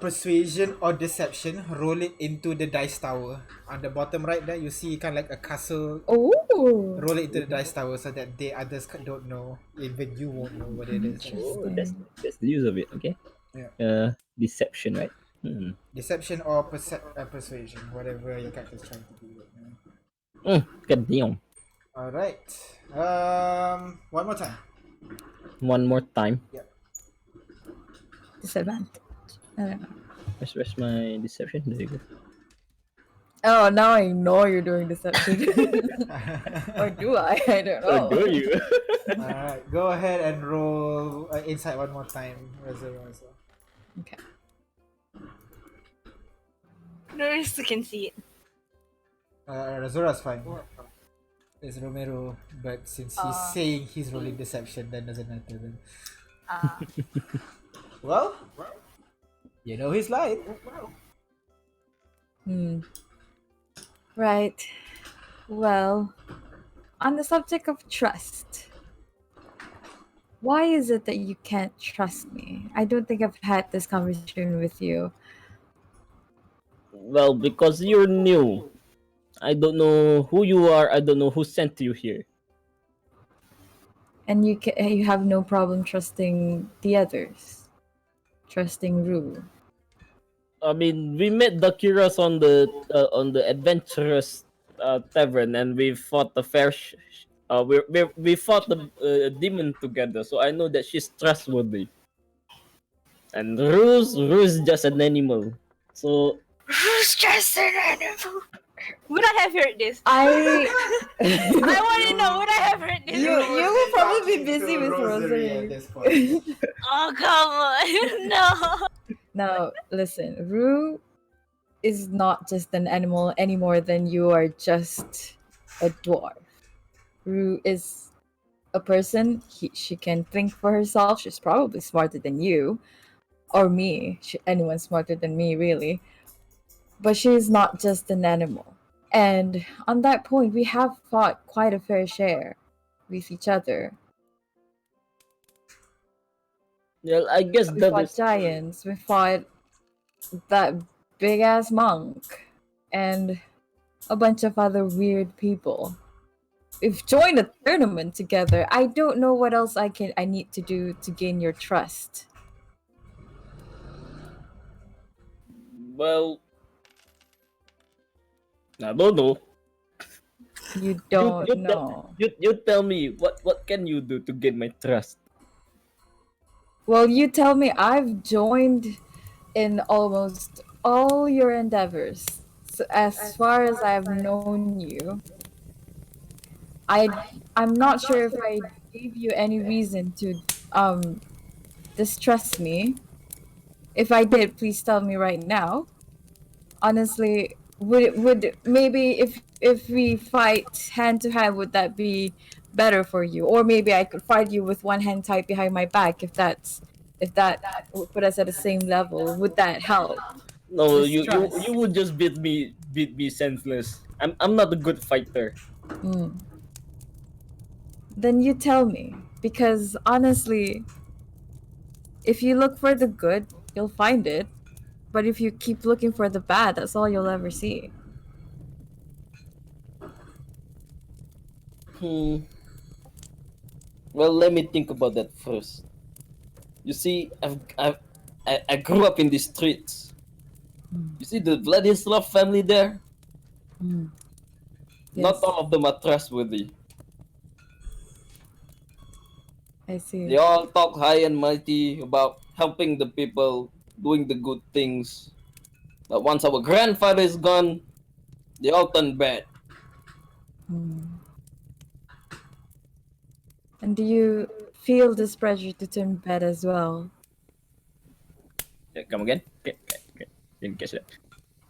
Persuasion or deception. Roll it into the dice tower. On the bottom right there, you see kind of like a castle. Oh. Roll it into the dice tower so that the others don't know. Even you won't know what it is. Oh, that's the use of it. Okay. Yeah. Deception, right? Deception or persuasion, whatever your character is trying to do right now. God damn. Alright. One more time. One more time. Yep. Disadvantage. I don't know. Where's my deception? There you go. Oh, now I know you're doing deception. Or do I? I don't know. Oh, do you? Alright, go ahead and roll insight one more time. Okay. No rest can see it. Razura's fine. It's Romero, but since he's saying he's rolling deception, that doesn't matter then. Well, you know he's lying. Right. Well, on the subject of trust, why is it that you can't trust me? I don't think I've had this conversation with you. Well, because you're new. I don't know who you are. I don't know who sent you here. And you have no problem trusting the others. Trusting Rue. I mean, we met the Kiras on the adventurous tavern, and we fought the we fought the demon together. So I know that she's trustworthy. And Rue's just an animal. So Who's just an animal? Would I have heard this? I want to know, would I have heard this? you will probably be busy with at Rosary. this point. Oh, come on. No. Now, listen, Rue is not just an animal any more than you are just a dwarf. Rue is a person. She can think for herself. She's probably smarter than you or me. Anyone smarter than me, really. But she is not just an animal. And on that point, we have fought quite a fair share with each other. Well, I guess We that fought is giants. We fought that big ass monk and a bunch of other weird people. We've joined a tournament together. I don't know what else I need to do to gain your trust. well. I don't know. You don't you know. You tell me what can you do to gain my trust? Well, you tell me. I've joined in almost all your endeavors. So as far as I've known you, I'm not sure if I gave you any reason to distrust me. If I did, please tell me right now. Honestly, would maybe if we fight hand to hand, would that be better for you? Or maybe I could fight you with one hand tied behind my back if that would put us at the same level. Would that help? No, you Distrust. would just beat me senseless. I'm not a good fighter. Then you tell me, because honestly, if you look for the good, you'll find it. But if you keep looking for the bad, that's all you'll ever see. Well, let me think about that first. You see, I grew up in the streets. You see the Vladislav family there? Not Yes, all of them are trustworthy. I see. They all talk high and mighty about helping the people, doing the good things. But once our grandfather is gone, they all turn bad. And do you feel this pressure to turn bad as well? Come again? Okay. Didn't catch that.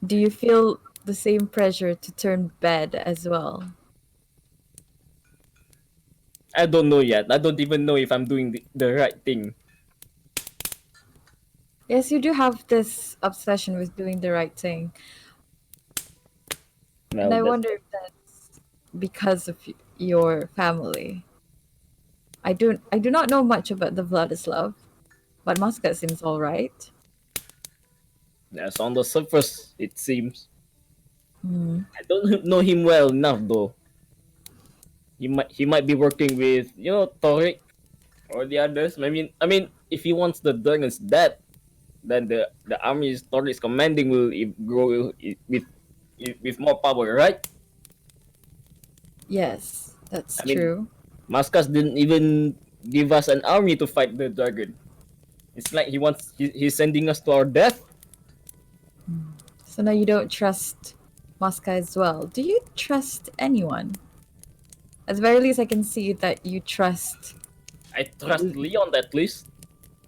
Do you feel the same pressure to turn bad as well? I don't know yet. I don't even know if I'm doing the right thing. Yes, you do have this obsession with doing the right thing. Well, And I wonder if that's because of your family. I do not know much about the Vladislav, but Moscow seems all right. that's on the surface, it seems. I don't know him well enough though. He might be working with Torik or the others. I mean, if he wants the dragons dead, then the army Torik is commanding will grow with more power, right? Yes, that's I mean, true. Maskas didn't even give us an army to fight the dragon. It's like he's sending us to our death. So now you don't trust Moscow as well. Do you trust anyone? At the very least, I can see that you trust. I trust Leon at least,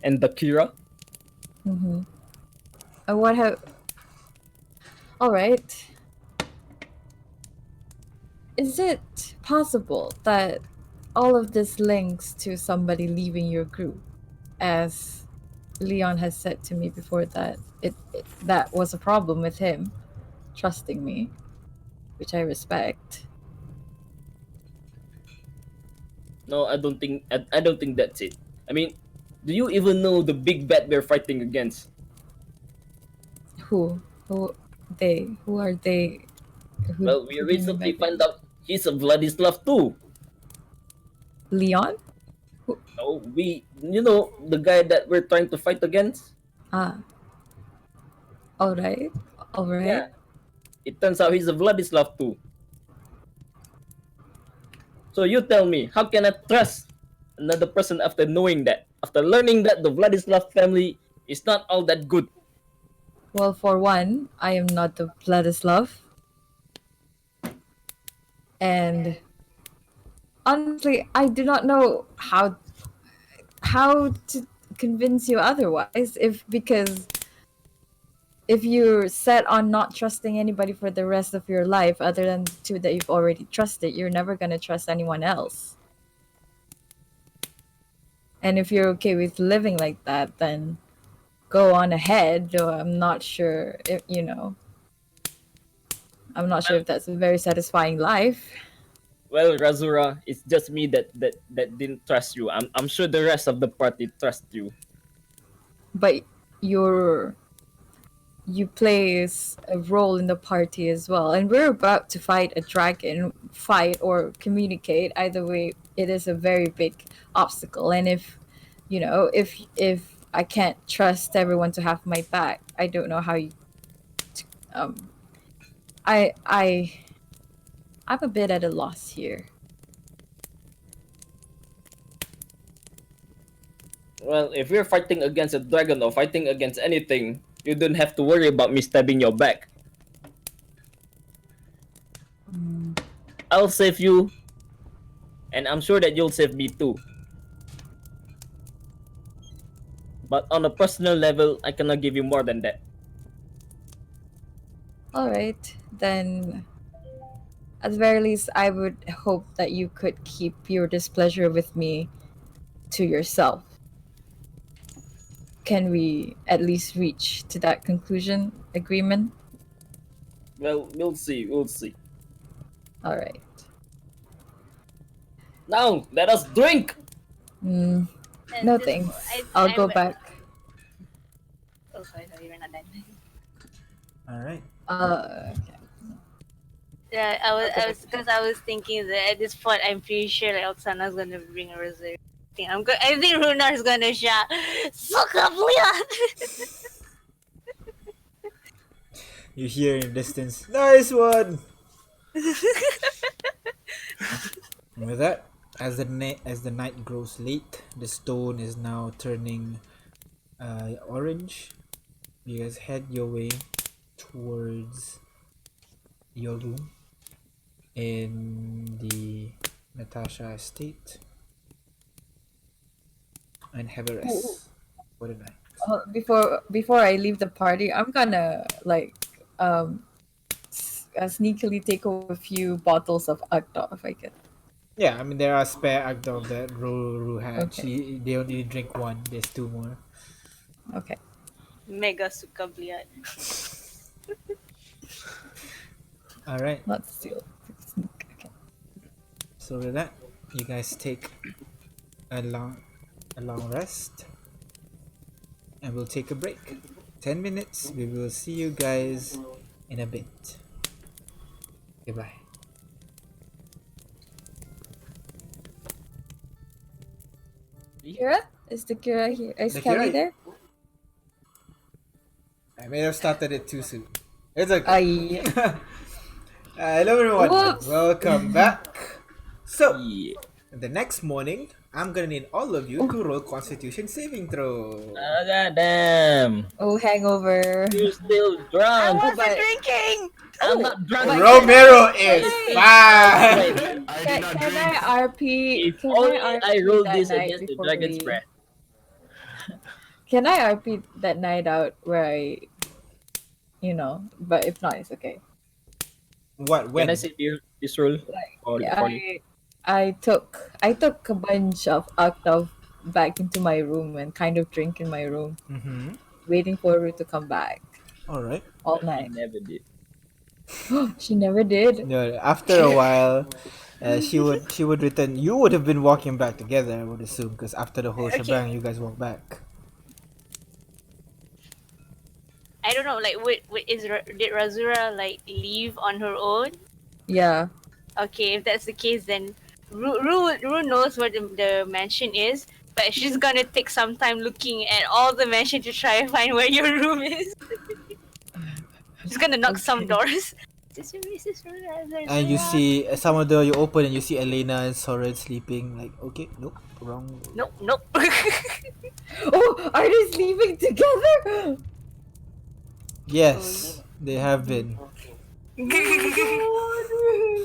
and the Kira. And what have? All right. Is it possible that all of this links to somebody leaving your group, as Leon has said to me before that that was a problem with him trusting me, which I respect. No, I don't think that's it. I mean, do you even know the big bad we're fighting against? Who? They? Who are they? Well, we who do you mean recently by found out he's a Vladislav too. Leon? So the guy that we're trying to fight against. Ah. All right. Yeah, it turns out he's a Vladislav too. So you tell me, how can I trust another person after knowing that, after learning that the Vladislav family is not all that good? Well, for one, I am not the Vladislav. And honestly, I do not know how to convince you otherwise. Because if you're set on not trusting anybody for the rest of your life, other than the two that you've already trusted, you're never gonna trust anyone else. And if you're okay with living like that, then go on ahead. Though I'm not sure if I'm not sure if that's a very satisfying life. Well, Razura, it's just me that didn't trust you. I'm sure the rest of the party trust you. But you play a role in the party as well, and we're about to fight a dragon, fight or communicate. Either way, it is a very big obstacle. And if I can't trust everyone to have my back, I don't know how you. Um, I'm a bit at a loss here. Well, if you're fighting against a dragon or fighting against anything, you don't have to worry about me stabbing your back. I'll save you, and I'm sure that you'll save me too. But on a personal level, I cannot give you more than that. All right, then. At the very least, I would hope that you could keep your displeasure with me to yourself. Can we at least reach to that conclusion, agreement? Well, we'll see. We'll see. All right. Now, let us drink. No And this- thanks. I- I'll I'm- go back. Oh, sorry, we're not done. All right. Okay. Yeah, I was thinking that at this point, I'm pretty sure like Oksana's gonna bring a rosary. I think Runar's gonna shout, "Sukablian!" You hear in the distance, nice one. And with that, as the night grows late, the stone is now turning orange. You guys head your way towards your room in the Natasha estate and have a rest for the night. Before I leave the party, I'm gonna sneakily take a few bottles of Akta if I can. Yeah, I mean there are spare Agdov that Ru had. Okay. They only drink one. There's two more. Okay. Mega Sukablian. All right. Not steal. Sneak. Okay. So with that, you guys take a long rest, and we'll take a break. 10 minutes. We will see you guys in a bit. Goodbye. Kira? Is the Kira here? Is The Kelly Kira- there? I may have started it too soon. It's okay. Ay. Hello everyone. Whoops. Welcome back. So, Yeah. the next morning, I'm gonna need all of you to roll Constitution saving throw. Ah, goddamn. Oh, hangover. You're still I drunk. wasn't drinking. I'm not drunk. Romero is fine. I did Can, not can drink. I RP? If Can only RP I rolled that this night against the before dragon's we- breath. Can I RP that night out where I, but if not, it's okay. What? When? Can I say this roll? Or Yeah, or- I took a bunch of Octave back into my room and kind of drink in my room, Mm-hmm. waiting for her to come back All right. all I night. never did. She never did. No, after a while, she would return. You would have been walking back together, I would assume, because after the whole Okay. shebang, you guys walk back. I don't know. Like, did Razura like leave on her own? Yeah. Okay, if that's the case, then Ru knows where the mansion is, but she's gonna take some time looking at all the mansion to try and find where your room is. She's gonna knock some doors. And you see some of the you open and you see Elena and Soren sleeping. Like, okay, nope, wrong. Nope, nope. Oh, are they sleeping together? Yes, they have been.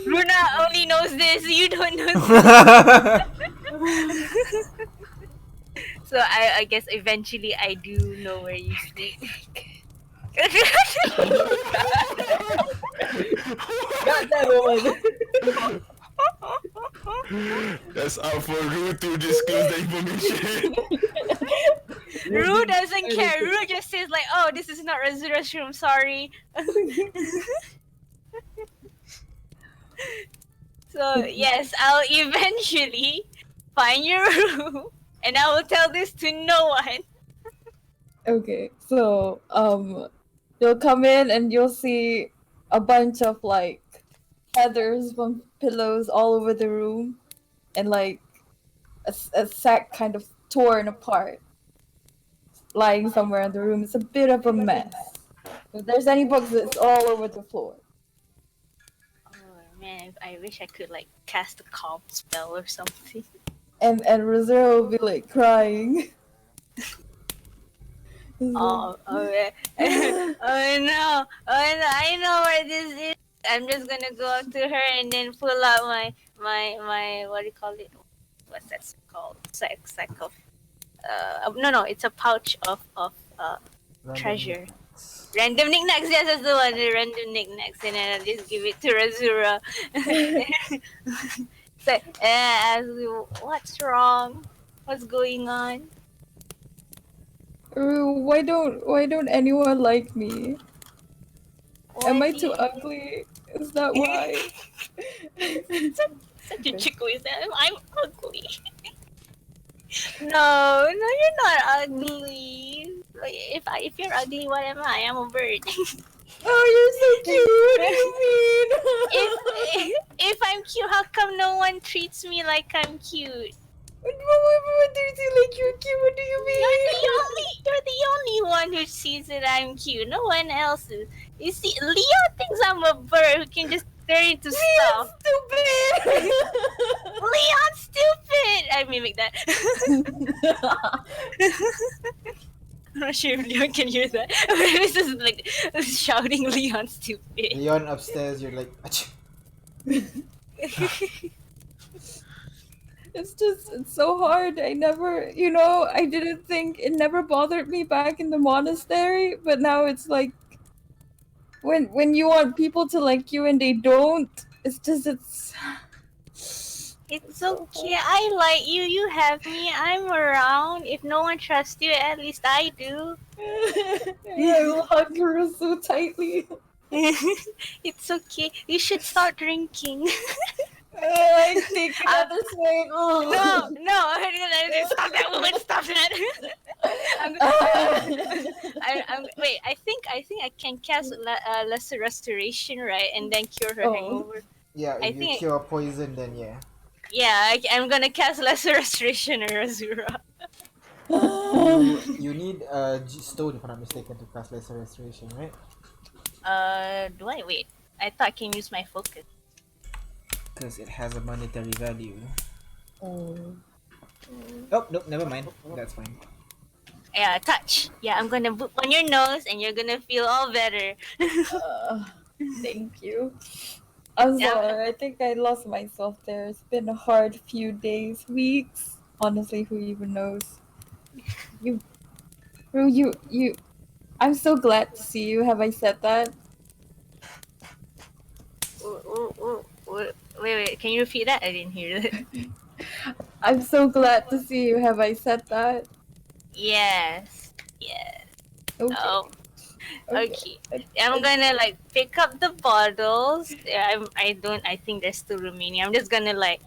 Runa only knows this. You don't know this. So I guess eventually I do know where you sleep. Got that one. That's up for Rue to disclose the information. Rue doesn't care. Rue just says like, "Oh, this is not Razura's room. Sorry." So yes, I'll eventually find your room, and I will tell this to no one. Okay, so you'll come in and you'll see a bunch of like feathers on pillows all over the room, and like a sack kind of torn apart, lying somewhere in the room. It's a bit of a mess. If there's any books, it's all over the floor. Oh man, I wish I could like cast a calm spell or something. And Rosero will be like crying. Oh no! Oh no! I know where this is. I'm just gonna go up to her and then pull out my what do you call it? What's that called? Sack of no, it's a pouch of treasure. Random knickknacks, yes, that's the one. The random knickknacks, and then I'll just give it to Razura. So, ask you, what's wrong? What's going on? Why don't anyone like me? Am I What too do you- ugly? Is that why? Such a chick with them. I'm ugly. No, you're not ugly. If you're ugly, what am I? I'm a bird. Oh, you're so cute. What do you mean? if I'm cute, how come no one treats me like I'm cute? What do you see like you're cute? What do you mean? You're the only one who sees that I'm cute. No one else is. You see, Leo thinks I'm a bird who can just turn into stuff. Stupid. Leon's stupid. I mimic that. I'm not sure if Leon can hear that. This is like shouting Leon stupid. Leon upstairs, you're like, "Achoo." It's so hard. I never, I didn't think it never bothered me back in the monastery, but now it's like when you want people to like you and they don't, it's It's okay. I like you. You have me. I'm around. If no one trusts you, at least I do. I will hug her so tightly. It's okay. You should start drinking. I take another swing. No. Stop that woman. Stop that. Wait. I think I can cast lesser restoration, right, and then cure her hangover. Yeah, I if you think- cure poison, then yeah. Yeah, I'm gonna cast lesser restoration or Azura. You need a stone, if I'm not mistaken, to cast lesser restoration, right? Do I wait? I thought I can use my focus. Because it has a monetary value. Oh. Oh, nope, never mind. That's fine. Yeah, touch. Yeah, I'm gonna boop on your nose, and you're gonna feel all better. Thank you. I'm Yeah. sorry. I think I lost myself there. It's been a hard few days, weeks. Honestly, who even knows? You. I'm so glad to see you. Have I said that? Wait. Can you repeat that? I didn't hear that. I'm so glad to see you. Have I said that? Yes. Okay. Oh. Okay. I'm gonna like pick up the bottles. I think there's still remaining. I'm just gonna like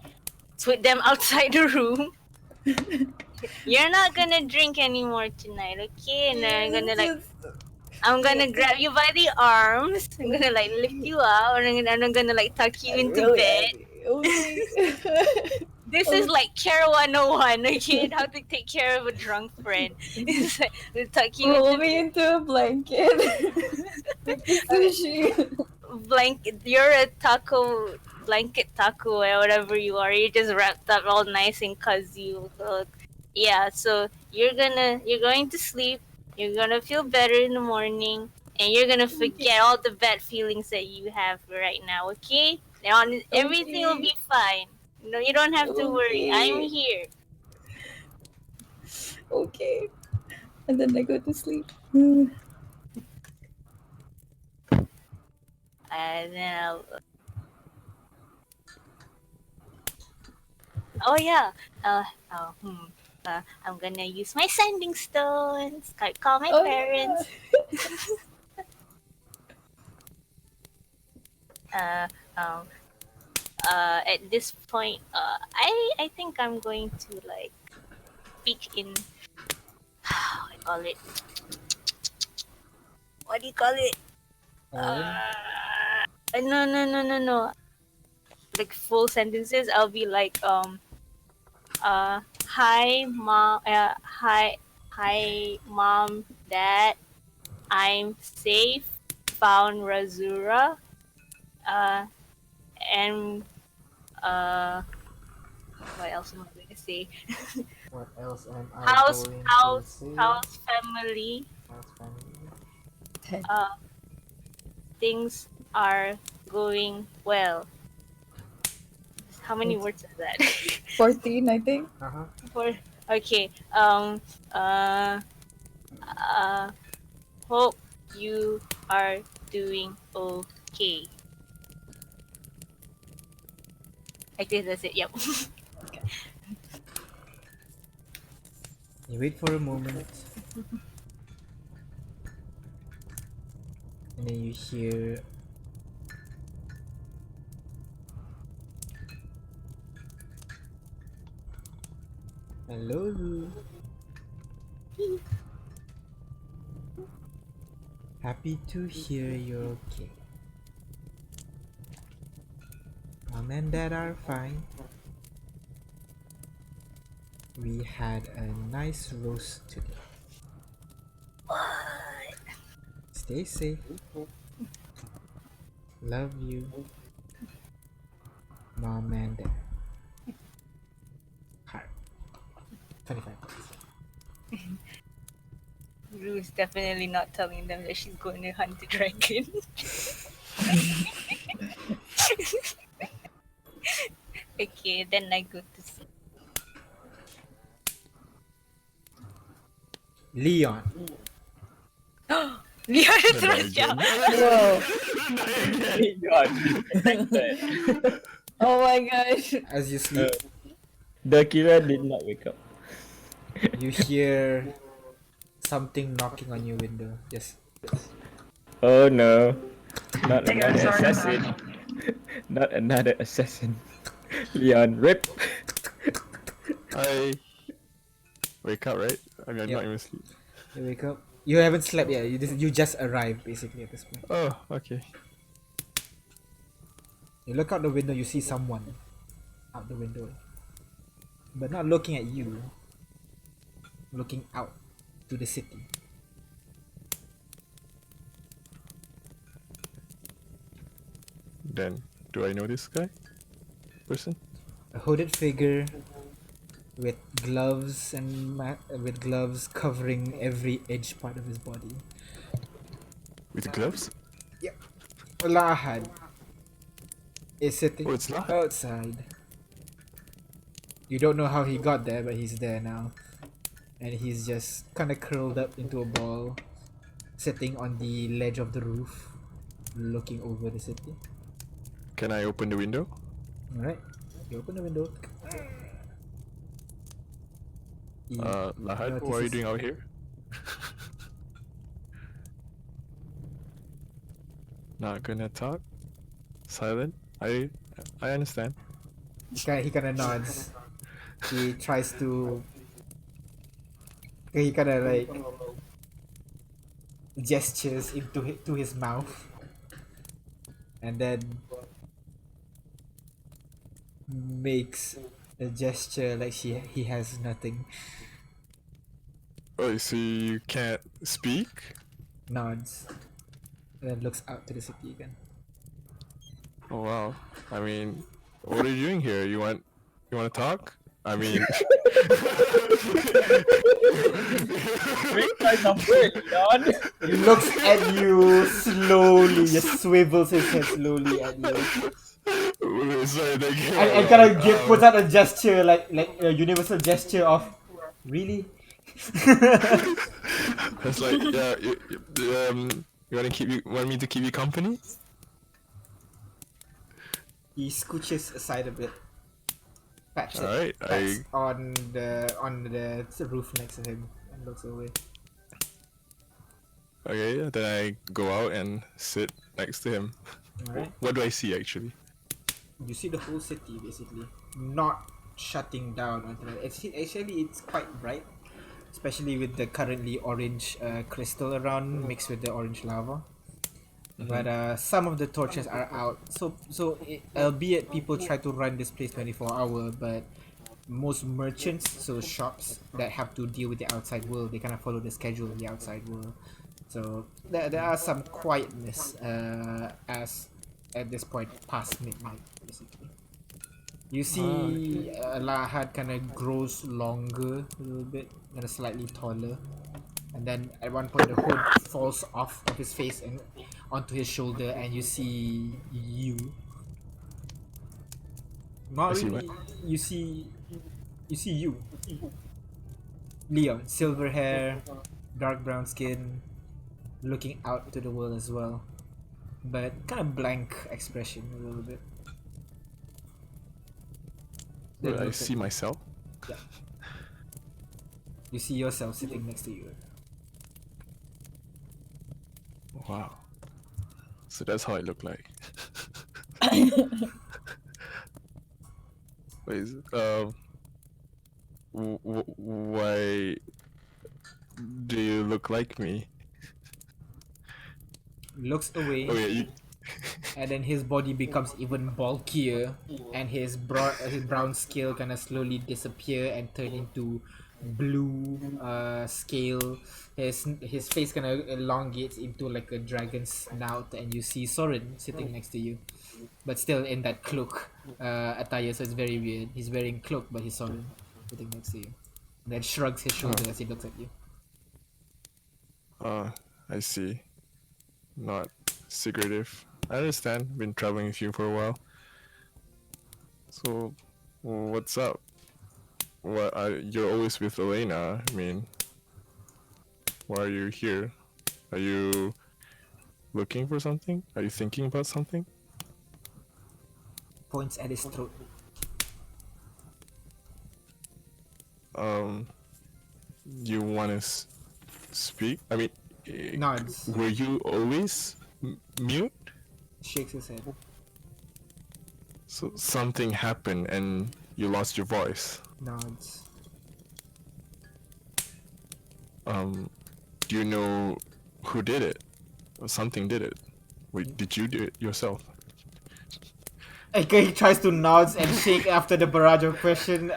put them outside the room. You're not gonna drink anymore tonight, okay? And then I'm gonna grab you by the arms. I'm gonna like lift you out, and I'm gonna like tuck you into bed. This is like care 101, okay? How to take care of a drunk friend. It's like we'll tuck you Roll into me into a blanket. Sushi. blanket. You're a blanket taco or whatever you are. You're just wrapped up all nice and cozy. Yeah, so you're going to sleep. You're gonna feel better in the morning, and you're gonna forget all the bad feelings that you have right now. Okay? Everything will be fine. No, you don't have to worry. I'm here. Okay. And then I go to sleep. And then oh yeah. Oh, I'm gonna use my sending stones. Call my parents. uh, um, at this point, I think I'm going to like speak in how I call it. What do you call it? No. Like full sentences. I'll be like hi mom, hi mom, dad. I'm safe. Found Razura. And what else am I going to say? What else am I House, going to house, say? house, family. House family. Things are going well. How many words is that? 14, I think. Okay. Hope you are doing okay. I guess that's it. Yep. You wait for a moment. And then you hear hello. Happy to hear you're okay. Mom and dad are fine. We had a nice roast today. Stay safe. Love you. Mom and dad. Heart. 25 bucks. Rue's definitely not telling them that she's going to hunt the dragon. Okay, then I go to sleep. Leon. Leon throws down. Whoa. Oh my gosh. As you sleep, The Kira did not wake up. you hear something knocking on your window. Yes. Oh no. Not Hey another guys, sorry, I'm assassin. back. Not another assassin. Leon, rip. I wake up, right? I mean, I'm Yep. not even asleep. You wake up. You haven't slept yet. You just arrived basically at this point. Oh, okay. You look out the window. You see someone out the window, but not looking at you. Looking out to the city. Then, do I know this guy? Person? A hooded figure with gloves with gloves covering every edge part of his body. With gloves? Lahad is sitting Oh, it's Lahad. outside. You don't know how he got there, but he's there now. And he's just kind of curled up into a ball, sitting on the ledge of the roof, looking over the city. Can I open the window? Alright, you open the window. He Lahad, what are you notices- doing out here? Not gonna talk? Silent? I understand. He kind of nods. He tries to. He kind of like gestures to his mouth, and then makes a gesture like he has nothing. Oh, so you can't speak? Nods, and then looks out to the city again. Oh wow. I mean, what are you doing here? You want to talk? I mean, Leon. He looks at you slowly, just swivels his head slowly at you. sorry, And kind of puts out a gesture, like a universal gesture of, really? It's like, yeah, you want me to keep you company? He scooches aside a bit. Pats Alright, on the roof next to him and looks away. Okay, then I go out and sit next to him. Alright. What do I see actually? You see the whole city basically not shutting down. It's quite bright, especially with the currently orange crystal around mixed with the orange lava. But some of the torches are out. Albeit people try to run this place 24-hour, but most merchants, so shops that have to deal with the outside world, they kind of follow the schedule of the outside world. So there are some quietness as at this point past midnight basically. You see Lahad kind of grows longer a little bit, kind of slightly taller, and then at one point the hood falls off of his face and onto his shoulder, and you see you. Not I see really. You see you, Leon, silver hair, dark brown skin, looking out to the world as well, but kind of blank expression a little bit. Then Will I looks at see you. myself? Yeah. You see yourself sitting next to you. Wow. So that's how I look like. Wait, why do you look like me? Looks away, Oh yeah, and then his body becomes even bulkier, and his brown scale kind of slowly disappear and turn into blue scale. His face kind of elongates into like a dragon's snout, and you see Soren sitting next to you, but still in that cloak attire. So it's very weird. He's wearing cloak, but he's Soren sitting next to you, and then shrugs his shoulder as he looks at you. I see. Not secretive. I understand. Been traveling with you for a while. So, what's up? You're always with Elena. I mean, why are you here? Are you looking for something? Are you thinking about something? Points at his throat. You want to speak? I mean, Nods. were you always mute? Shakes his head. So something happened and you lost your voice. Nods. Do you know who did it? Or something did it? Wait, did you do it yourself? Okay, he tries to nods and shake after the barrage of question.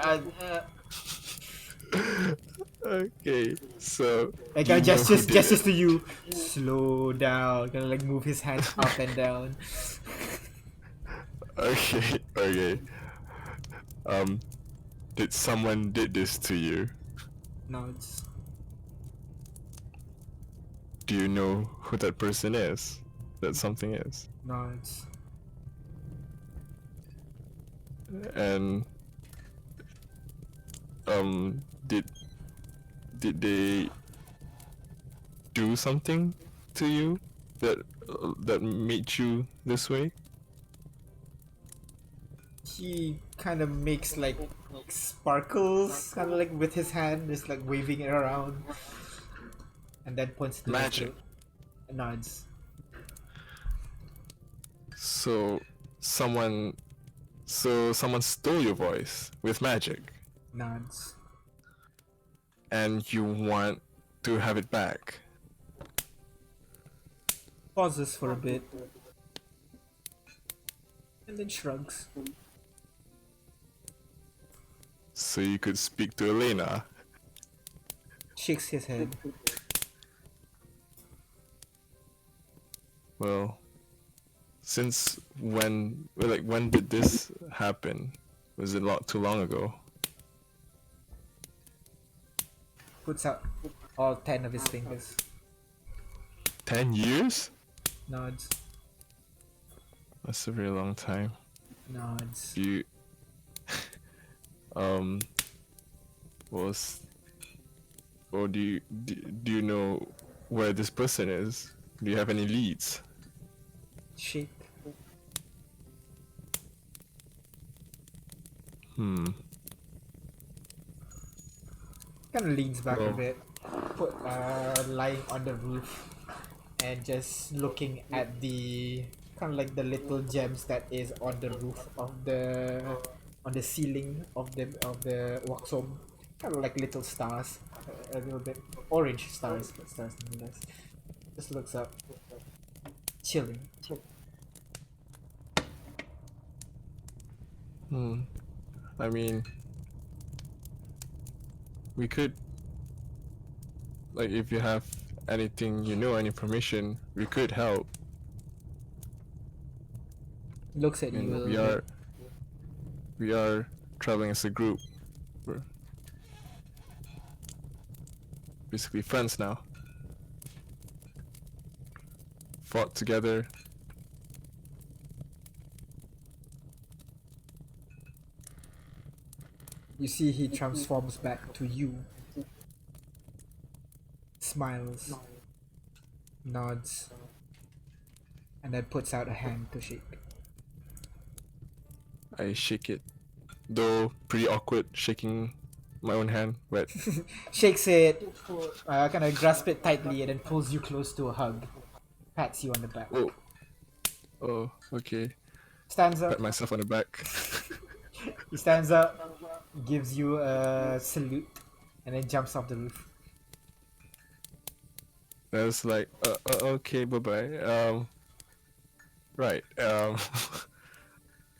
Okay, so Like do you know who gestures did gestures it? to you. Slow down. Gonna like move his hands up and down. Okay, okay. Did someone did this to you? Nods. Do you know who that person is? That something is? Nods. And did they do something to you that made you this way? He kind of makes like sparkles, kind of like with his hand, just like waving it around, and then points to Magic. The nods. So someone stole your voice with magic, Nods. and you want to have it back. Pauses for a bit, and then shrugs. So you could speak to Elena. Shakes his head. Well, since when did this happen? Was it too long ago? puts out all 10 of his fingers. 10 years? Nods. That's a very long time. Nods. You was or do you know where this person is? Do you have any leads? Shake. Hmm. Kind of leans back a Oh. bit, lying on the roof, and just looking at the kind of like the little gems that is on the roof of on the ceiling of the workshop, kind of like little stars, a little bit orange stars, but stars nonetheless. Just looks up, chilling. I mean, we could, like, if you have anything, any information, we could help. Looks at you a And little we are traveling as a group. We're basically friends now. Fought together. You see he transforms back to you. Smiles. Nods. And then puts out a hand to shake. I shake it, though pretty awkward shaking my own hand, but Shakes it, kind of grasp it tightly, and then pulls you close to a hug. Pats you on the back. oh, okay. Stands up. Pat myself on the back. He stands up, gives you a salute, and then jumps off the roof. I was like, okay, bye bye. Right.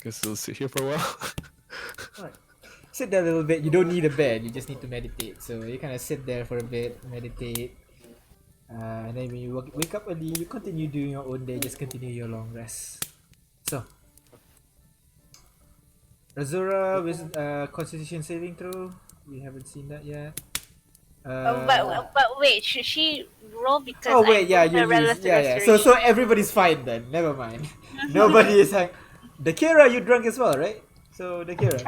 Guess we'll sit here for a while. Alright. Sit there a little bit. You don't need a bed. You just need to meditate. So you kind of sit there for a bit, meditate, and then when you wake up early, you continue doing your own day. Just continue your long rest. So, Razura with Constitution saving throw. We haven't seen that yet. But wait, should she roll because Oh wait, yeah, you So everybody's fine then. Never mind. Nobody is like. Dakira, you drunk as well, right? So Dakira.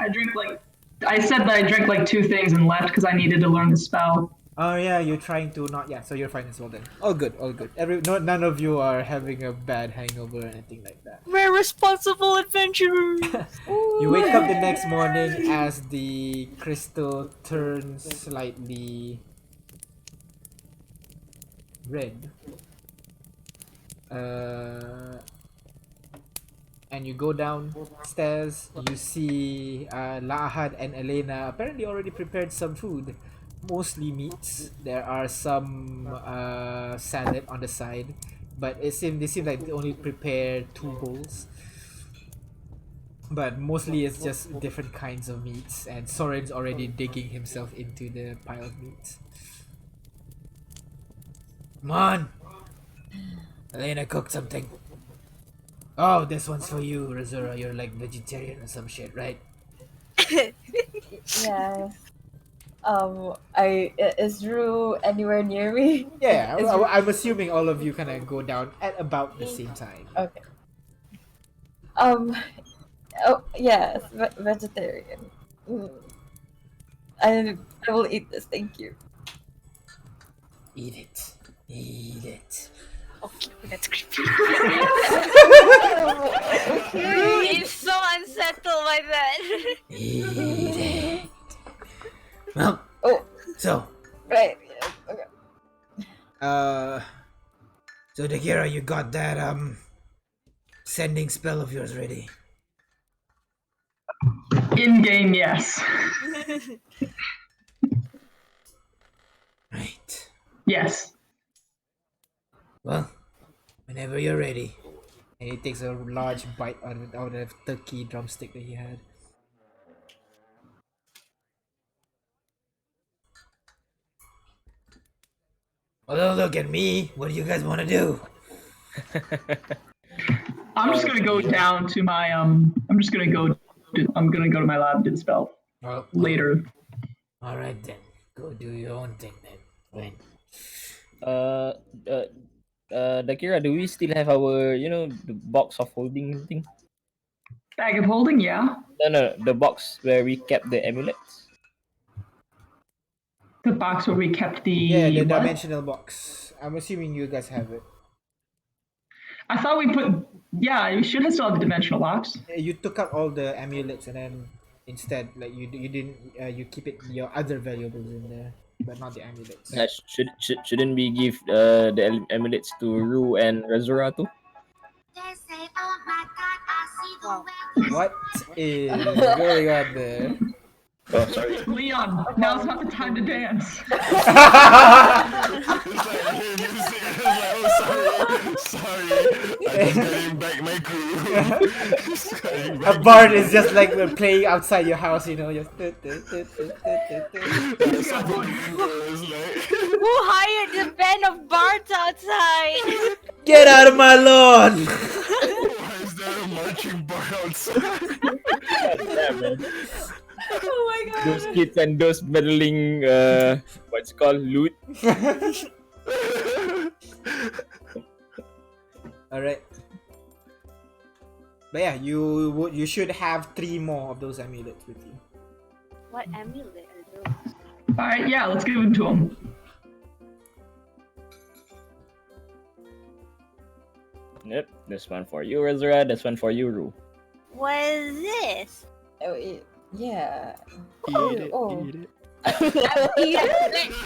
I said that I drank like 2 things and left because I needed to learn the spell. Oh yeah, you're trying to not. Yeah, so you're fine as well then. All good, all good. None of you are having a bad hangover or anything like that. We're responsible adventurers. You wake up the next morning as the crystal turns slightly red. And you go downstairs, you see Lahad and Elena apparently already prepared some food. Mostly meats. There are some salad on the side. But they seem like they only prepared 2 bowls. But mostly it's just different kinds of meats. And Soren's already digging himself into the pile of meats. Come on! Elena cooked something. Oh, this one's for you, Razura. You're like vegetarian or some shit, right? Yeah. Is Drew anywhere near me? Yeah, I'm assuming all of you kind of go down at about the same time. Okay. Oh yes, vegetarian. I will eat this. Thank you. Eat it. Eat it. Okay, that's creepy. He's so unsettled by that. Eat it. Well, so. Right. Yeah, okay. So Dakira, you got that sending spell of yours ready? In game, yes. Right. Yes. Well, whenever you're ready. And he takes a large bite out of the turkey drumstick that he had. Well, don't look at me. What do you guys want to do? I'm just gonna go down to my I'm gonna go to my lab and do the spell Well, later. all right then. Go do your own thing then. Fine. Uh, Dakira, do we still have our, the box of holding thing? Bag of holding, yeah. No, the box where we kept the amulets. The box where we kept the Yeah, the what? dimensional box. I'm assuming you guys have it. I thought we put. Yeah, we should have still have the dimensional box. You took out all the amulets and then instead, like you didn't you keep it your other valuables in there, but not the amulets. Shouldn't we give the amulets to Ru and Razura too? What is going on there? Oh, sorry. Leon, now's not the time to dance. It's like I hear music and I was like, oh sorry. I'm just getting back my crew. Just getting A back bard is just like playing outside your house, you know, just. my Who hired the band of bards outside? Get out of my lawn! Why is there a marching bar outside? Yeah, man. Oh my god. Those kids and those meddling, what's it called, loot. All right. But yeah, you should have 3 more of those amulets with you. What amulet are those? All right, yeah, let's give them to him. Yep, this one for you, Razura. This one for you, Ru. What is this? Oh, yeah. Eat it, Oh. eat it.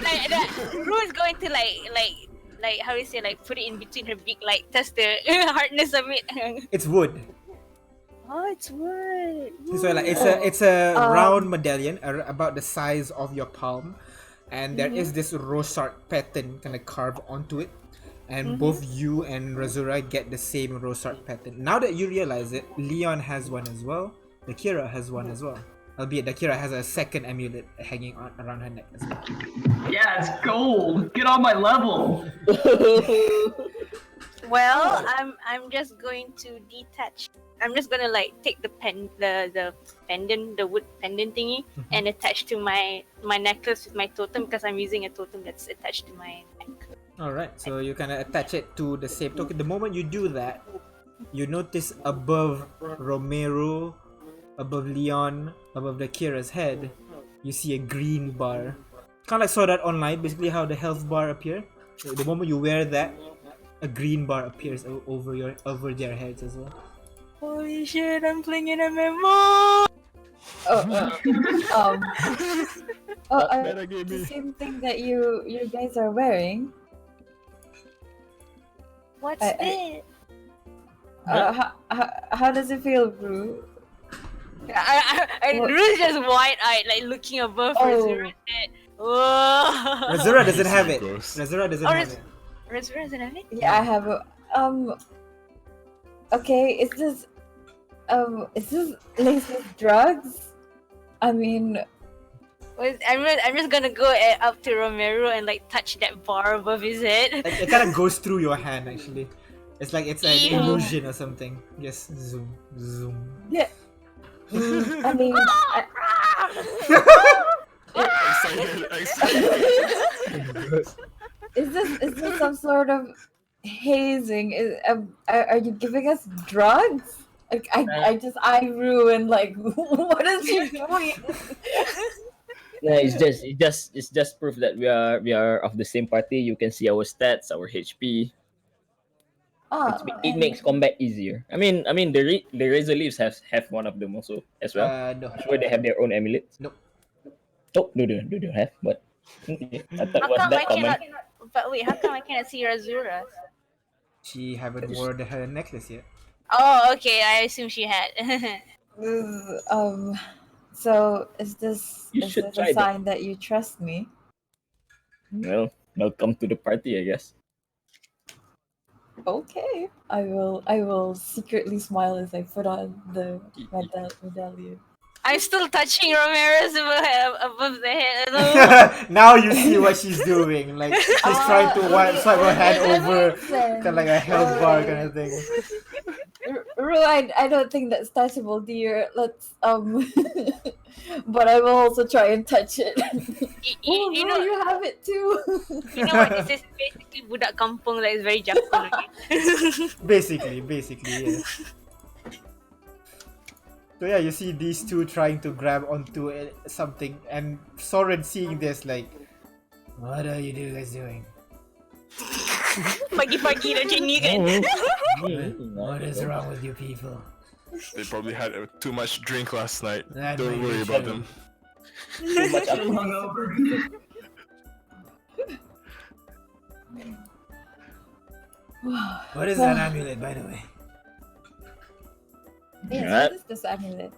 like that. Ru is going to like how do you say, like put it in between her beak, like test the hardness of it. It's wood. Oh, it's wood. So like it's a round medallion about the size of your palm, and there is this rosart pattern kind of carved onto it, and both you and Razura get the same rosart pattern. Now that you realize it, Leon has one as well. Dakira has one as well. Albeit Dakira has a second amulet hanging around her neck as well. Yeah, it's gold. Get on my level. Well, I'm just going to detach. I'm just gonna like take the pendant, the wood pendant thingy, and attach to my necklace with my totem, because I'm using a totem that's attached to my neck. Alright, so you kind of attach it to the same token. The moment you do that, you notice above Romero, above Leon, above Dakira's head, you see a green bar. Kind of like Sword Art Online, basically how the health bar appear. So the moment you wear that, a green bar appears over their heads as well. Holy shit! I'm playing in a memo. The same thing that you guys are wearing. What's I- this? How does it feel, Ru? Ru's just wide-eyed, like looking above Razura. Whoa! Razura doesn't have it. Gross. Razura doesn't Oh, have it. Razura doesn't have it? Yeah, I have a Okay, is this laced with drugs? I mean, I'm just gonna go up to Romero and like touch that bar above his head. Like, it kind of goes through your hand actually. It's like it's an Ew. illusion or something. Yes, zoom, zoom. yeah. I mean, Excited. is this some sort of hazing? Are you giving us drugs? Like, I ruined, like, what is she doing? Yeah, it's just proof that we are of the same party. You can see our stats, our HP. It makes combat easier. I mean the Razor Leaves have one of them also as well. No. I'm sure they have their own amulets. Nope. Oh, no, they don't have. But okay. I thought How it was come I that common. cannot? But wait, how come I cannot see Razura? She haven't worn her necklace yet. Oh, okay. I assume she had. So is this You should a try that. sign that you trust me? Well, welcome to the party, I guess. Okay, I will secretly smile as I put on the medallion. I'm still touching Romero's above the head. Now you see what she's doing. Like she's trying to swipe her hand over, kind of like a health bar kind of thing. Ru, I don't think that's touchable, dear. Let's but I will also try and touch it. Oh, You Ru, know, you have it too. you know what this is basically budak kampung that is very Japun. Okay? Basically, yeah. So yeah, you see these two trying to grab onto something, and Soren seeing this like, what are you guys doing? Pagi-pagi dah macam ni kan. What is wrong with you people? They probably had too much drink last night. That Don't may worry be about true. them. Too much Still hungover. What is that amulet, by the way? Yes, Right. what is this amulet?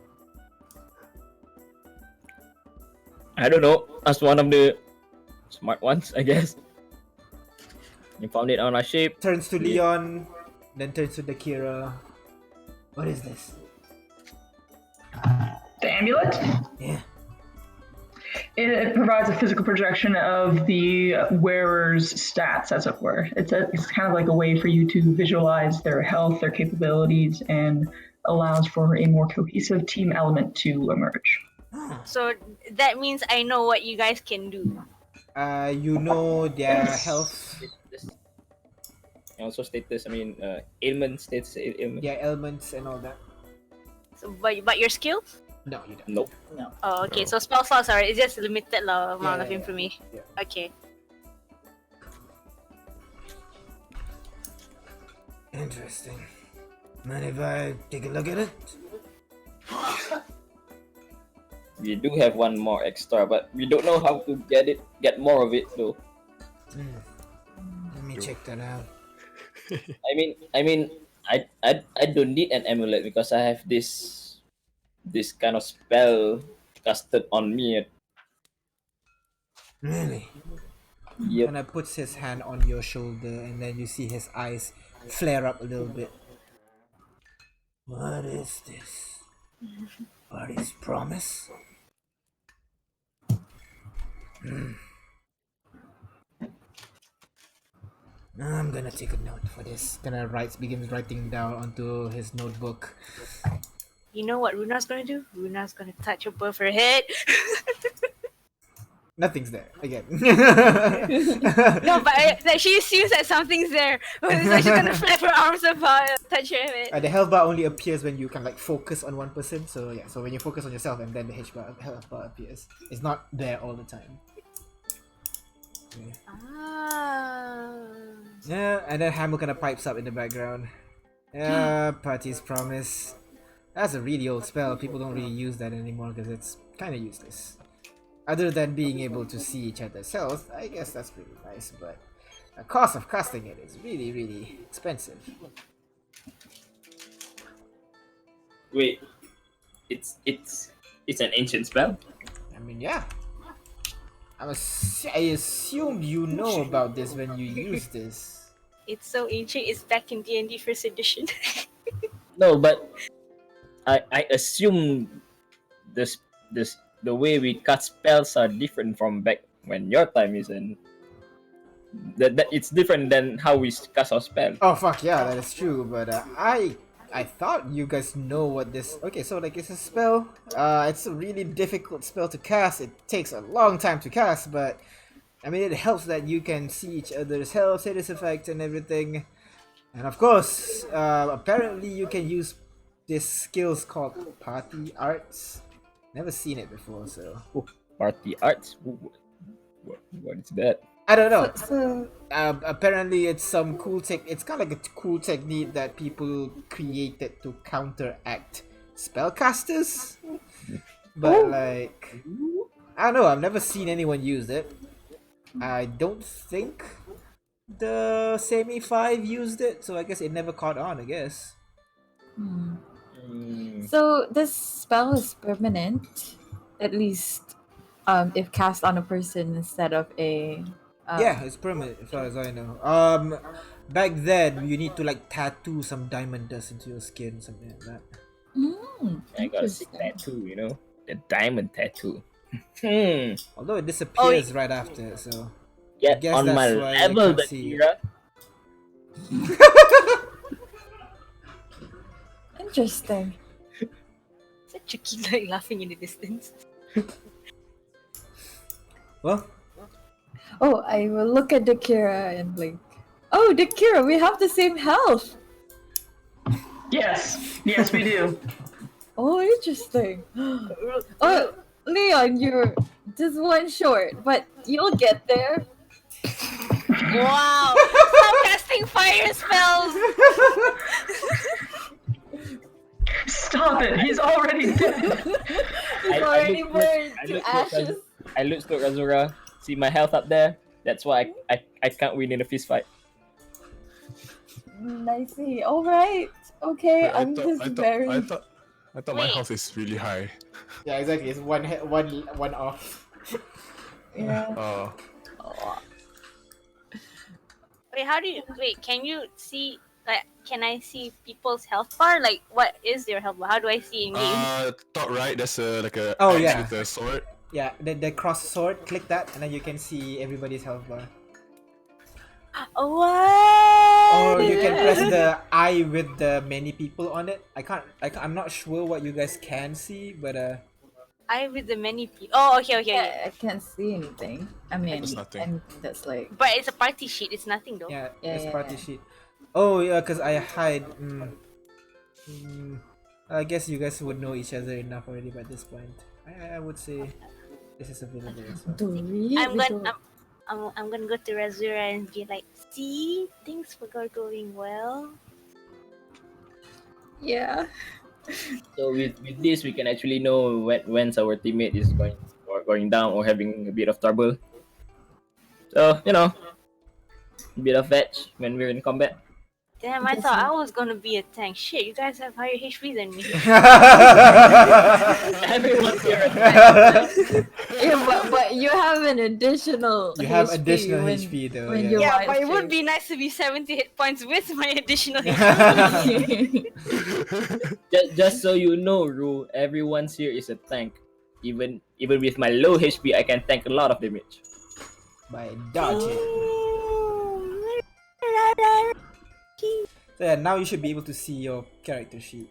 I don't know. As one of the smart ones, I guess. You found it on our ship. Turns to Leon, then turns to Dakira. What is this? The amulet? Yeah. It provides a physical projection of the wearer's stats, as it were. It's kind of like a way for you to visualize their health, their capabilities, and allows for a more cohesive team element to emerge. So that means I know what you guys can do. You know their health, Also status. I mean, ailment status. Ailment. their ailments, and all that. So, but your skills? No, you don't. Nope. Oh, okay. So spell slots are it's just limited amount of yeah, information. yeah. Okay. Interesting. Mind if I take a look at it? We do have one more extra, but we don't know how to get more of it though. Let me check that out. I mean, I don't need an amulet because I have this kind of spell casted on me. Really? Yep. Kind of puts his hand on your shoulder, and then you see his eyes flare up a little bit. What is this? Party's promise? I'm gonna take a note for this. Begins writing down onto his notebook. You know what Runa's gonna do? Runa's gonna touch above her head. Nothing's there again. No, but like she assumes that something's there. But it's like she's gonna flap her arms about, touch her head. The health bar only appears when you can like focus on one person. So yeah, so when you focus on yourself, and then the health bar appears. It's not there all the time. Okay. Ah. Yeah, and then Hammer kind of pipes up in the background. Yeah, party's promise. That's a really old spell. People don't really use that anymore because it's kind of useless. Other than being able to see each other's health, I guess that's pretty nice, but the cost of casting it is really, really expensive. Wait, it's an ancient spell. I mean, yeah. I assumed you know about this when you use this. It's so ancient. It's back in D&D first edition. No, but I assume the way we cast spells are different from back when your time is in. That it's different than how we cast our spell. Oh fuck yeah, that is true. But I thought you guys know what this. Okay, so like it's a spell. It's a really difficult spell to cast. It takes a long time to cast, but I mean it helps that you can see each other's health, status effect, and everything. And of course, apparently you can use this skills called Party Arts. Never seen it before, so. Oh, party arts. What is that? I don't know. So Apparently, it's some cool tech. It's kind of like a cool technique that people created to counteract spellcasters. But like, I don't know. I've never seen anyone use it. I don't think the Semi 5 used it, so I guess it never caught on. I guess. So this spell is permanent, at least if cast on a person instead of a. Yeah, it's permanent as far as I know. Back then you need to like tattoo some diamond dust into your skin, something like that. I got a sick tattoo, you know, the diamond tattoo. Although it disappears right after, so. Get guess on that's my why I level, can't see it. Bakira. Interesting. Such a kid like laughing in the distance. Well, Oh, I will look at Dakira and blink. Oh, Dakira, we have the same health. Yes, we do. Oh, interesting. Oh, Leon, you're just one short, but you'll get there. Wow! Stop casting fire spells! Stop it! He's already dead. He's already burned to ashes. I look to Razura, see my health up there. That's why I can't win in a fist fight. I see. All right. Okay, Wait, I'm just very. I thought my Wait. health is really high. yeah, exactly. It's one off. Yeah. Oh. Wait, how do you wait? Can you see? Like, can I see people's health bar? Like, what is their health bar? How do I see in game? Top right. There's like a Oh, axe yeah. with a sword. Yeah, the cross sword. Click that, and then you can see everybody's health bar. What? Or you can press the eye with the many people on it. I'm not sure what you guys can see, but I with the many people. Oh, okay. Yeah, I can't see anything. I mean, That's nothing. anything that's like. But it's a party sheet. It's nothing though. yeah, Yeah, it's yeah, party yeah. sheet. Oh yeah, cause I hide. I guess you guys would know each other enough already by this point. I would say this is available as well. Do we? I'm gonna go to Razura and be like, see, things were going well. Yeah. So with this, we can actually know when our teammate is going down or having a bit of trouble. So a bit of fetch when we're in combat. Damn, I thought I was gonna be a tank. Shit, you guys have higher HP than me. Everyone's here. Yeah, but you have an additional. You have HP additional when, HP though. when Yeah. you're Yeah, wild but it would shape. be nice to be 70 hit points with my additional HP. just so you know, Ru, everyone's here is a tank. Even with my low HP, I can tank a lot of damage. By dodging. So yeah, now you should be able to see your character sheet.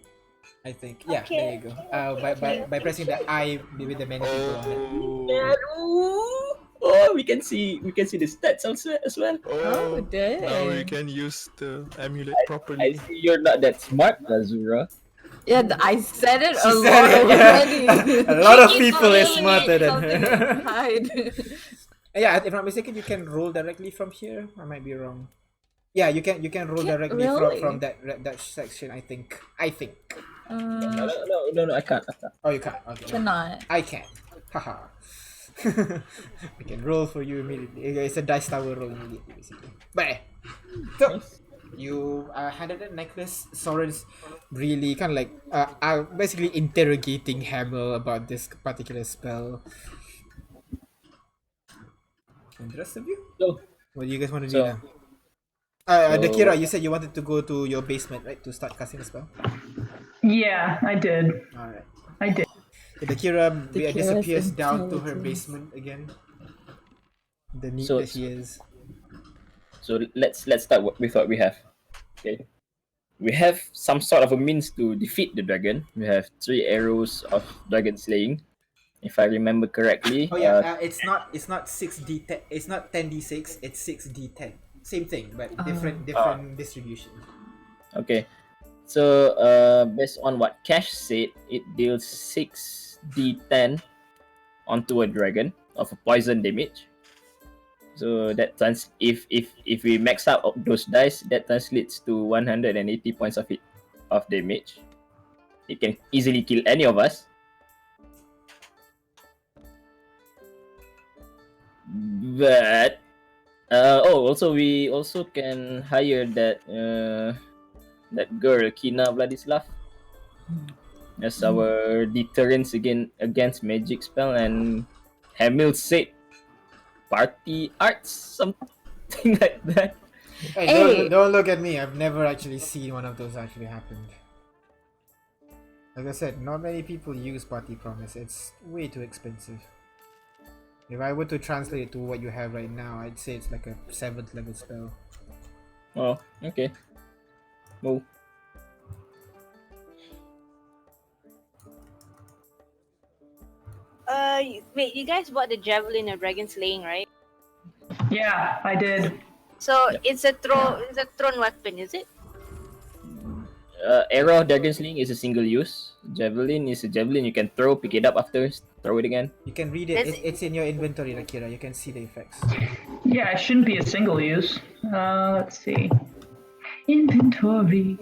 I think. Yeah, there you go. By pressing the I with the many people on it. Oh, we can see the stats also as well. Oh, dang. Now we can use the amulet I properly. see you're not that smart, Azura. Yeah, I said it She a said lot it, yeah. already. A lot of She people is told me smarter than Something her. hide. Yeah, if I'm not mistaken, you can roll directly from here. I might be wrong. Yeah, you can roll directly Really? from that section. I think. No, I can't. Oh, you can't. Okay. Cannot. I can. Haha. I can roll for you immediately. It's a dice tower roll immediately, basically. But so you handed a necklace. Soren's really kind of like basically interrogating Hamel about this particular spell. And the rest of you? So, What do you guys want to do So- now? so- Dakira, you said you wanted to go to your basement, right? To start casting a spell? Yeah, I did. Alright. I did. So Dakira Dakira's disappears down to her intelligence. basement again. The need So- that she is. So let's start with what we have. Okay, we have some sort of a means to defeat the dragon. We have 3 arrows of dragon slaying, if I remember correctly. Oh yeah, it's not 6d10. It's not 10d6. It's 6d10. Same thing, but different distribution. Okay, so based on what Cash said, it deals 6d10 onto a dragon of a poison damage. So that if we max out those dice, that translates to 180 points of damage. It can easily kill any of us. But also we also can hire that girl Kina Vladislav as our deterrence against magic spell, and Hamil said party arts, something like that. Hey, Hey. Don't look at me. I've never actually seen one of those actually happen. Like I said, not many people use Party Promise. It's way too expensive. If I were to translate it to what you have right now, I'd say it's like a 7th level spell. Oh, okay. Well, Wait, you guys bought the javelin of dragon slaying, right? Yeah, I did. So it's a thrown weapon, is it? Arrow of Dragon Sling is a single use. Javelin is a javelin you can throw, pick it up after, throw it again. You can read it. It's in your inventory, Akira. You can see the effects. Yeah, it shouldn't be a single use. Let's see. Inventory.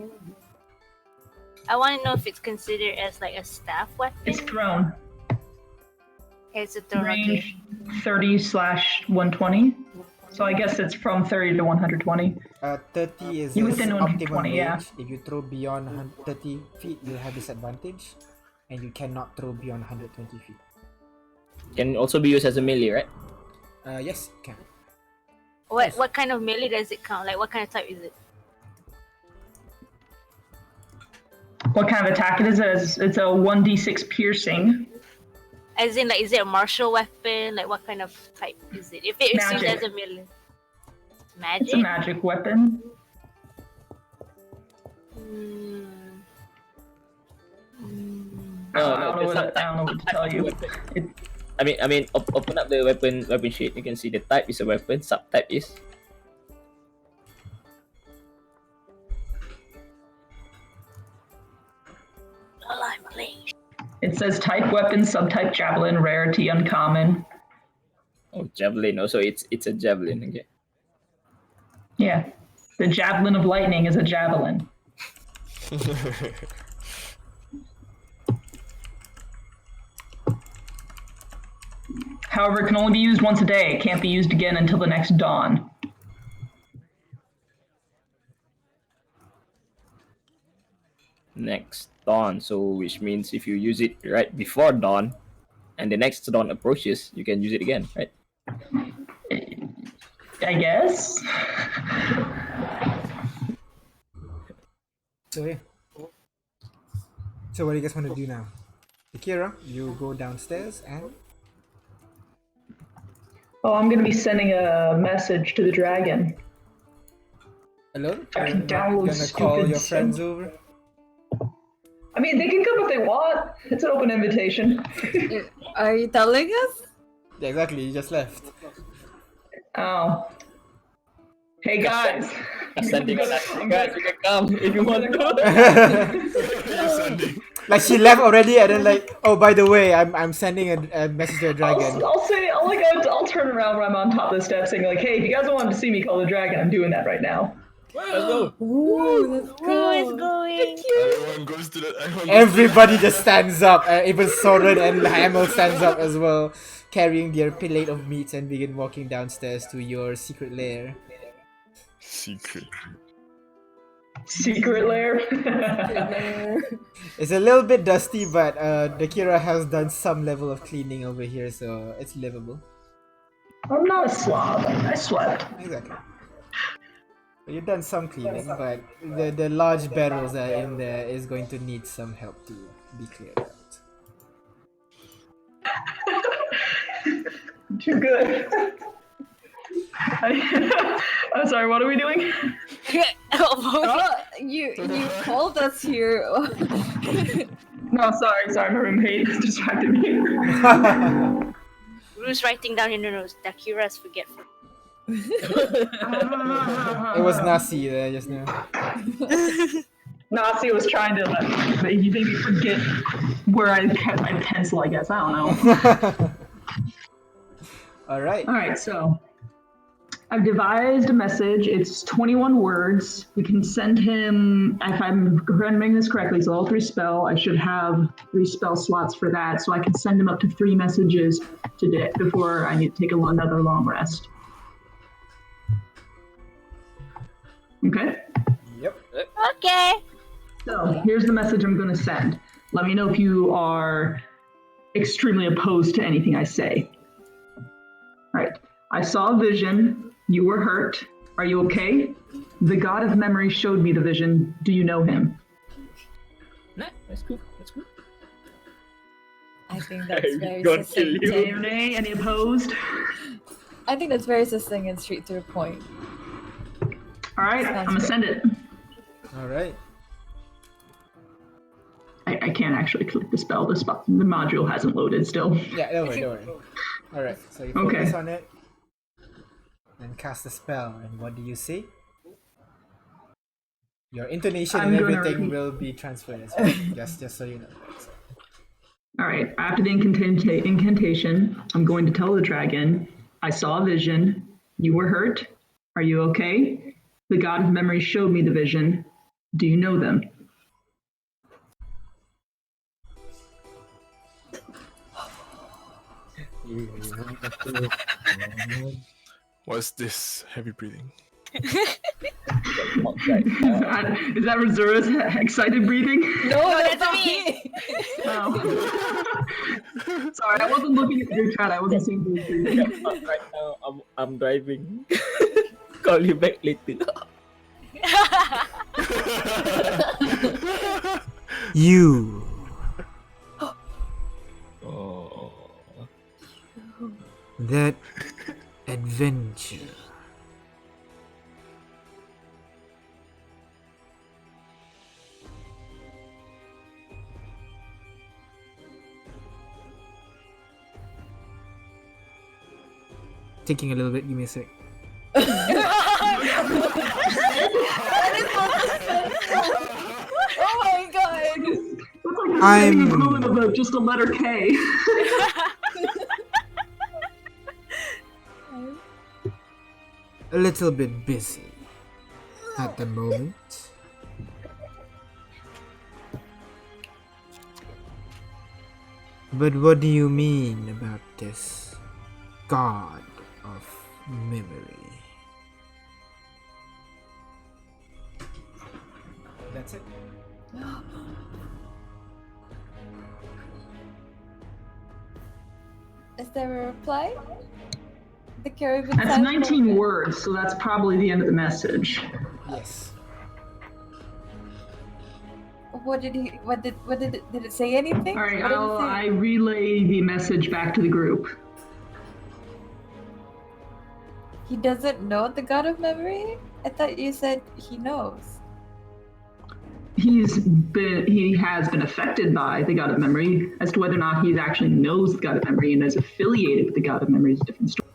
I want to know if it's considered as like a staff weapon. It's thrown. It's a thrown. Range 30/120. So I guess it's from 30 to 120. 30 is You the within optimum 120, range. yeah. If you throw beyond 30 feet, you have disadvantage, and you cannot throw beyond 120 feet. Can also be used as a melee, right? Yes, you can. What kind of melee does it count? Like what kind of type is it? What kind of attack it is? It's a 1d6 piercing. As in, like, is it a martial weapon? Like, what kind of type is it? If it is used Magic. as a melee, magic. It's a magic weapon. I don't know what to tell you. I mean, open up the weapon sheet. You can see the type is a weapon. Subtype is. It says type weapon, subtype javelin, rarity uncommon. Oh, javelin. Also, it's a javelin. Okay. Yeah. The javelin of lightning is a javelin. However, it can only be used once a day. It can't be used again until the next dawn. Next dawn. So, which means if you use it right before dawn, and the next dawn approaches, you can use it again, right? I guess. So yeah. So what do you guys want to do now? Akira, you go downstairs and... Oh, I'm going to be sending a message to the dragon. Hello? I can You're download gonna call stupid your friends stuff. over? I mean, they can come if they want. It's an open invitation. Are you telling us? Yeah, exactly. You just left. Oh. Hey guys. Sending a guys, you can come if you want to. Like she left already, and then like, oh, by the way, I'm sending a message to a dragon. I'll turn around when I'm on top of the steps saying like, hey, if you guys want to see me call the dragon, I'm doing that right now. Let's go. Ooh, let's Who go. is going? Everyone goes to the. Everybody just stands up. Even Soren and Hamel stands up as well, carrying their plate of meats and begin walking downstairs to your secret lair. Secret. Secret lair. It's a little bit dusty, but Akira has done some level of cleaning over here, so it's livable. I'm not a slob. I slept. Exactly. You've done some cleaning, but the large barrels that are in there is going to need some help to be cleared out. Too good. I'm sorry, what are we doing? Oh, you called us here. No, sorry, my roommate distracted me. Bruce writing down in the notes. Dakira's forgetful. It was Nasi there just now. Nazi was trying to maybe forget where I kept my pencil, I guess. I don't know. Alright. Alright, so I've devised a message. It's 21 words. We can send him, if I'm remembering this correctly, it's level 3 spell. I should have 3 spell slots for that, so I can send him up to 3 messages today before I need to take another long rest. Okay? Yep. Okay. So here's the message I'm going to send. Let me know if you are extremely opposed to anything I say. All right. I saw a vision. You were hurt. Are you okay? The god of memory showed me the vision. Do you know him? Nah, that's cool. That's cool. I think that's very God succinct. kill Yay or nay? Any opposed? I think that's very succinct and straight to the point. All right. I'm going to send it. Alright. I I can't actually click the spell. The module hasn't loaded still. Yeah, don't worry. Alright, so you focus on it and cast the spell, and what do you say? Your intonation and everything will be transferred as well. just so you know. All right, after the incantation, I'm going to tell the dragon, I saw a vision. You were hurt. Are you okay? The god of memory showed me the vision. Do you know them? What's this heavy breathing? Is that Razura's excited breathing? No, that's me. Oh. Sorry, I wasn't looking at your chat. I wasn't seeing the breathing. Right now, I'm driving. Call you back later. You. Oh. That adventure. Taking a little bit, give me a sec. Oh my god! That's like the equivalent of just a letter K. A little bit busy at the moment. But what do you mean about this god of memory? That's it. Is there a reply? The Caribbean. That's 19 words, so that's probably the end of the message. Yes. What did it say anything? All right, What did it say? I relay the message back to the group. He doesn't know the god of memory? I thought you said he knows. He has been affected by the god of memory. As to whether or not he actually knows the god of memory and is affiliated with the god of memory is a different story.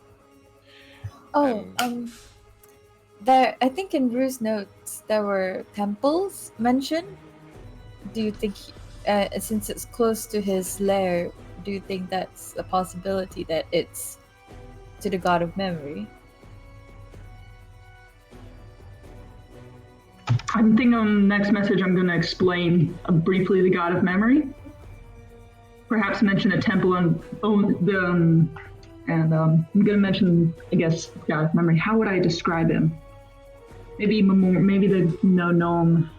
There. I think in Rue's notes there were temples mentioned. Do you think, since it's close to his lair, do you think that's a possibility that it's to the god of memory? I think on next message I'm going to explain briefly the god of memory. Perhaps mention a temple and I'm going to mention, I guess, god of memory. How would I describe him? Maybe the gnome.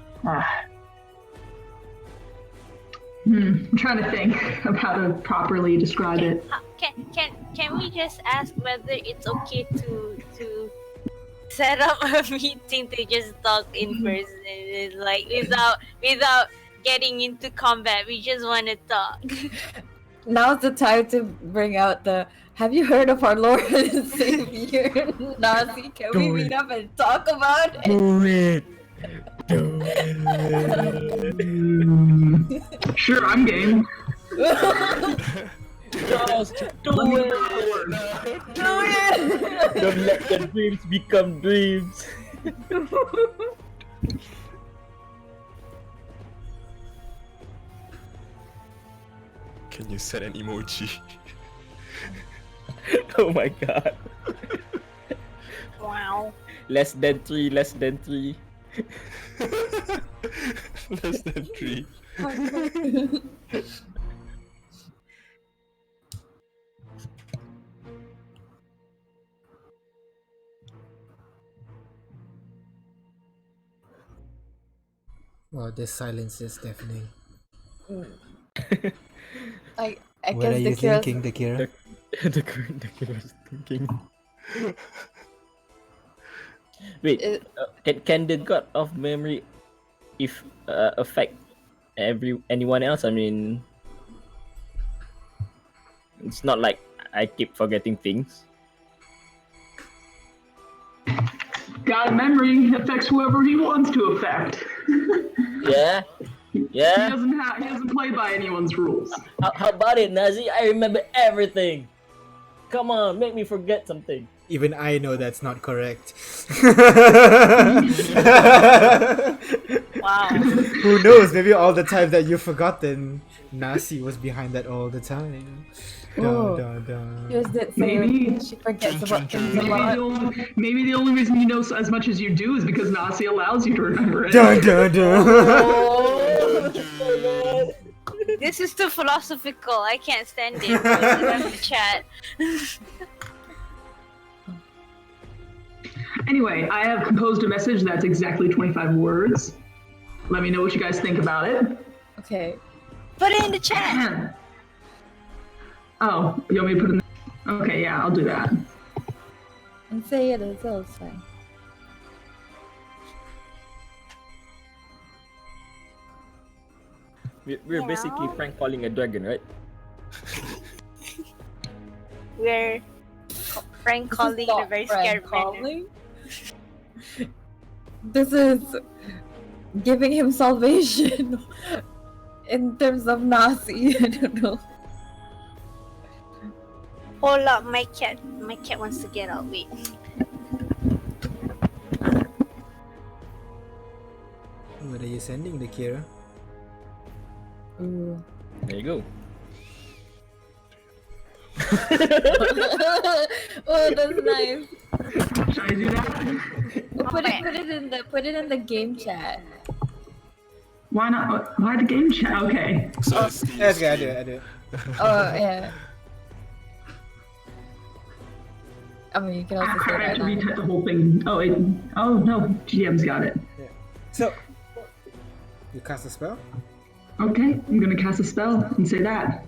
I'm trying to think of how to properly describe it. Can we just ask whether it's okay to set up a meeting to just talk in person? It's like without getting into combat, we just want to talk. Now's the time to bring out the. Have you heard of our Lord and Savior Nazi? Can we meet up and talk about it? Do it. Sure, I'm game. Just do it. Don't let the dreams become dreams. Can you set an emoji? Oh my god. Wow. Less than 3. Less than 3. Wow, this silence is deafening. I What guess are you thinking, Dakira? The was thinking. Wait, can the god of memory affect anyone else? I mean, it's not like I keep forgetting things. God of memory affects whoever he wants to affect. Yeah, He Yeah. doesn't play by anyone's rules. How about it, Nazi? I remember everything. Come on, make me forget something. Even I know that's not correct. Wow. Who knows? Maybe all the time that you've forgotten, Nasi was behind that all the time. Oh. Dun, dun, dun. Here's that Maybe. she forgets about things a lot. Maybe the only reason you know as much as you do is because Nasi allows you to remember it. Dun, dun, dun. This is too philosophical. I can't stand it. Post it in the chat. Anyway, I have composed a message that's exactly 25 words. Let me know what you guys think about it. Okay. Put it in the chat. Oh, you want me to put in the... Okay, yeah, I'll do that. And say it as well, it's fine. We're basically prank calling a dragon, right? We're prank calling the very scared man. calling. This is giving him salvation in terms of Nazi. I don't know. Hold up, my cat wants to get out. Wait. What are you sending, the Kira? Ooh. There you go. Oh, that's nice. Should I do that? Put it in the game chat. Why not? Why the game chat? Okay. So Yes, okay, I do it. Oh yeah. I mean, you can also say I that. have to now. retype the whole thing. Oh no, GM's got it. So, you cast a spell? Okay, I'm gonna cast a spell and say that.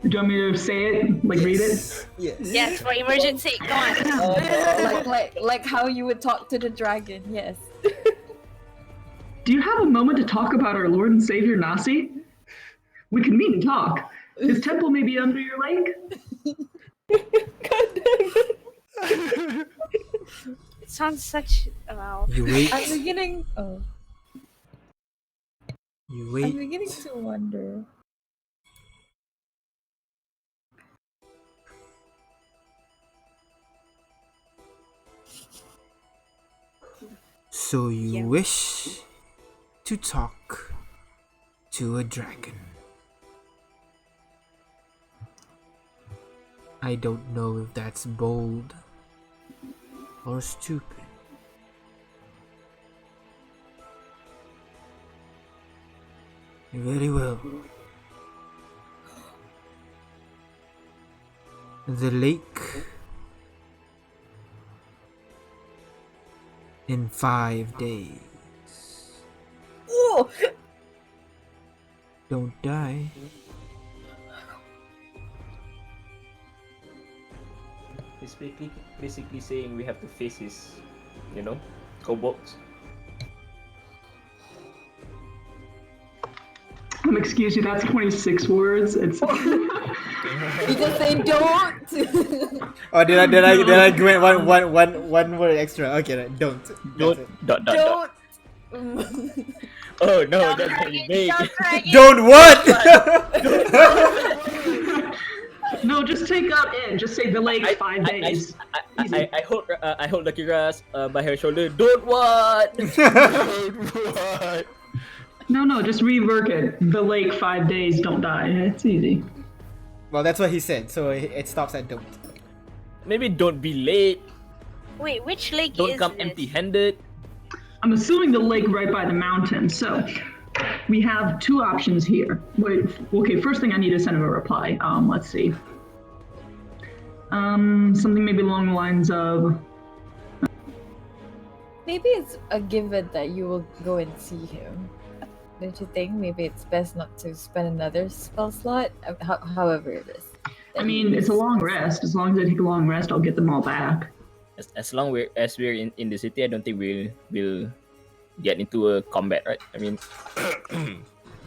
Do you want me to say it? Like read it? Yes. Yes, for emergency. Go on. Oh, like how you would talk to the dragon. Yes. Do you have a moment to talk about our Lord and Savior Nasi? We can meet and talk. His temple may be under your lake. It sounds such. Wow. You wait. I'm beginning. Oh, You I'm wait. beginning to wonder. So you Yeah. wish to talk to a dragon. I don't know if that's bold or stupid. Very well. The lake in 5 days. Oh, Don't die. He's basically saying we have to face his, kobolds. Excuse you, that's 26 words. It's you just say don't. Oh, did I give one word extra? Okay, right, don't. That's Don't it. dot. Don't. Oh no, Down that's dragon, very vague. down dragon. Don't what? no, just take out in. Just say the lake 5 days. I hold the Kira's by her shoulder. Don't what? what? No, just rework it. The lake 5 days, don't die. It's easy. Well, that's what he said, so it stops at don't. Maybe don't be late. Wait, which lake Don't is come this? empty-handed. I'm assuming the lake right by the mountain. So we have two options here. Wait, okay, first thing I need to send him a reply. Let's see. Something maybe along the lines of, Maybe it's a given that you will go and see him. Don't you think? Maybe it's best not to spend another spell slot. However it is. I mean, it's a long rest. As long as I take a long rest, I'll get them all back. As long as we're in the city, I don't think we'll get into a combat, right? I mean,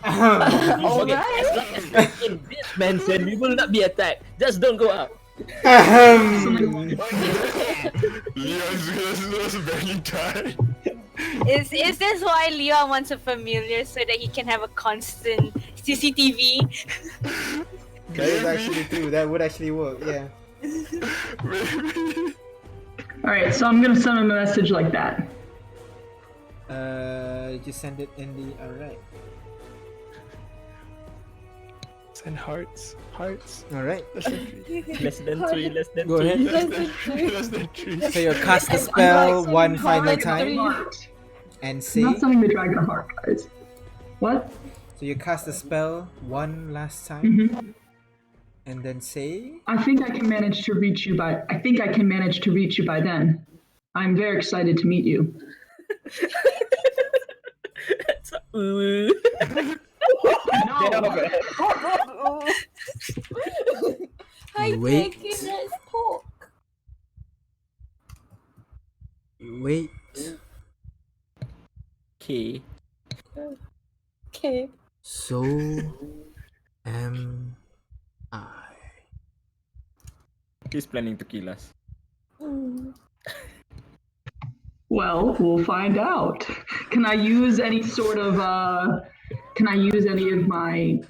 All okay, right. as long as we're in this mansion, we will not be attacked. Just don't go out. Leon's barely died. Is this why Leon wants a familiar so that he can have a constant CCTV? That is actually true. That would actually work. Yeah. Maybe. All right, so I'm gonna send him a message like that. Just send it in the. All right. Send hearts. Hearts. All right. Less than three. Less than Go three. ahead. Less than three. So you cast the spell one final Like time heart. and I'm say. not sending the dragon a heart, guys. What? So you cast the spell one last time Mm-hmm. and then say. I think I can manage to reach you by. I think I can manage to reach you by then. I'm very excited to meet you. No. Hi, Wait. Becky, let's talk. Wait. Okay. Okay. So am I. He's planning to kill us. Well, we'll find out. Can I use any sort of can I use any of my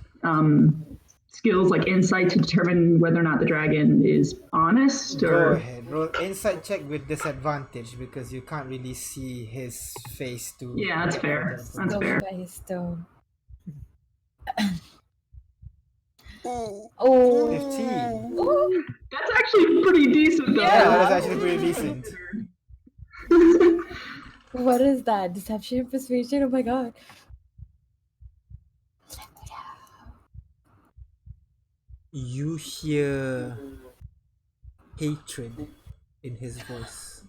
skills like insight to determine whether or not the dragon is honest Go or ahead. Roll insight check with disadvantage because you can't really see his face to. Yeah, that's fair. That's Go fair. by his stone. Oh. 15. Oh. That's actually pretty decent though. Yeah, that's actually pretty decent. What is that? Deception and persuasion? Oh my god. You hear hatred in his voice.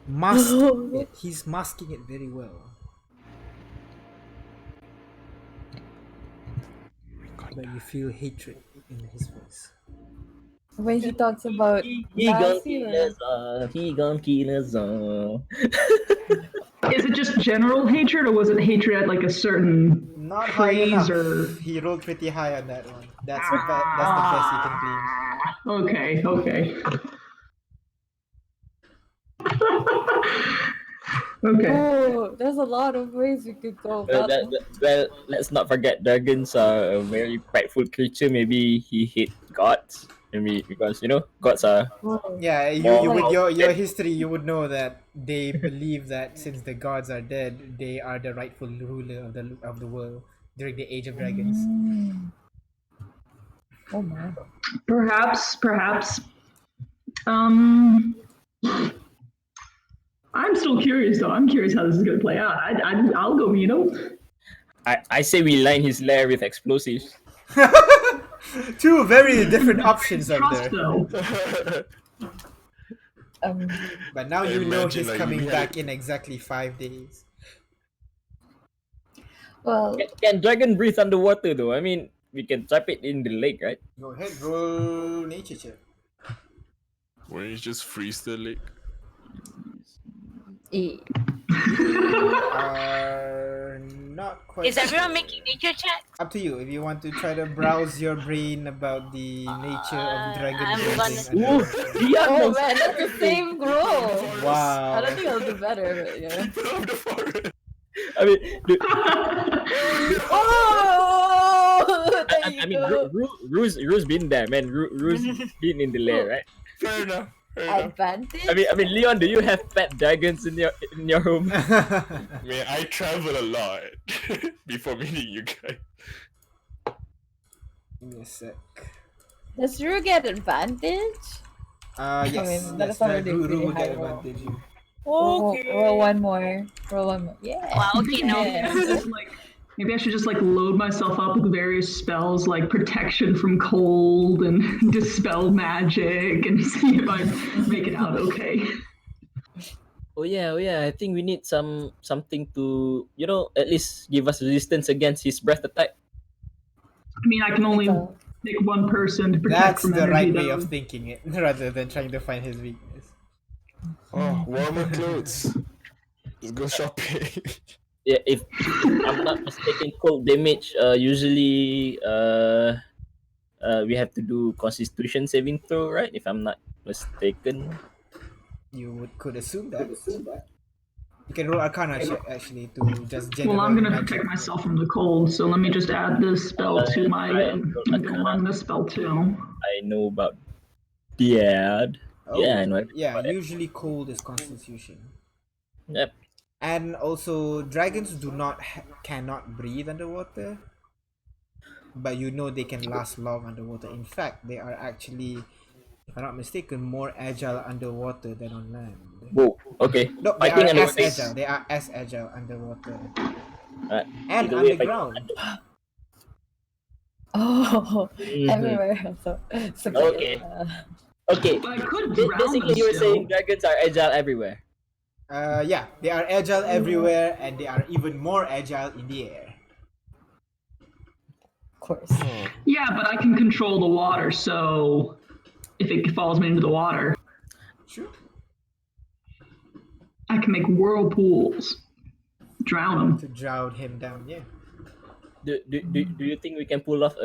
Masking it. He's masking it very well. But you feel hatred in his voice. When he talks about He gonna Lassie kill or- us all. He gonna kill us all. Is it just general hatred or was it hatred at like a certain Not high enough. phrase or He rolled pretty high on that one. That's the best you can claim. Okay. Okay. Oh, there's a lot of ways we could go Well, about well, let's not forget dragons are a very prideful creature. Maybe he hate gods. Maybe because gods are. Yeah, you with your history, you would know that they believe that since the gods are dead, they are the rightful ruler of the world during the Age of Dragons. Oh my. Perhaps. I'm still curious though. I'm curious how this is gonna play out. I'll go meet him. I say we line his lair with explosives. Two very different options up Trust there. though. But now you know Imagine, he's like, coming we had back in exactly 5 days. Well, Can dragon breathe underwater though? I mean, we can trap it in the lake, right? Go ahead, roll nature check. Where you just freeze the lake. e- Are not quite. Is everyone sure. making nature check? Up to you if you want to try to browse your brain about the nature of dragon I'm breathing. Ooh, oh man, that's the same roll. I Wow. don't think I'll do better, but yeah. Of the forest. I mean, Oh, there you I mean, go. Rue's been there, man. Rue's been in the lair, right? Fair enough. Advantage? I mean, Leon, do you have pet dragons in your home? I mean, I travel a lot before meeting you guys. Give me a sec. Does Rue get advantage? Yes, mean, that yes, is already that Ruru pretty will get high roll. advantage. Roll one more. Yeah. Wow, okay, no. Yeah. Just like, maybe I should just like load myself up with various spells like protection from cold and dispel magic and see if I make it out okay. Oh yeah. I think we need something to at least give us resistance against his breath attack. I mean, I can only pick one person to protect That's from the energy, right way though. of thinking it, rather than trying to find his weakness. Oh, warmer clothes. Let's go shopping. Yeah, if I'm not mistaken, cold damage usually we have to do Constitution saving throw, right? If I'm not mistaken. could assume that. You can roll Arcana check actually to just generate. Well, I'm gonna magic. protect myself from the cold, so let me just add this spell to my. I'm gonna learn this spell too. I know about that. Oh, Yeah, I know. yeah. Usually, cold is Constitution, Yep. and also dragons cannot breathe underwater. But you know they can last long underwater. In fact, they are actually, if I'm not mistaken, more agile underwater than on land. Whoa. Okay. No, they Fighting are as underwater. agile. They are as agile underwater Uh, and either way, underground. Oh, Mhm. everywhere. So Okay. Okay. But I could drown Basically, them you were still. saying dragons are agile everywhere. Yeah, they are agile everywhere, and they are even more agile in the air. of course. Yeah, but I can control the water, so if it follows me into the water, Sure. I can make whirlpools, drown them. To drown him down, yeah. Do you think we can pull off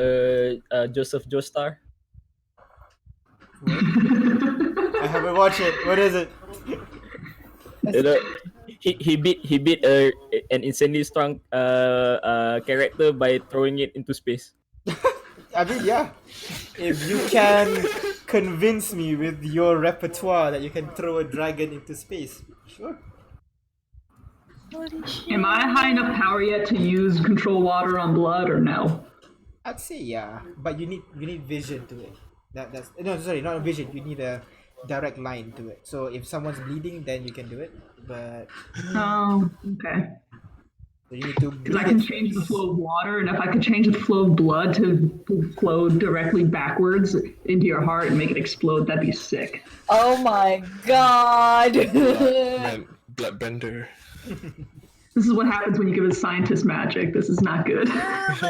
Joseph Joestar? I haven't watched it. What is it? You know, he beat an insanely strong character by throwing it into space. I mean, yeah. If you can convince me with your repertoire that you can throw a dragon into space, sure. Holy shit. Am I high enough power yet to use control water on blood or no? I'd say yeah, but you need vision to it. That's no, sorry, not a vision. You need a direct line to it. So if someone's bleeding, then you can do it. But Oh, okay. you need to Because I bleed can it change the first. flow of water, and if I could change the flow of blood to flow directly backwards into your heart and make it explode, that'd be sick. Oh my god. Man, bloodbender. This is what happens when you give a scientist magic. This is not good. That's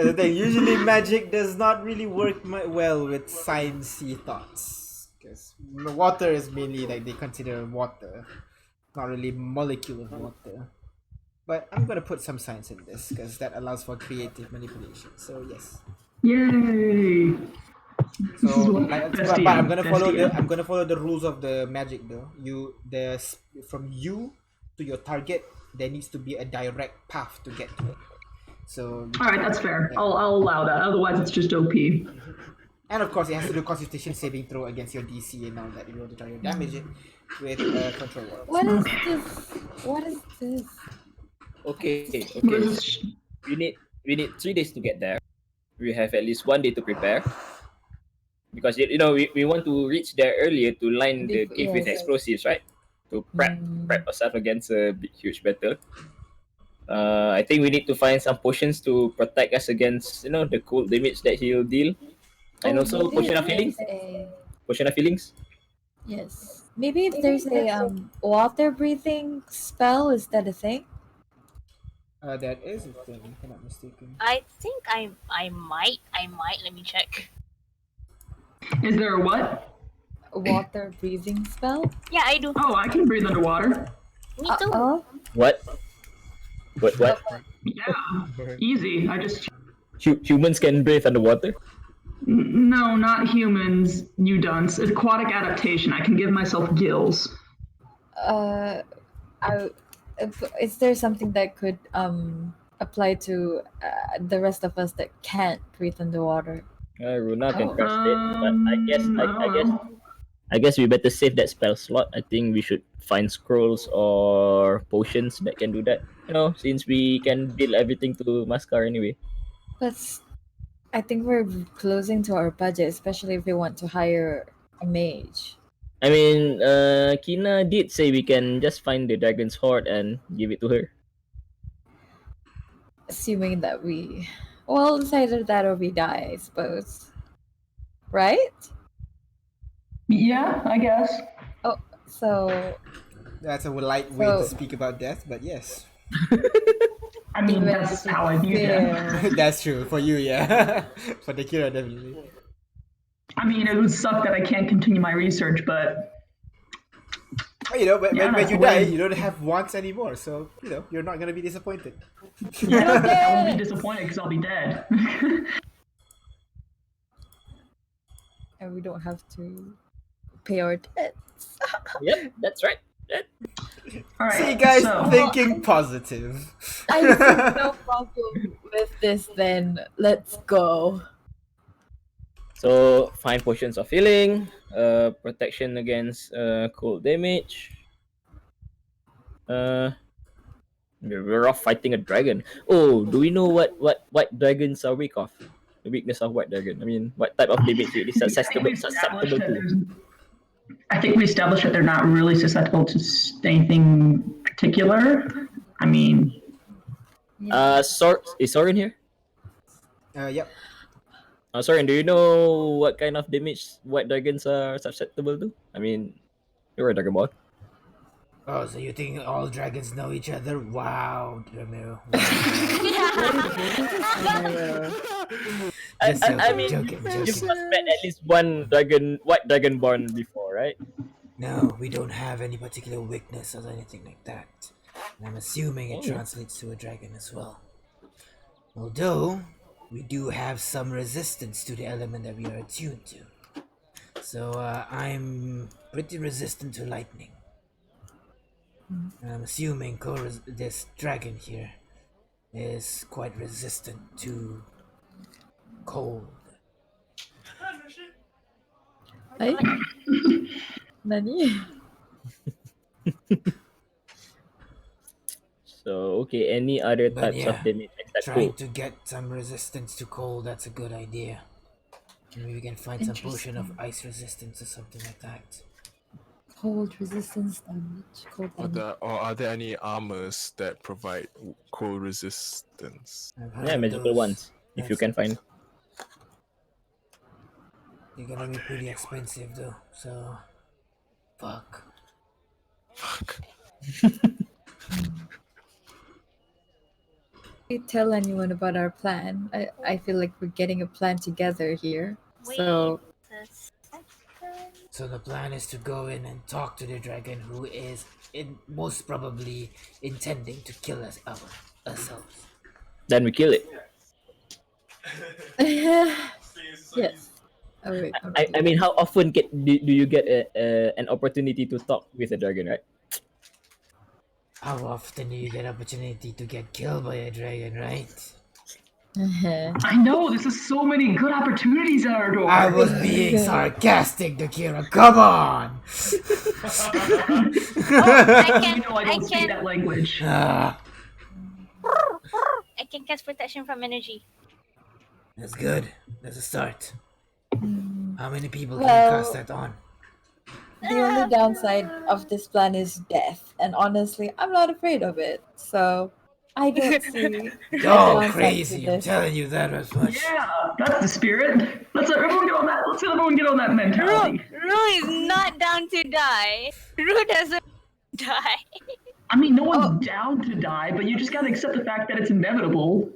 the thing. Usually, magic does not really work well with sciencey thoughts, because water is mainly like they consider water, not really molecule of water. But I'm gonna put some science in this because that allows for creative manipulation. So yes. Yay! So This is what but I'm gonna follow bestie. I'm gonna follow the rules of the magic though. From you to your target, there needs to be a direct path to get to it. So All right, that's fair. I'll allow that. Otherwise, it's just OP. and of course it has to do Constitution saving throw against your DC and all that if you want to try to damage it with control words. What is this? What is this? Okay. What Okay. is this? We need 3 days to get there. We have at least 1 day to prepare. Because you know we want to reach there earlier to line the cave with Yes. explosives, right? To prep ourselves against a huge battle. I think we need to find some potions to protect us against the cold damage that he'll deal, and also maybe potion of if healings. there's a- Potion of healings. Yes. Maybe if there's a water breathing spell, is that a thing? That is a thing, if I'm not mistaken. I think I might. Let me check. Is there a what? A water breathing spell? Yeah, I do. Oh, I can breathe underwater. Me too. Oh, What? What? Yeah, easy. I just Humans can breathe underwater? no, not humans. You dunce. It's aquatic adaptation. I can give myself gills. is there something that could apply to the rest of us that can't breathe underwater? Runa can Oh. trust it, but I guess we better save that spell slot. I think we should find scrolls or potions that can do that. Since we can build everything to Mascar anyway. But I think we're closing to our budget, especially if we want to hire a mage. I mean, Kina did say we can just find the dragon's hoard and give it to her. Assuming that it's either that or we die, I suppose. Right? Yeah, I guess. So That's a light way to So- speak about death, but yes. I mean, even that's if how I it's view it. fair, That's true for you, yeah. For the Kira, definitely. I mean, it would suck that I can't continue my research, but But, when Yeah, that's you the die, way. you don't have wants anymore, so you're not gonna be disappointed. yeah, I won't be disappointed because I'll be dead. and we don't have to pay our debts. Yep, that's right. All right. See, guys, so, thinking positive. I see no problem with this. Then let's go. So 5 potions of healing, protection against cold damage. We're off fighting a dragon. Oh, do we know what dragons are weak of? The weakness of white dragon. I mean, what type of damage it is susceptible to? I think we established that they're not really susceptible to anything particular. I mean, Is Soren here? Yep. Soren, do you know what kind of damage white dragons are susceptible to? I mean, you're a dragon ball. Oh, so you think all dragons know each other? Wow, Ramiro. I mean, you must met at least one white dragonborn before, right? No, we don't have any particular weakness or anything like that. And I'm assuming it translates to a dragon as well. Although, we do have some resistance to the element that we are attuned to. So, I'm pretty resistant to lightning. And I'm assuming this dragon here is quite resistant to cold. Hey? Nani? So, okay, any other But types of damage except trying cold? to get some resistance to cold, that's a good idea. Maybe we can find some potion of ice resistance or something like that. Cold resistance damage. Cold damage. Are there any armors that provide cold resistance? Yeah, magical ones, if you can find. They're gonna be pretty expensive though, so... Fuck. We tell anyone about our plan. I feel like we're getting a plan together here. So So the plan is to go in and talk to the dragon who is most probably intending to kill us ourselves. Then we kill it. yes. Oh, wait, I mean, how often do you get an opportunity to talk with a dragon, right? How often do you get opportunity to get killed by a dragon, right? I know, there's just so many good opportunities at our door. I was being sarcastic, Nakira. Come on! I don't speak that language. I can cast protection from energy. That's good. That's a start. How many people can you cast that on? The only downside of this plan is death, and honestly, I'm not afraid of it. So I don't see. Oh, crazy! I'm telling you that as much. Yeah, that's the spirit. Let's let everyone get on that. Let's let everyone get on that mentality. Ru is not down to die. Ru doesn't die. I mean, no one's down to die, but you just gotta accept the fact that it's inevitable.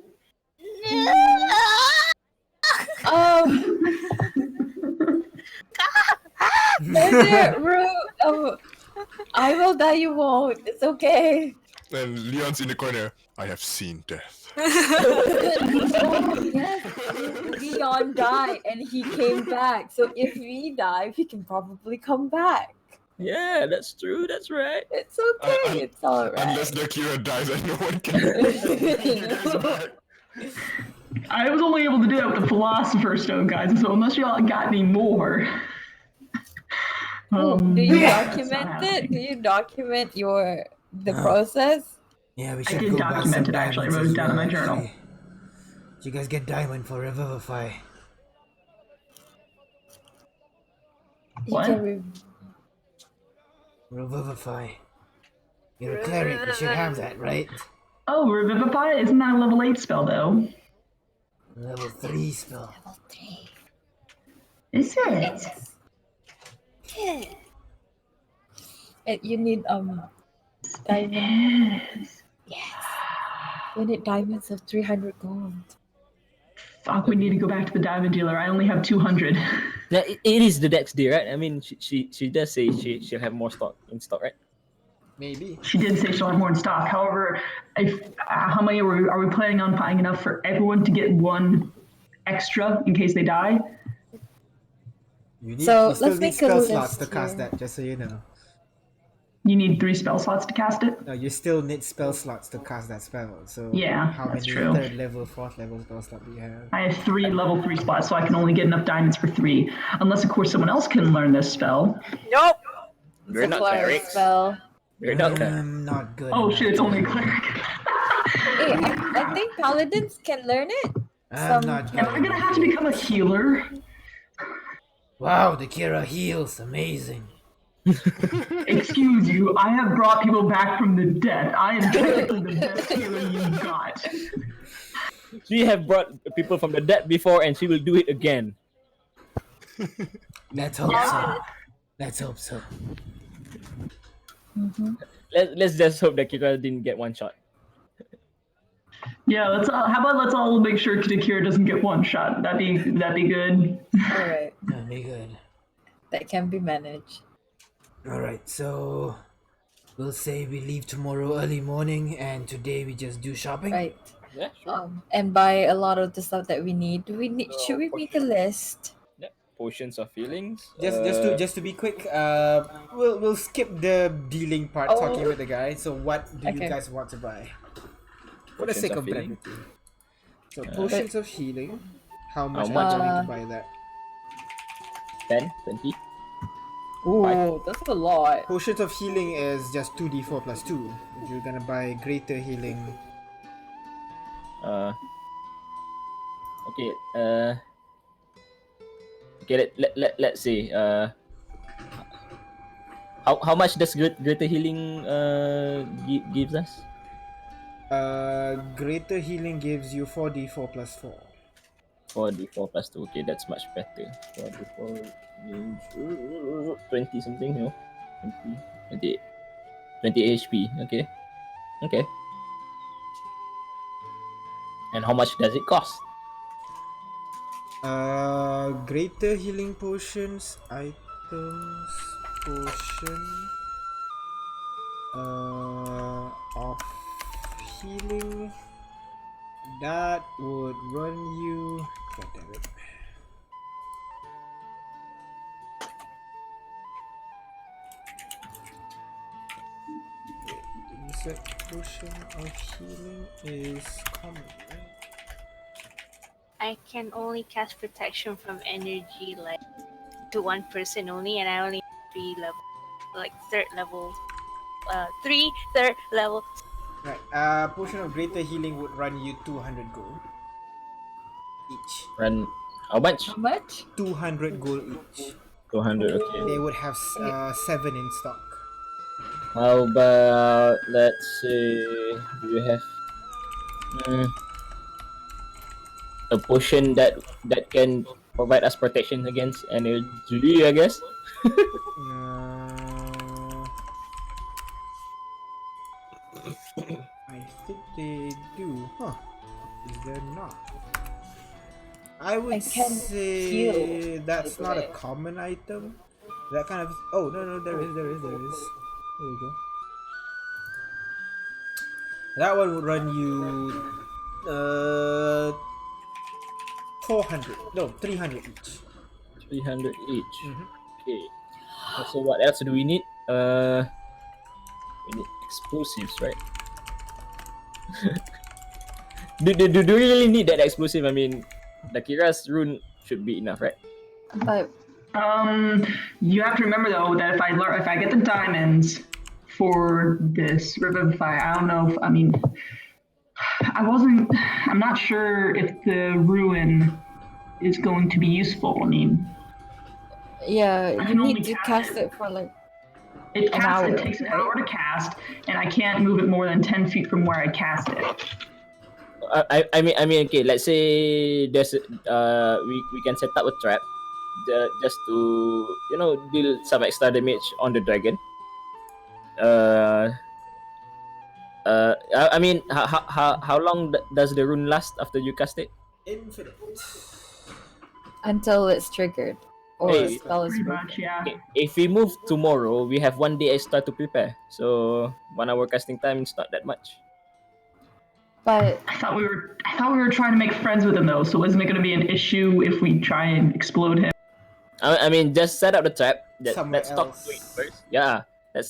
I will die, you won't. It's okay. And Leon's in the corner. I have seen death. Yes, Leon died and he came back. So if we die, we can probably come back. Yeah, that's true. That's right. It's okay. It's all right. Unless Nakira dies and no one can bring you guys back. I was only able to do that with the Philosopher's Stone, guys, so unless y'all got any more... do you document it? Do you document the process? Yeah, we I should did go back some document it, actually. I diamonds wrote it as down in well, my journal. actually. Did you guys get diamond for Revivify? What? Revivify. You're a cleric, you should have that, right? Oh, Revivify? Isn't that a level 8 spell, though? Level 3 spell. Level 3. Is it? You need diamond. Yes. You need diamonds of 300 gold. Fuck, we need to go back to the diamond dealer. I only have 200. Yeah, it is the next day, right? I mean, she does say she'll have more in stock, right? Maybe. She did say she'll have more in stock. However, how many are we planning on buying enough for everyone to get one extra in case they die? You So, still let's need make a spell slots list to cast here. that, just so you know. You need 3 spell slots to cast it? No, you still need spell slots to cast that spell. So Yeah, how that's many true. 3rd level, 4th level spell slot do you have? I have 3 level 3 spots, so I can only get enough diamonds for 3. Unless, of course, someone else can learn this spell. Nope. It's We're a not cleric clerics. spell. We're not clerics. I'm not good. Oh enough shit, it's to only a learn. cleric. Hey, I think paladins can learn it. I'm not good. Am I gonna enough have to yet. become a healer? Wow, the Kira heals. Amazing. Excuse you, I have brought people back from the dead. I am technically the best healer you've got. She have brought people from the dead before, and she will do it again. Let's hope so. Let's hope so. Let's just hope that Kira didn't get one shot. Yeah, how about let's all make sure Kira doesn't get one shot. That'd be good. All right, That'd be good. that can be managed. Alright, so we'll say we leave tomorrow early morning and today we just do shopping. Right. Yeah, sure. And buy a lot of the stuff that we need. Should we make a list? Yeah. Potions of healings. Just to be quick, we'll skip the dealing part, Oh. talking with the guy. So what do you Okay. guys want to buy? For the Potions sake of of healing. brevity. So potions of healing. How much much? are we going to buy that? 10, 20. Ooh, that's a lot. Potions of healing is just 2d4 plus 2. If you're gonna buy greater healing, Okay. Okay. Let's see. How much does greater healing gives us? greater healing gives you 4d4 plus 4. 4d4 plus 2. Okay, that's much better. 4d4 means 20 something, you know? 20, 20 HP. Okay. Okay. And how much does it cost? Greater healing potions, items, potion, of healing. That would run you. God damn it. Insect potion of healing is common, right? I can only cast protection from energy like to one person only, and I only have 3 level, like 3rd level, 3rd level. Right. Potion of greater healing would run you 200 gold each. Run how much? How much? 200 gold each. 200. Okay. They would have 7 in stock. How about, let's say, do you have a potion that can provide us protection against energy, I guess? I think they do. Huh. Is there not? I would I can say heal, that's by the not a way. common item. That kind of. Oh, no, there is. There you go. That one would run you 400. No, 300 each. 300 each. Mhm. Okay. So what else do we need? We need explosives, right? do we really need that explosive? I mean, the Kira's rune should be enough, right? But You have to remember though that if I get the diamonds for this Revivify, I don't know if I'm not sure if the ruin is going to be useful. I mean, yeah, I you can only need to cast cast it for like it hour, takes an right? hour to cast, and I can't move it more than 10 feet from where I cast it. I mean, okay. Let's say there's we can set up a trap, just to deal some extra damage on the dragon. I mean, how long does the rune last after you cast it? Infinite. Until it's triggered or Hey, spell is Pretty broken. much, yeah. Okay, if we move tomorrow, we have 1 day extra to prepare. So 1 hour casting time is not that much. But I thought we were trying to make friends with him though, so isn't it going to be an issue if we try and explode him? I mean, just set up the trap. Somewhere Let's talk to it else. first. Yeah, let's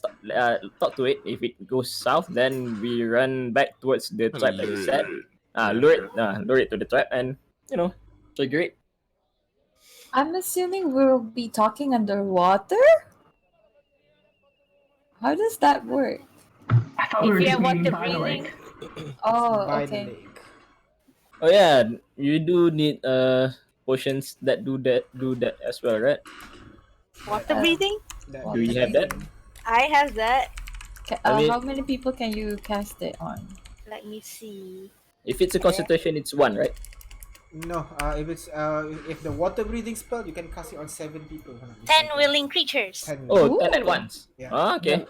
talk to it. If it goes south, then we run back towards the trap that you set. Lure it to the trap, and trigger it. I'm assuming we'll be talking underwater. How does that work? I thought we were If you just have meeting water by the breathing, lake. Oh, By the okay. lake. Oh yeah, you do need potions that do that as well, right? water breathing, That Do you have that? I have that. I mean- How many people can you cast it on? Let me see. If it's a concentration, it's 1, right? No, if the water breathing spell, you can cast it on 7 people. 10 willing creatures. 10. Oh, 10 at Ooh. once. Yeah. Oh, okay.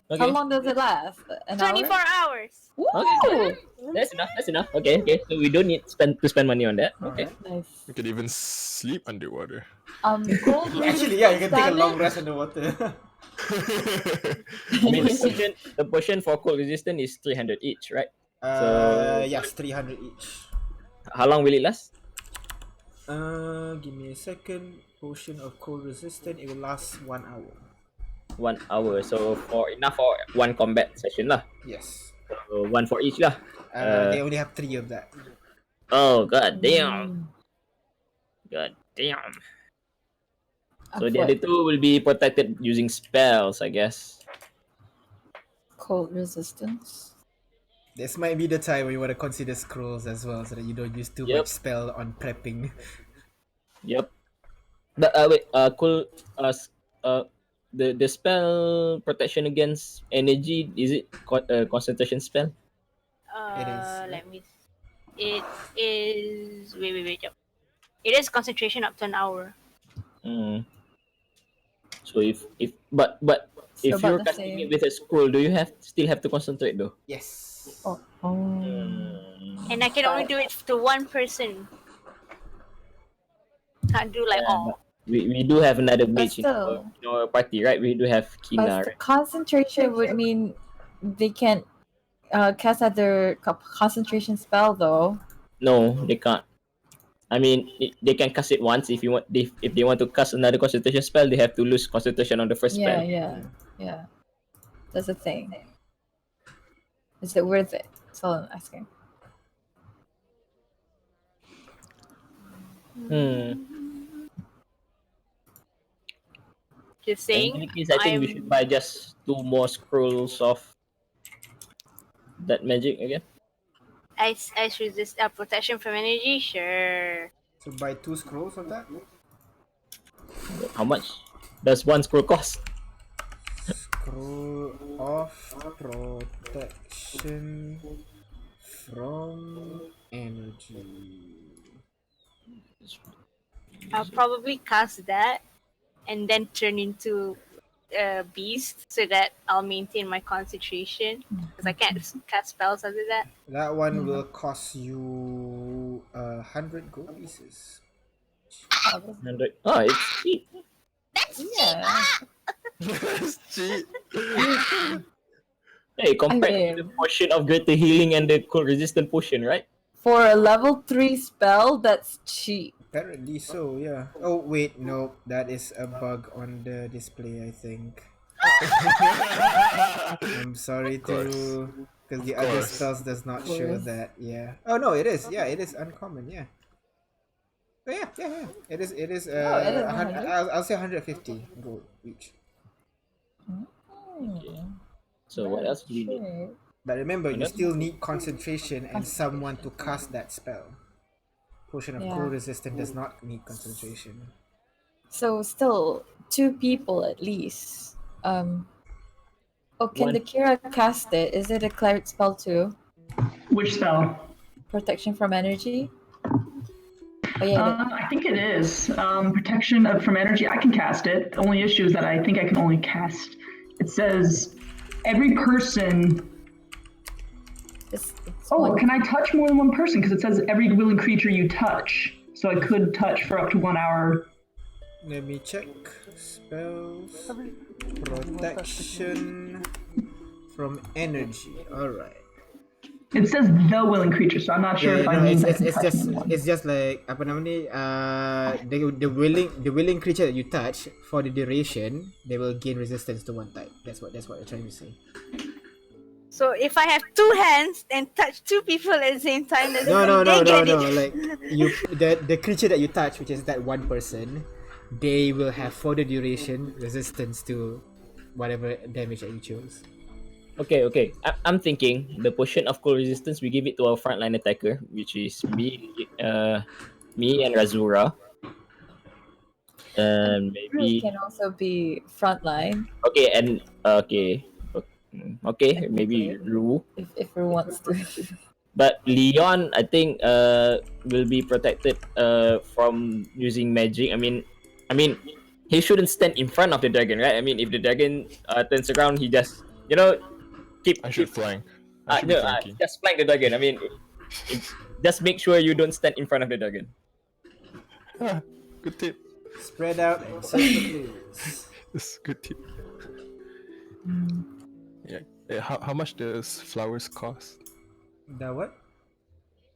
Okay. How long does it last? An 24 hour? hours. Woo! That's enough. Okay. So we don't need to spend money on that. Okay. Alright. Nice. We could even sleep underwater. Cold Actually, yeah, you can take a long damage? rest underwater. I mean, the potion for cold resistance is 300 each, right? Yes, 300 each. How long will it last? Give me a second. Potion of cold resistance. It will last 1 hour. 1 hour. So enough for 1 combat session lah. Yes. So 1 for each lah. They only have 3 of that. Oh god damn. God damn. So the other 2 will be protected using spells, I guess. Cold resistance. This might be the time where you want to consider scrolls as well, so that you don't use too Yep. much spell on prepping. Yep. But wait, cool. The spell protection against energy, is it concentration spell? It is. Let me. It is. Wait. It is concentration up to an hour. So if you're about the casting same. it with a scroll, do you still have to concentrate though? Yes. Oh. And I can only do it to one person. Can't do like all. We do have another mage in still. our party, right? We do have Kina, But right? concentration would mean they can't cast other concentration spell though. No, they can't. I mean, they can cast it once if if they want to cast another concentration spell, they have to lose concentration on the first spell. Yeah. That's the thing. Is it worth it? That's all I'm asking. Just In saying. any case, I think we should buy just 2 more scrolls of that magic again. Ice resist protection from energy. Sure. So buy 2 scrolls of that. How much does 1 scroll cost? Scroll of protection from energy. I'll probably cast that, and then turn into a beast so that I'll maintain my concentration because I can't cast spells under that. That one will cost you 100 gold pieces. 100. Oh, it's cheap. Yeah. Cheat. Hey, compared mean- to the potion of greater healing and the cold resistant potion, right? For a level 3 spell, that's cheap. Apparently so, yeah. Oh wait, no, that is a bug on the display, I think. I'm sorry to, because the other course. spells does not show Course. that. Yeah. Oh no, it is. Yeah, it is uncommon. Yeah. Oh, yeah. It is. It is. it is 100? I'll say 150 gold each. So what else do we need? Shit. But remember, you still need concentration and someone to cast that spell. Potion of Yeah. cold resistance does not need concentration. So still 2 people at least. Can One. the Kira cast it? Is it a cleric spell too? Which spell? Protection from energy? Oh yeah, I think it is. Protection from energy. I can cast it. The only issue is that I think I can only cast. It says every person. it's Oh, one- can I touch more than one person? Because it says every willing creature you touch. So I could touch for up to 1 hour. Let me check. Spells. Protection from energy. Alright. It says the willing creature, so I'm not sure if I mean I can touch anyone. it's just like apa nama ni, the willing creature that you touch for the duration, they will gain resistance to one type. That's what you're trying to say. So if I have two hands and touch two people at the same time, does No. it mean they get it? Like the creature that you touch, which is that one person, they will have for the duration resistance to whatever damage that you chose. Okay. I'm thinking the potion of cold resistance, we give it to our frontline attacker, which is me and Razura. And Bruce maybe can also be frontline okay, maybe Ru. if Ru wants to. But Leon, I think, will be protected from using magic. I mean, he shouldn't stand in front of the dragon, right? I mean, if the dragon turns around, he just I should flank. just flank the dragon. I mean, just make sure you don't stand in front of the dragon. Good tip. Spread out and search the clues. That's a good tip. Yeah. How much does flowers cost? The what?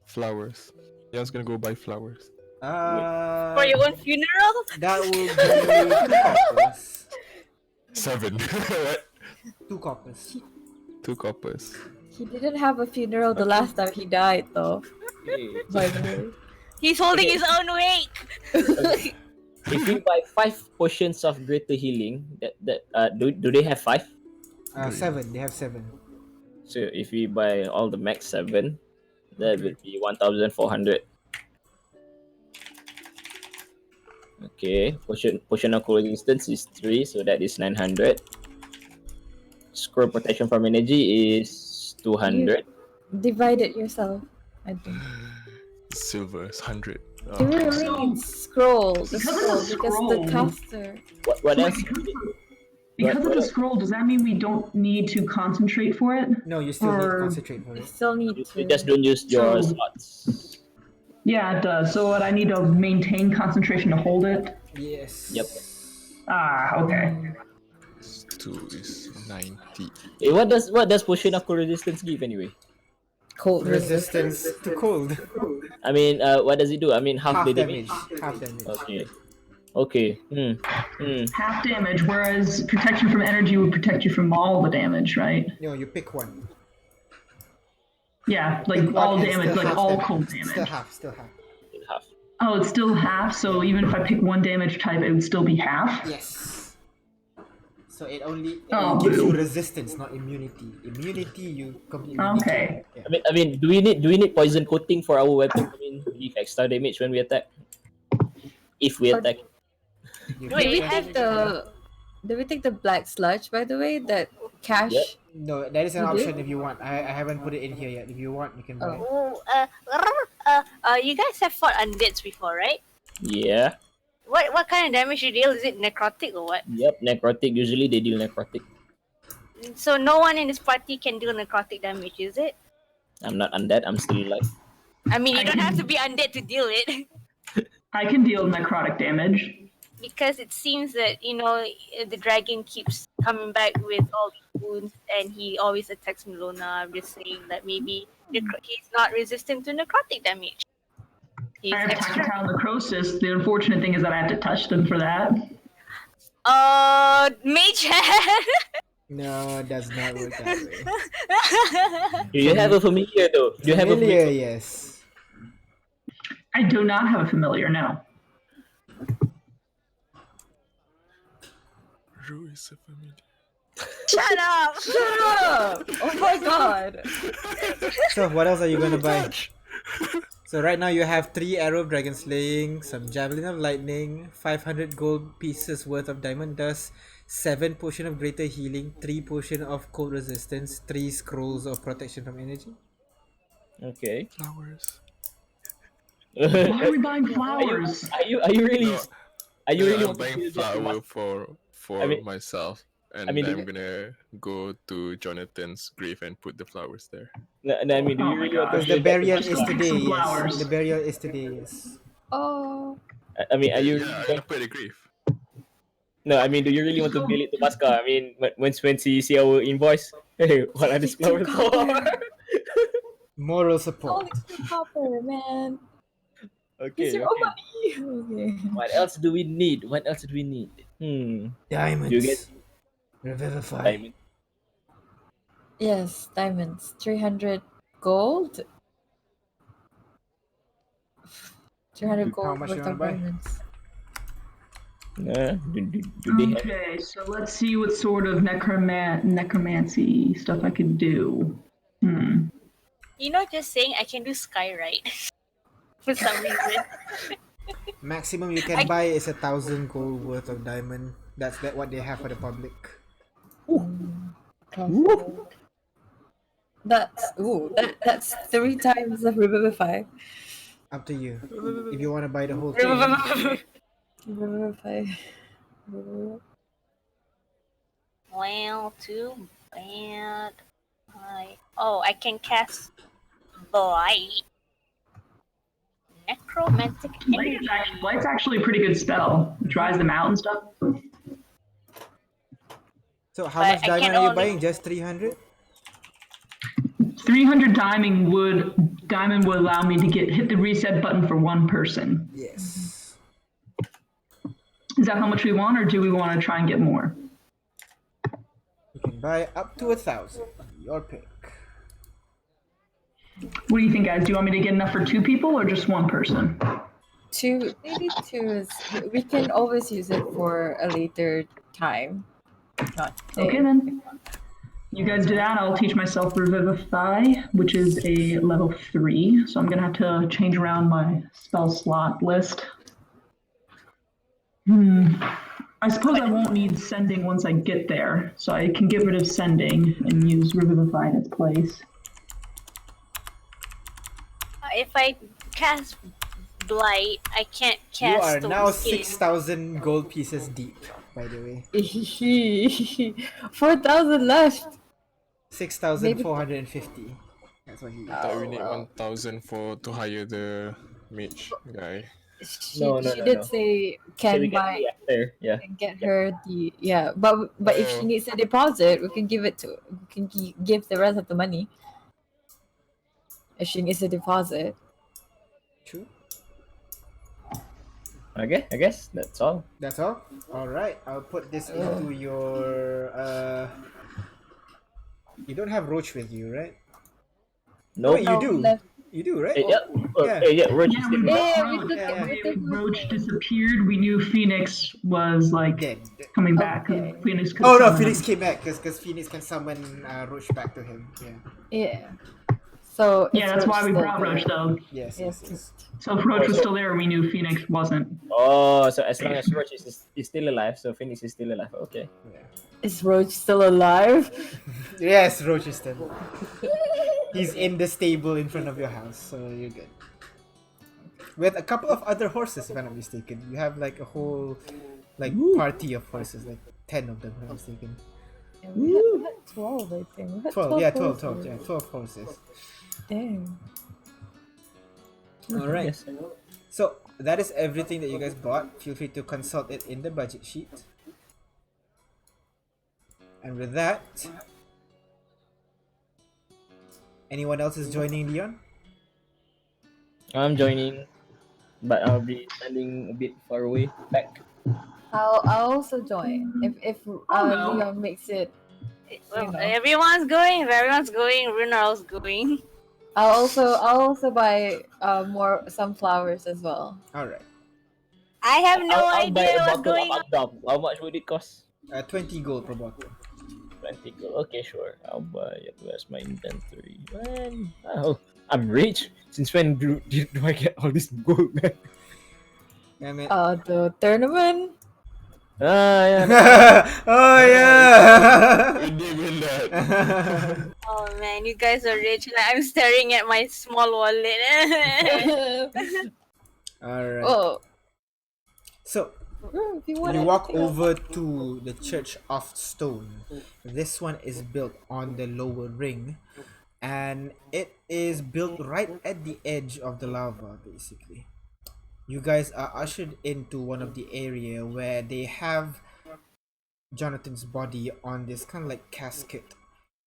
Flowers. Leon's gonna go buy flowers. For your own funeral? That will be 2 coppers. 7. What? 2 coppers. 2 coppers. He didn't have a funeral the last time he died, though. By the way. He's holding his own wake. If you buy 5 potions of greater healing, do they have 5? 7. They have 7. So if we buy all the max 7, that would be 1,400. Okay, potion of cold resistance is 3, so that is 900. Scroll protection from energy is 200. Divide it yourself, I think. Silver is 100. You really need scroll, the Because scroll, of the because the scroll. caster. What else? Because of the scroll, does that mean we don't need to concentrate for it? No, you still need to Or- concentrate for You it. still need You to. just don't use your So- slots. Yeah, it does. So what, I need to maintain concentration to hold it? Yes. Yep. Okay. 2 is 90. Hey, what does potion of cold resistance give anyway? Cold Resistance to cold. I mean, what does it do? I mean, half the damage. Half damage. Okay. Half damage, whereas protection from energy would protect you from all the damage, right? No, you pick one. Yeah, like Pick one all and damage, still like half all damage. cold Still damage. half. Half. Oh, it's still half, so even if I pick one damage type, it would still be half? Yes. So it only gives boo. you resistance, not immunity. Immunity, you completely. Okay. Yeah. I mean, do we need poison coating for our weapon? I mean, leave extra damage when we attack. If we attack. You Wait, can- we have Do we take the black sludge, by the way? That cash? Yep. No, that is an You do? option if you want. I haven't put it in here yet. If you want, you can buy. Oh. You guys have fought undeads before, right? Yeah. What kind of damage you deal? Is it necrotic or what? Yep. Necrotic. Usually they deal necrotic. So no one in this party can deal necrotic damage, is it? I'm not undead. I'm still alive. I mean, you don't have to be undead to deal it. I can deal necrotic damage. Because it seems that, the dragon keeps coming back with all these wounds and he always attacks Milona. I'm just saying that maybe he's not resistant to necrotic damage. He's I have extra. tactile necrosis. The unfortunate thing is that I have to touch them for that. Mage hand! No, it does not work that way. Do you have a familiar though? Do you have a Familiar, familiar? yes. I do not have a familiar, no. Ru is a familiar. Shut up! Shut up! Oh my god! So what else are you gonna buy? So right now you have 3 arrow of dragon slaying, some javelin of lightning, 500 gold pieces worth of diamond dust, 7 potion of greater healing, 3 potion of cold resistance, 3 scrolls of protection from energy. Okay. Flowers. Why are we buying flowers? Are you really? No. Are you really I'm want to buying build that flower much? for I mean- myself. And I mean, I'm gonna go to Jonathan's grave and put the flowers there. No, I mean, do Oh you my really want to gosh. The build that burial much? is Just today, some yes. flowers. The burial is today, yes. Oh. I mean, are you? Yeah, I'm gonna put the grave. No, I mean, do you really want to build it to Pascal? I mean, when she see our invoice, hey, what are these flowers for? Moral All support. extra copper, man. Okay. Is your Okay. money? Okay. What else do we need? What else do we need? Do you get Diamonds. Revivify. diamond? Yes, diamonds. 300 gold. 300 How gold much worth you wanna of buy? diamonds. Do they have? Okay, so let's see what sort of necromancy stuff I could do. Just saying I can do skyrite for some reason. Maximum you can buy is 1,000 gold worth of diamond. That's what they have for the public. That's 3 times the Revivify. Up to you. If you want to buy the whole thing. Revivify. Well, too bad. I can cast Blight. Necromantic energy. Blight's actually a pretty good spell. It dries them out and stuff. So how But much I diamond can are you only- buying? Just 300? 300 diamond would allow me to hit the reset button for one person. Yes. Is that how much we want, or do we want to try and get more? You can buy up to 1,000. Your pick. What do you think, guys? Do you want me to get enough for 2 people or just 1 person? Maybe 2 is. We can always use it for a later time. Not today. Okay then. You guys do that. I'll teach myself Revivify, which is a level 3. So I'm gonna have to change around my spell slot list. I suppose I won't need sending once I get there, so I can get rid of sending and use Revivify in its place. If I cast Blight, I can't You cast are Stone now Skin. 6,000 gold pieces deep, by the way. 4,000 left. 6,450. That's what he Thought we need 1,000 to hire the mage guy. She No, did say So we can buy pay after. Yeah. and get her the but if she needs a deposit, we can give give the rest of the money. If she needs a deposit. True. Okay, I guess that's all. That's all? Alright, I'll put this into your... You don't have Roach with you, right? No. Wait, you do? You do, right? Yeah. Roach is still Roach disappeared. We knew Phoenix was Dead. coming back. Okay. Phoenix could Oh no, summon Phoenix him. came back because Phoenix can summon Roach back to him. Yeah. Yeah. So Yeah, that's why we still brought there. Roach though. Yes. So if Roach was still there, we knew Phoenix wasn't. Oh, so as long as Roach is still alive, so Phoenix is still alive. Okay. Yeah. Is Roach still alive? Yes, Roach is still. He's in the stable in front of your house, so you're good. With a couple of other horses, if I'm not mistaken. You have like a whole party of horses, like 10 of them, if I'm not mistaken. Yeah, we had 12, I think. We had 12, yeah, 12, horses. 12, yeah, 12 horses. Dang. Alright. Yes. So that is everything that you guys bought. Feel free to consult it in the budget sheet. And with that, anyone else is joining Leon? I'm joining, but I'll be standing a bit far away back. I'll also join if Leon makes it. Well, everyone's going. If everyone's going, Runar's going. I'll also buy some flowers as well. Alright. I have no I'll buy idea a what's bottle going of on. Abdab. How much would it cost? 20 gold per bottle. 20 gold. Okay, sure. I'll buy it. Where's my inventory? Man, I'm rich. Since when do I get all this gold, man? Yeah, man. The tournament. Yeah. Oh yeah! We did win that. Oh man, you guys are rich. Like, I'm staring at my small wallet. Alright. Oh, So, if you you want walk over to the Church of Stone. This one is built on the lower ring. And it is built right at the edge of the lava, basically. You guys are ushered into one of the area where they have Jonathan's body on this kind of like casket.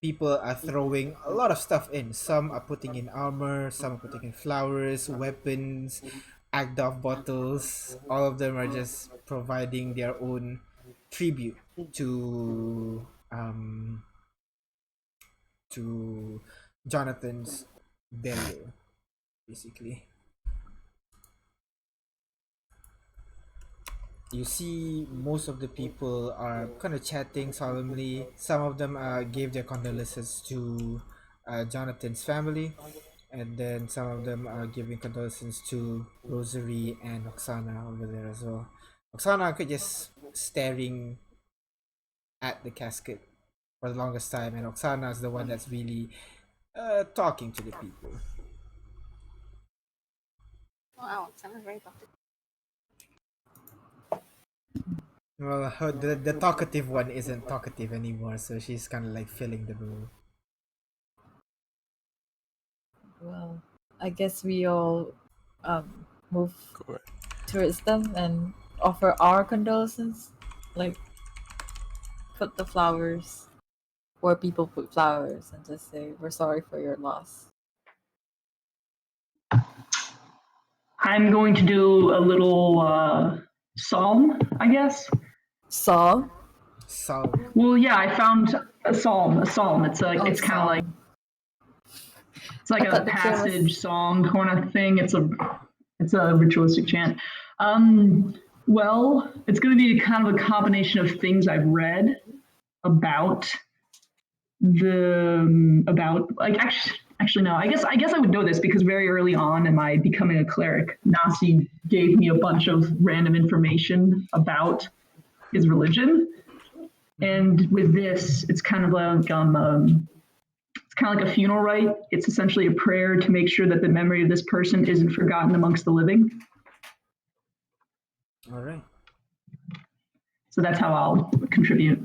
people are throwing a lot of stuff in. Some are putting in armor, some are putting in flowers, weapons, Agdolf bottles. All of them are just providing their own tribute to Jonathan's burial, basically. You see most of the people are kind of chatting solemnly. Some of them gave their condolences to Jonathan's family, and then some of them are giving condolences to Rosary and Oksana over there as well. Oksana could just staring at the casket for the longest time, and Oksana is the one that's really talking to the people. Wow, sounds very talkative. Well, the talkative one isn't talkative anymore, so she's kind of like filling the role. Well, I guess we all move Go ahead. towards them and offer our condolences. Like, put the flowers, or people put flowers, and just say, "We're sorry for your loss." I'm going to do a little psalm, I guess. Psalm? Psalm. Well, yeah, I found a psalm. A psalm. It's like it's kind of like it's like I a thought the passage was... song kind of thing. It's a ritualistic chant. Well, it's going to be kind of a combination of things I've read about like actually no. I guess I would know this because very early on in my becoming a cleric, Nasi gave me a bunch of random information about his religion. And with this, it's kind of like it's kind of like a funeral rite. It's essentially a prayer to make sure that the memory of this person isn't forgotten amongst the living. All right. So that's how I'll contribute.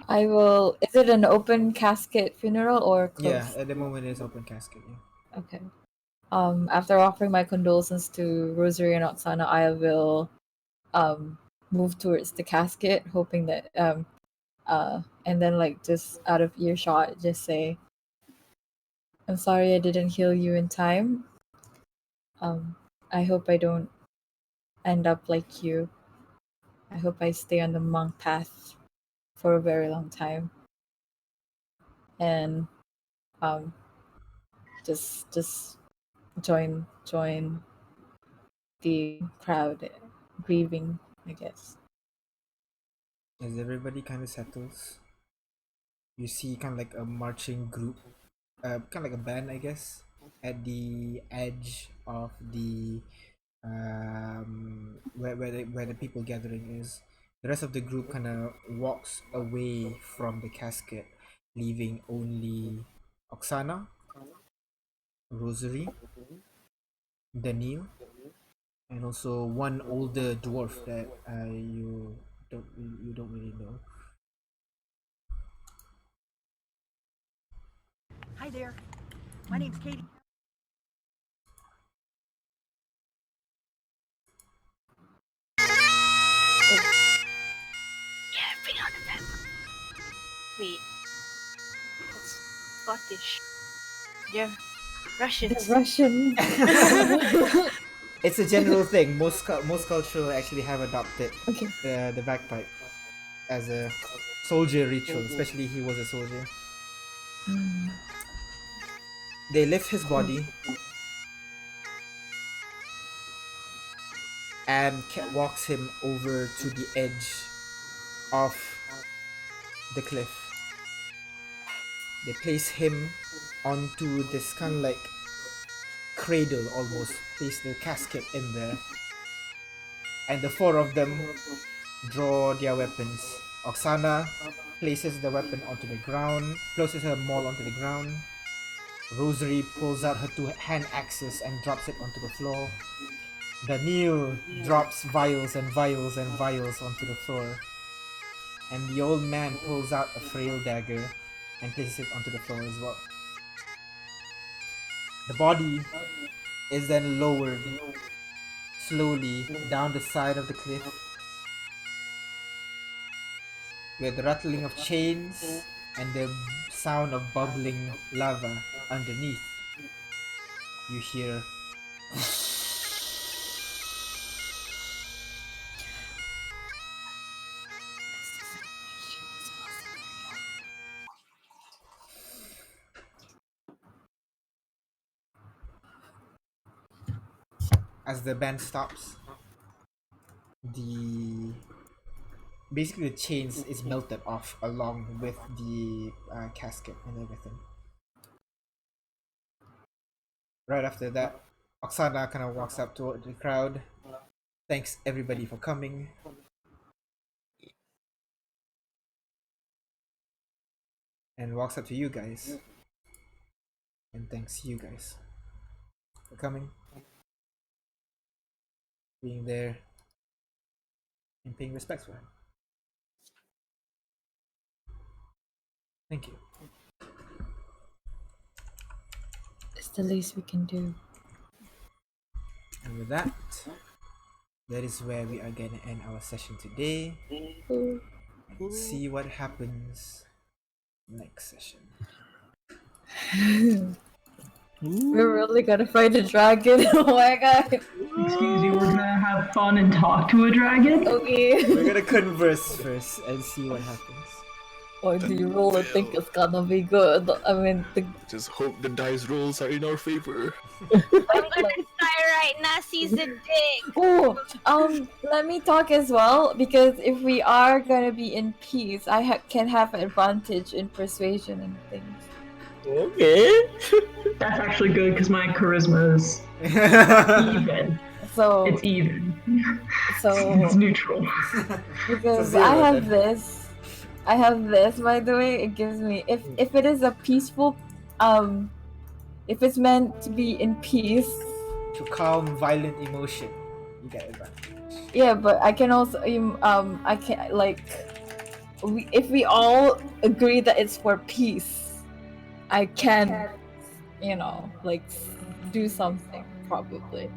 I will. Is it an open casket funeral or closed? Yeah, at the moment it's open casket. Yeah. Okay. After offering my condolences to Rosary and Oksana, I will move towards the casket, hoping that and then like just out of earshot, just say, "I'm sorry I didn't heal you in time. I hope I don't end up like you. I hope I stay on the monk path for a very long time." And just join the crowd grieving, I guess. As everybody kind of settles, you see kind of like a marching group, kind of like a band, I guess, at the edge of the where the people gathering is. The rest of the group kind of walks away from the casket, leaving only Oksana, Rosary, Daniel, and also one older dwarf that you don't really know. Hi there. My name's Katie. Yeah, bring out the map. Wait, that's Scottish. They're Russians. The Russian. It's a general thing. Most cultures actually have adopted Okay. the bagpipe as a soldier ritual, especially he was a soldier. They lift his body and walks him over to the edge of the cliff. They place him onto this kind of like cradle almost, place the casket in there, and the four of them draw their weapons. Oksana places the weapon onto the ground, places her maul onto the ground. Rosary pulls out her two hand axes and drops it onto the floor. Daniel drops vials and vials and vials onto the floor. And the old man pulls out a frail dagger and places it onto the floor as well. The body is then lowered slowly down the side of the cliff with the rattling of chains and the sound of bubbling lava underneath. You hear as the band stops. The basically the chains is melted off along with the casket and everything. Right after that, Oksana kind of walks up to the crowd, thanks everybody for coming, and walks up to you guys and thanks you guys for coming, being there, and paying respects for him. Thank you. It's the least we can do. And with that, that is where we are gonna end our session today. And see what happens next session. We're really gonna fight a dragon. Oh my god. Excuse you, we're gonna have fun and talk to a dragon? Okay. We're gonna converse first and see what happens. Or do you roll and think it's gonna be good? I mean, Just hope the dice rolls are in our favor. I'm gonna try right now, sees a dick. oh, let me talk as well, because if we are gonna be in peace, I can have advantage in persuasion and things. Okay. That's actually good because my charisma is even. So It's even. So It's neutral. because So zero I have then. this. I have this, by the way. It gives me, if it is a peaceful, if it's meant to be in peace. To calm violent emotion, you get advantage. Yeah, but I can also I can like, if we all agree that it's for peace, I can, like do something probably.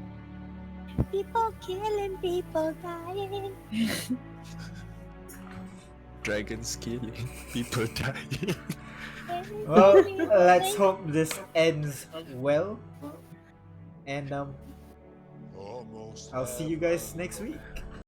People killing, people dying. Dragons killing, people dying. Well, let's hope this ends well. And I'll see you guys next week.